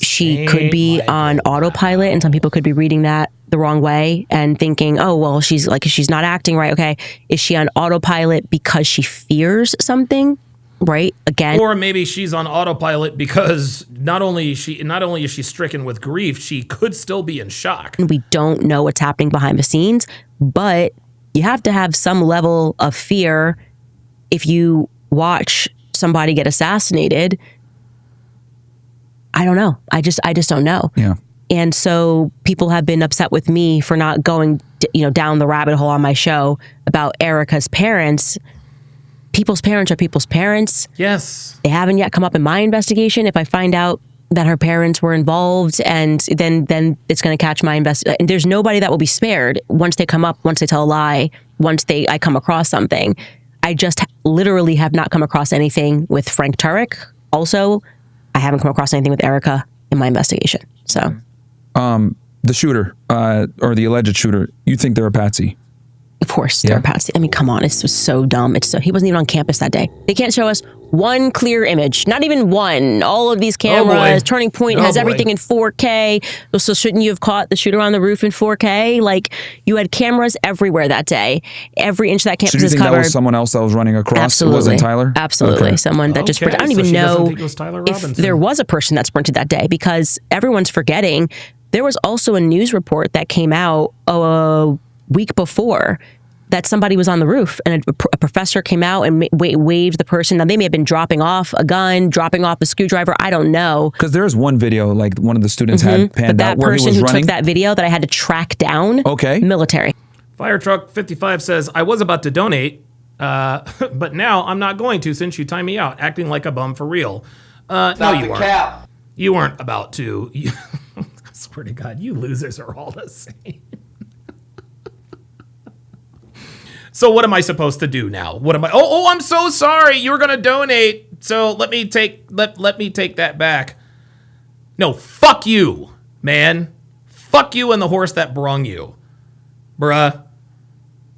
She could be on autopilot, and some people could be reading that the wrong way and thinking, oh, well, she's not acting right. Okay. Is she on autopilot because she fears something? Right? Again. Or maybe she's on autopilot because not only is she stricken with grief, she could still be in shock. We don't know what's happening behind the scenes, but you have to have some level of fear if you watch somebody get assassinated. I don't know. I just don't know. Yeah. And so people have been upset with me for not going, down the rabbit hole on my show about Erica's parents. People's parents are people's parents. Yes. They haven't yet come up in my investigation. If I find out that her parents were involved, and then it's going to catch my investigation. And there's nobody that will be spared once they come up, once they tell a lie, I come across something. I just literally have not come across anything with Frank Turek. Also, I haven't come across anything with Erica in my investigation. So, the shooter or the alleged shooter, you think they're a patsy? Of course, they're a patsy. I mean, come on, it's just so dumb. He wasn't even on campus that day. They can't show us one clear image, not even one. All of these cameras, Turning Point has everything in 4K. So shouldn't you have caught the shooter on the roof in 4K? Like, you had cameras everywhere that day. Every inch of that campus is covered. So do you think that was someone else that was running across? Absolutely. It wasn't Tyler? Absolutely. Okay. Someone that just sprinted. I don't even know if there was a person that sprinted that day, because everyone's forgetting. There was also a news report that came out a week before that somebody was on the roof, and a professor came out and waved the person. Now, they may have been dropping off a gun, dropping off a screwdriver. I don't know. Because there's one video, like one of the students had panned out where he was running. But that person who took that video that I had to track down, military. Fire Truck 55 says, I was about to donate, but now I'm not going to since you time me out, acting like a bum for real. No, you weren't. Cap. You weren't about to. I swear to God, you losers are all the same. So what am I supposed to do now? What am I? Oh, I'm so sorry. You were gonna donate. So let me take that back. No, fuck you, man. Fuck you and the horse that brung you, bruh.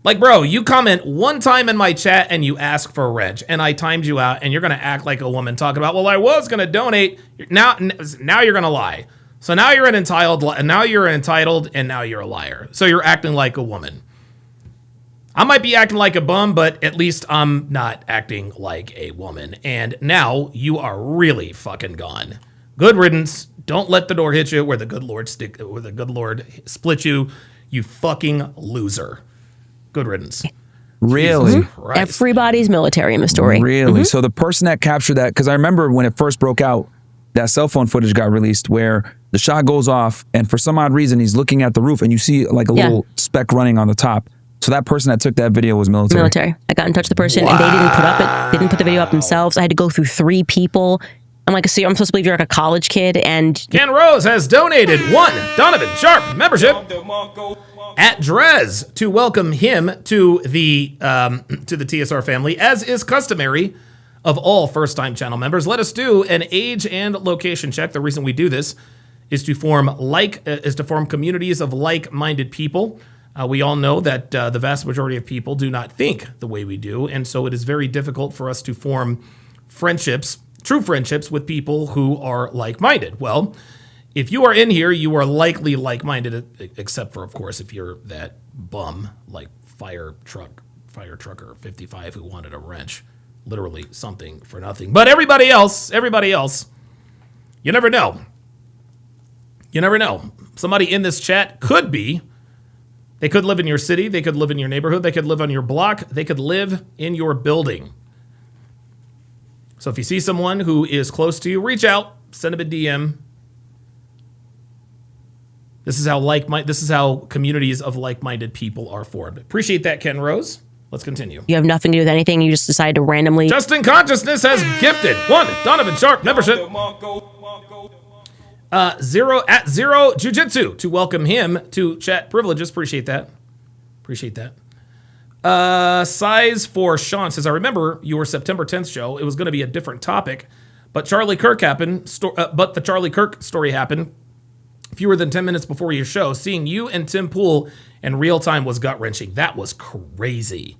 Like, bro, you comment one time in my chat and you ask for a wrench, and I timed you out, and you're gonna act like a woman talking about, well, I was gonna donate. Now you're gonna lie. So now you're entitled, and now you're a liar. So you're acting like a woman. I might be acting like a bum, but at least I'm not acting like a woman. And now you are really fucking gone. Good riddance. Don't let the door hit you where the good Lord split you, you fucking loser. Good riddance. Really? Everybody's military in the story. Really? So the person that captured that, because I remember when it first broke out, that cell phone footage got released where the shot goes off and for some odd reason he's looking at the roof and you see like a little speck running on the top. So that person that took that video was military. I got in touch with the person and they didn't put the video up themselves. I had to go through 3 people. I'm like, so I'm supposed to believe you're like a college kid and... Ken Rose has donated 1 Donovan Sharp membership at Drez to welcome him to the TSR family, as is customary of all first-time channel members. Let us do an age and location check. The reason we do this is to form communities of like-minded people. We all know that the vast majority of people do not think the way we do, and so it is very difficult for us to form friendships, true friendships, with people who are like-minded. Well, if you are in here, you are likely like-minded, except for, of course, if you're that bum like fire trucker 55 who wanted a wrench, literally something for nothing. But everybody else, you never know. You never know. Somebody in this chat could be. They could live in your city. They could live in your neighborhood. They could live on your block. They could live in your building. So if you see someone who is close to you, reach out, send them a DM. This is how communities of like-minded people are formed. Appreciate that, Ken Rose. Let's continue. You have nothing to do with anything. You just decide to randomly... Justin Consciousness has gifted 1 Donovan Sharp membership. 0 Jiu-Jitsu to welcome him to chat privileges. Appreciate that. Size for Sean says, I remember your September 10th show. It was going to be a different topic, but the Charlie Kirk story happened fewer than 10 minutes before your show. Seeing you and Tim Pool in real time was gut-wrenching. That was crazy.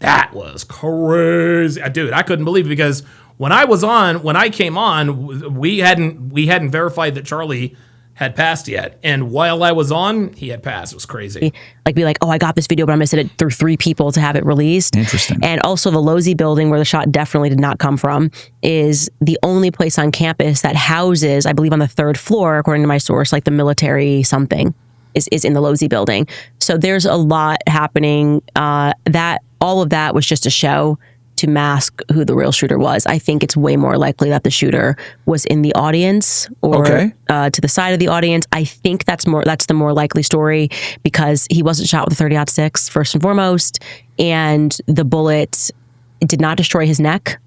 Dude, I couldn't believe it because when I came on, we hadn't verified that Charlie had passed yet. And while I was on, he had passed. It was crazy. Be like, oh, I got this video, but I'm going to send it through 3 people to have it released. Interesting. And also the Losey building where the shot definitely did not come from is the only place on campus that houses, I believe on the 3rd floor, according to my source, like the military something is in the Losey building. So there's a lot happening. That all of that was just a show to mask who the real shooter was. I think it's way more likely that the shooter was in the audience or to the side of the audience. I think that's the more likely story because he wasn't shot with a 30-06 first and foremost, and the bullet did not destroy his neck.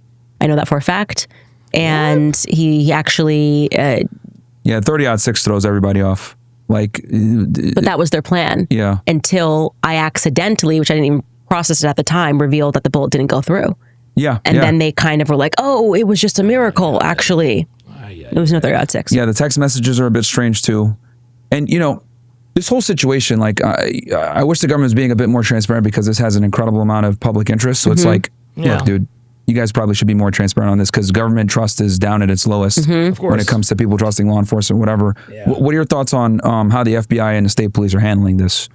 I know that for a fact. And he actually... 30-06 throws everybody off. But that was their plan. Yeah. Until I accidentally, which I didn't even process it at the time, revealed that the bullet didn't go through. Yeah. And then they kind of were like, oh, it was just a miracle, actually. It was no 30-06. Yeah, the text messages are a bit strange too. And, this whole situation, I wish the government was being a bit more transparent because this has an incredible amount of public interest. So it's like, look, dude, you guys probably should be more transparent on this because government trust is down at its lowest when it comes to people trusting law enforcement, whatever. Yeah. What are your thoughts on how the FBI and the state police are handling this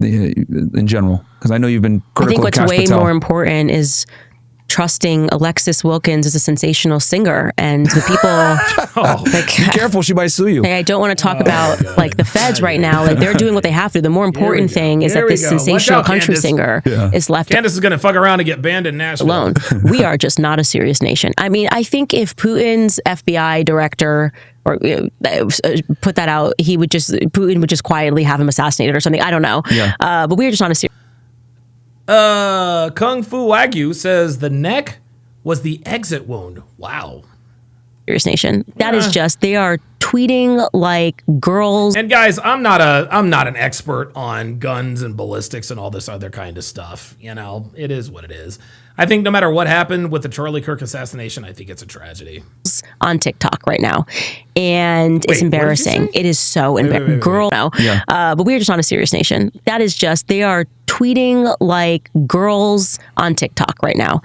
in general? Because I know you've been critical of Kash Patel. I think what's way more important is trusting Alexis Wilkins as a sensational singer and the people be careful, she might sue you. I don't want to talk about the feds right now. They're doing what they have to. The more important thing is that this sensational country singer is left. Candace is going to fuck around and get banned in Nashville. Alone. We are just not a serious nation. I mean, I think if Putin's FBI director or put that out, Putin would just quietly have him assassinated or something. I don't know. Yeah. But we are just not a serious. Kung Fu Wagyu says the neck was the exit wound. Wow. Serious nation. That is just, they are tweeting like girls. And guys, I'm not an expert on guns and ballistics and all this other kind of stuff. It is what it is. I think no matter what happened with the Charlie Kirk assassination, I think it's a tragedy. On TikTok right now. And it's embarrassing. It is so embarrassing. Girl, no. Yeah. But we are just not a serious nation. That is just, they are tweeting like girls on TikTok right now.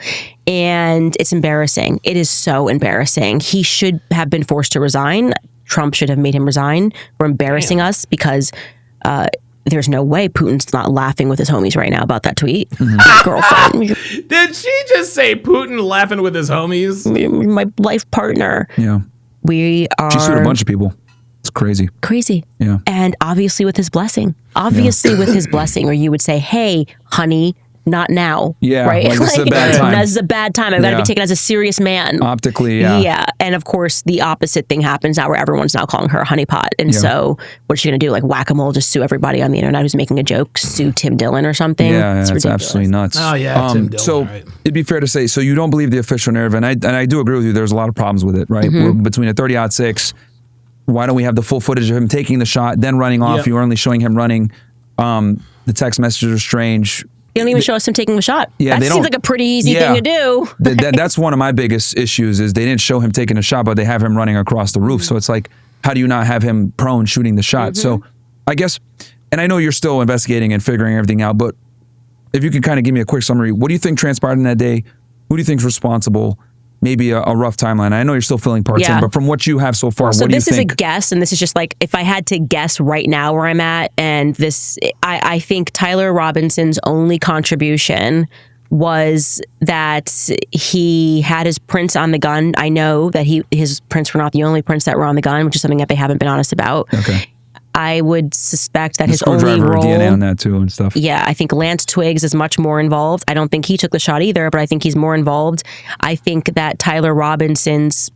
And it's embarrassing. It is so embarrassing. He should have been forced to resign. Trump should have made him resign for embarrassing us because there's no way Putin's not laughing with his homies right now about that tweet. Girlfriend. Did she just say Putin laughing with his homies? My life partner. Yeah. We are... She sued a bunch of people. It's crazy. Crazy. Yeah. And obviously with his blessing. With his blessing, where you would say, hey, honey, not now. Yeah, right. like, this is a bad time. This is a bad time. I've got to be taken as a serious man. Optically, yeah. Yeah, and of course the opposite thing happens now, where everyone's now calling her a honeypot. And so, what's she gonna do? Like whack-a-mole, just sue everybody on the internet who's making a joke, sue Tim Dillon or something? Yeah, it's that's ridiculous. absolutely nuts. Oh yeah, Tim Dillon, so right. it'd be fair to say, so you don't believe the official narrative, and I do agree with you. There's a lot of problems with it, right? We're between a 30-06. Why don't we have the full footage of him taking the shot, then running off? Yep. You're only showing him running. The text messages are strange. They don't even show us him taking the shot. Yeah, that seems like a pretty easy thing to do. That's one of my biggest issues is they didn't show him taking a shot, but they have him running across the roof. So it's like, how do you not have him prone shooting the shot? So I guess, and I know you're still investigating and figuring everything out, but if you can kind of give me a quick summary, what do you think transpired in that day? Who do you think's responsible? Maybe a rough timeline. I know you're still filling parts in, but from what you have so far, so what do you this is think? a guess, and this is just like, if I had to guess right now where I'm at, and this, I think Tyler Robinson's only contribution was that he had his prints on the gun. I know that his prints were not the only prints that were on the gun, which is something that they haven't been honest about. Okay. I would suspect that The his only screwdriver, role, DNA on that too and stuff. Yeah, I think Lance Twiggs is much more involved. I don't think he took the shot either, but I think he's more involved. I think that Tyler Robinson's,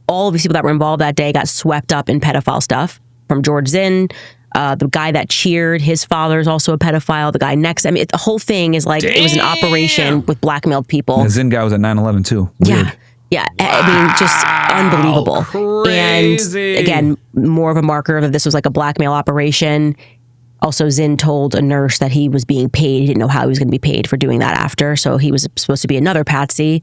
all of these people that were involved that day got swept up in pedophile stuff. From George Zinn, the guy that cheered, his father is also a pedophile. The guy next, I mean, the whole thing is like, it was an operation with blackmailed people. The Zinn guy was at 9/11 too. Weird. Yeah. Yeah, I mean, just unbelievable. Crazy. And again, more of a marker of this was like a blackmail operation. Also, Zinn told a nurse that he was being paid. He didn't know how he was going to be paid for doing that after. So he was supposed to be another patsy.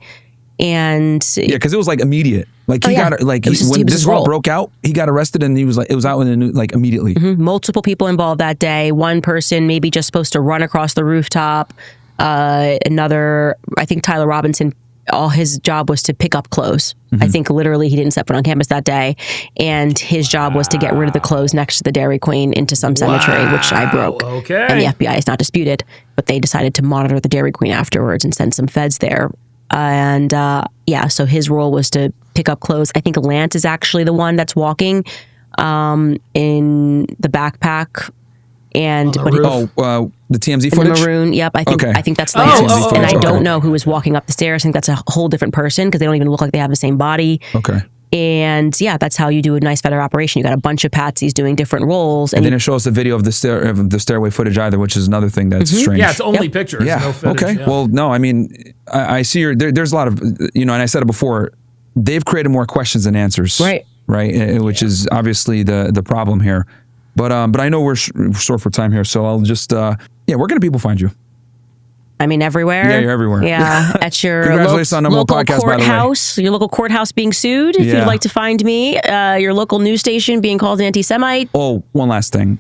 And yeah, because it was like immediate. Like he got like when this all broke out, he got arrested and he was like, it was out in the news like immediately. Multiple people involved that day. One person maybe just supposed to run across the rooftop. Another, I think Tyler Robinson, all his job was to pick up clothes. I think literally he didn't set foot on campus that day. And his job was to get rid of the clothes next to the Dairy Queen into some cemetery, which I broke. Okay. And the FBI is not disputed, but they decided to monitor the Dairy Queen afterwards and send some feds there. And yeah, so his role was to pick up clothes. I think Lance is actually the one that's walking in the backpack. And the TMZ in footage? the maroon. Yep, I think that's Lance. And I don't know who was walking up the stairs. I think that's a whole different person because they don't even look like they have the same body. Okay. And yeah, that's how you do a nice feather operation. You got a bunch of patsies doing different roles. And they didn't show us the video of the stairway footage either, which is another thing that's strange. Yeah, it's only pictures. Yeah. No footage, okay. Yeah. Well, no, I mean, I see there's a lot of, and I said it before, they've created more questions than answers. Right. Right. Which is obviously the problem here. But I know we're short for time here, so I'll just, where can people find you? I mean, everywhere. Yeah, you're everywhere. Yeah, at your Congratulations on the local podcast, courthouse, your local courthouse being sued. If you'd like to find me, your local news station being called anti-Semite. Oh, one last thing.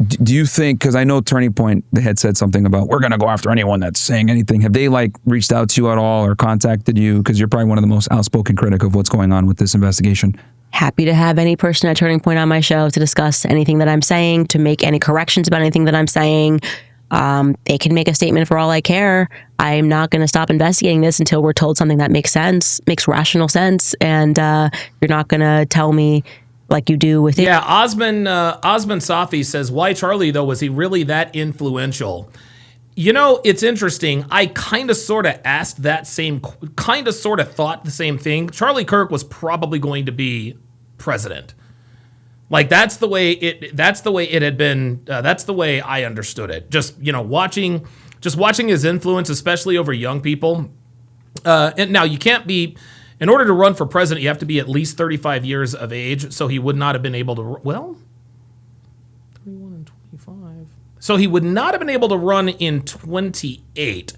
Do you think, because I know Turning Point, they had said something about, we're going to go after anyone that's saying anything. Have they reached out to you at all or contacted you? Because you're probably one of the most outspoken critic of what's going on with this investigation. Happy to have any person at Turning Point on my show to discuss anything that I'm saying, to make any corrections about anything that I'm saying. They can make a statement for all I care. I'm not going to stop investigating this until we're told something that makes sense, makes rational sense. And you're not going to tell me like you do with it. Yeah, Osman Safi says, why Charlie, though? Was he really that influential? You know, it's interesting. I kind of sort of asked that same, kind of sort of thought the same thing. Charlie Kirk was probably going to be president. Like that's the way it had been. That's the way I understood it. Just watching his influence, especially over young people. And now you can't be, in order to run for president, you have to be at least 35 years of age. So he would not have been able to. 31 and 25. So he would not have been able to run in 28.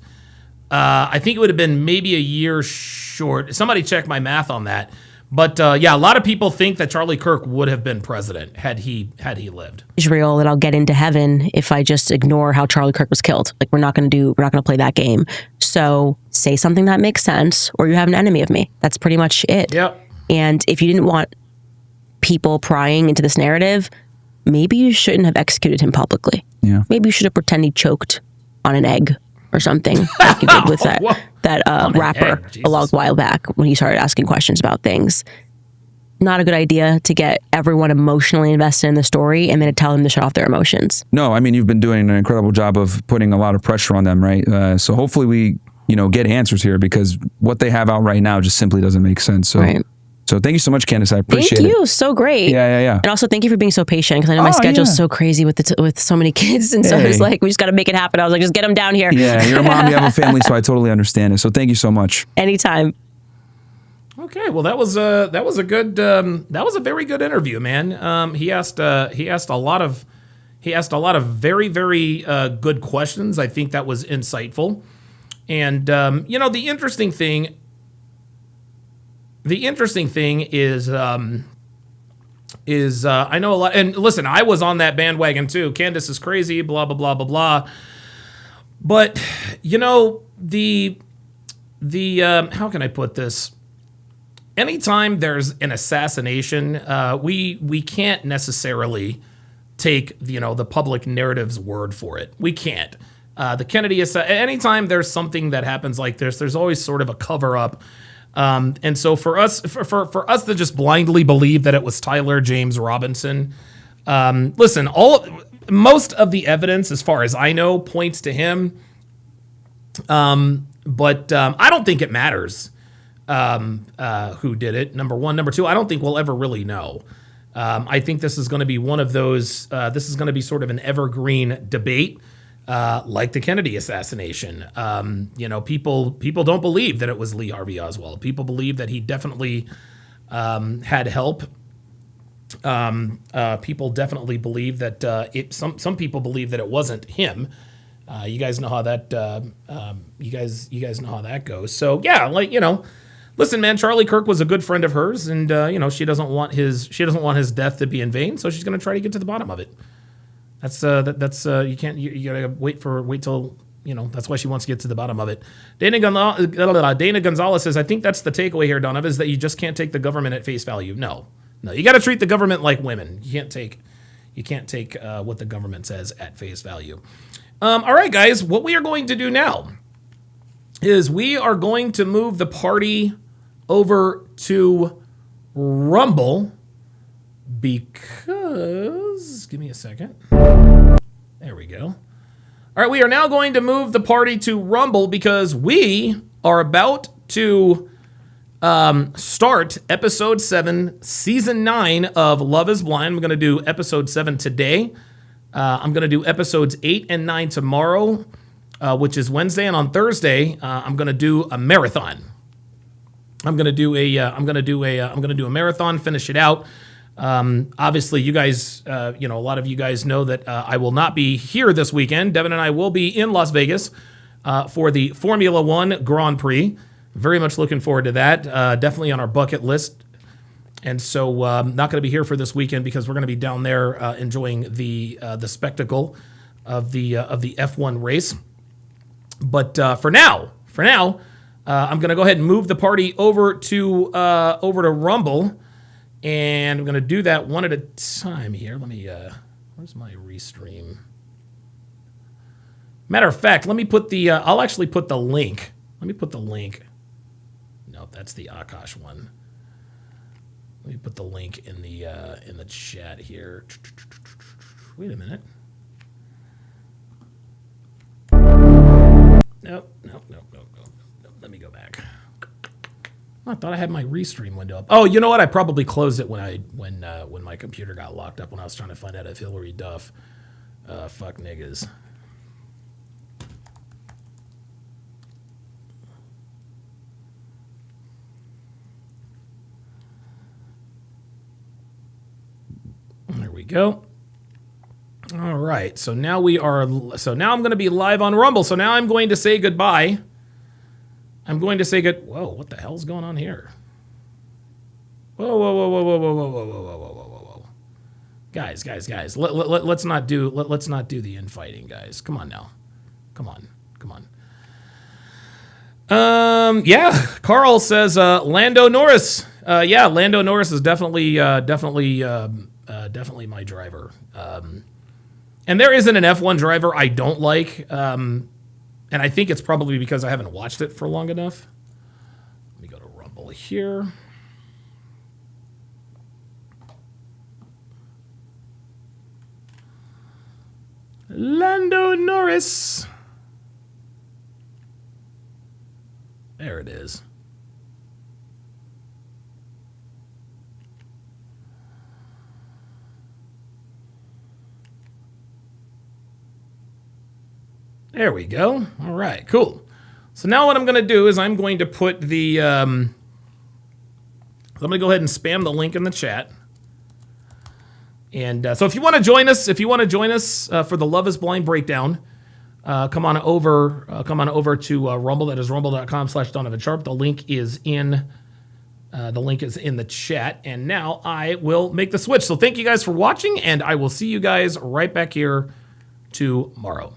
I think it would have been maybe a year short. Somebody check my math on that. But yeah, a lot of people think that Charlie Kirk would have been president had he lived. Israel, that I'll get into heaven if I just ignore how Charlie Kirk was killed. Like we're not going to play that game. So say something that makes sense, or you have an enemy of me. That's pretty much it. Yep. And if you didn't want people prying into this narrative, maybe you shouldn't have executed him publicly. Yeah. Maybe you should have pretended he choked on an egg or something, like you did with that rapper a long while back when he started asking questions about things. not a good idea to get everyone emotionally invested in the story and then to tell them to shut off their emotions. No, I mean, you've been doing an incredible job of putting a lot of pressure on them, right? So hopefully we, get answers here, because what they have out right now just simply doesn't make sense. So, Right. So thank you so much, Candace. I appreciate it. Thank you. So great. Yeah. And also thank you for being so patient, because I know my schedule's so crazy with with so many kids. And so I was like, we just got to make it happen. I was like, just get them down here. Yeah, you're a mom, you have a family, so I totally understand it. So thank you so much. Anytime. Okay, well that was a very good interview, man. He asked a lot of very good questions. I think that was insightful, and the interesting thing is I know a lot. And listen, I was on that bandwagon too. Candace is crazy, blah blah blah blah blah. But the how can I put this? Anytime there's an assassination, we can't necessarily take the public narrative's word for it. We can't. The Kennedy anytime there's something that happens like this, there's always sort of a cover up. And so for us to just blindly believe that it was Tyler James Robinson, listen, most of the evidence, as far as I know, points to him. But I don't think it matters who did it. Number one. Number two, I don't think we'll ever really know. I think this is going to be one of those. This is going to be sort of an evergreen debate, like the Kennedy assassination. People don't believe that it was Lee Harvey Oswald. People believe that he definitely had help. People definitely believe that some people believe that it wasn't him. You guys know how that. You guys know how that goes. So yeah, listen, man, Charlie Kirk was a good friend of hers, and she doesn't want his death to be in vain, so she's going to try to get to the bottom of it. That's you can't, you gotta wait till that's why she wants to get to the bottom of it. Dana Gonzalez says, I think that's the takeaway here, Donovan, is that you just can't take the government at face value. No, you got to treat the government like women. You can't take what the government says at face value. All right, guys, what we are going to do now is we are going to move the party over to Rumble, because, give me a second. There we go. All right, we are now going to move the party to Rumble because we are about to start episode 7, season 9 of Love is Blind. I'm going to do episode 7 today. I'm going to do episodes 8 and 9 tomorrow, which is Wednesday, and on Thursday, I'm going to do a marathon. I'm going to do a marathon, finish it out. Obviously, you guys, a lot of you guys know that I will not be here this weekend. Devin and I will be in Las Vegas for the Formula One Grand Prix. Very much looking forward to that. Definitely on our bucket list. And so not going to be here for this weekend because we're going to be down there enjoying the spectacle of the F1 race. But for now, I'm going to go ahead and move the party over to Rumble. And I'm going to do that one at a time here. Let me, where's my restream? Matter of fact, let me put I'll actually put the link. Let me put the link. No, that's the Akash one. Let me put the link in the chat here. Wait a minute. Nope. Let me go back. I thought I had my restream window up. Oh, you know what? I probably closed it when my computer got locked up when I was trying to find out if Hillary Duff fuck niggas. There we go. All right. So now I'm going to be live on Rumble. So now I'm going to say goodbye. Whoa, what the hell's going on here? Whoa. Guys. Let's not do the infighting, guys. Come on now. Come on. Yeah, Carl says Lando Norris. Yeah, Lando Norris is definitely my driver. And there isn't an F1 driver I don't like. And I think it's probably because I haven't watched it for long enough. Let me go to Rumble here. Lando Norris. There it is. There we go. All right, cool. So now what I'm going to do is I'm going to put the... I'm going to go ahead and spam the link in the chat. And so if you want to join us, for the Love is Blind breakdown, come on over to Rumble. That is rumble.com/DonovanSharp. The link is in the chat. And now I will make the switch. So thank you guys for watching, and I will see you guys right back here tomorrow.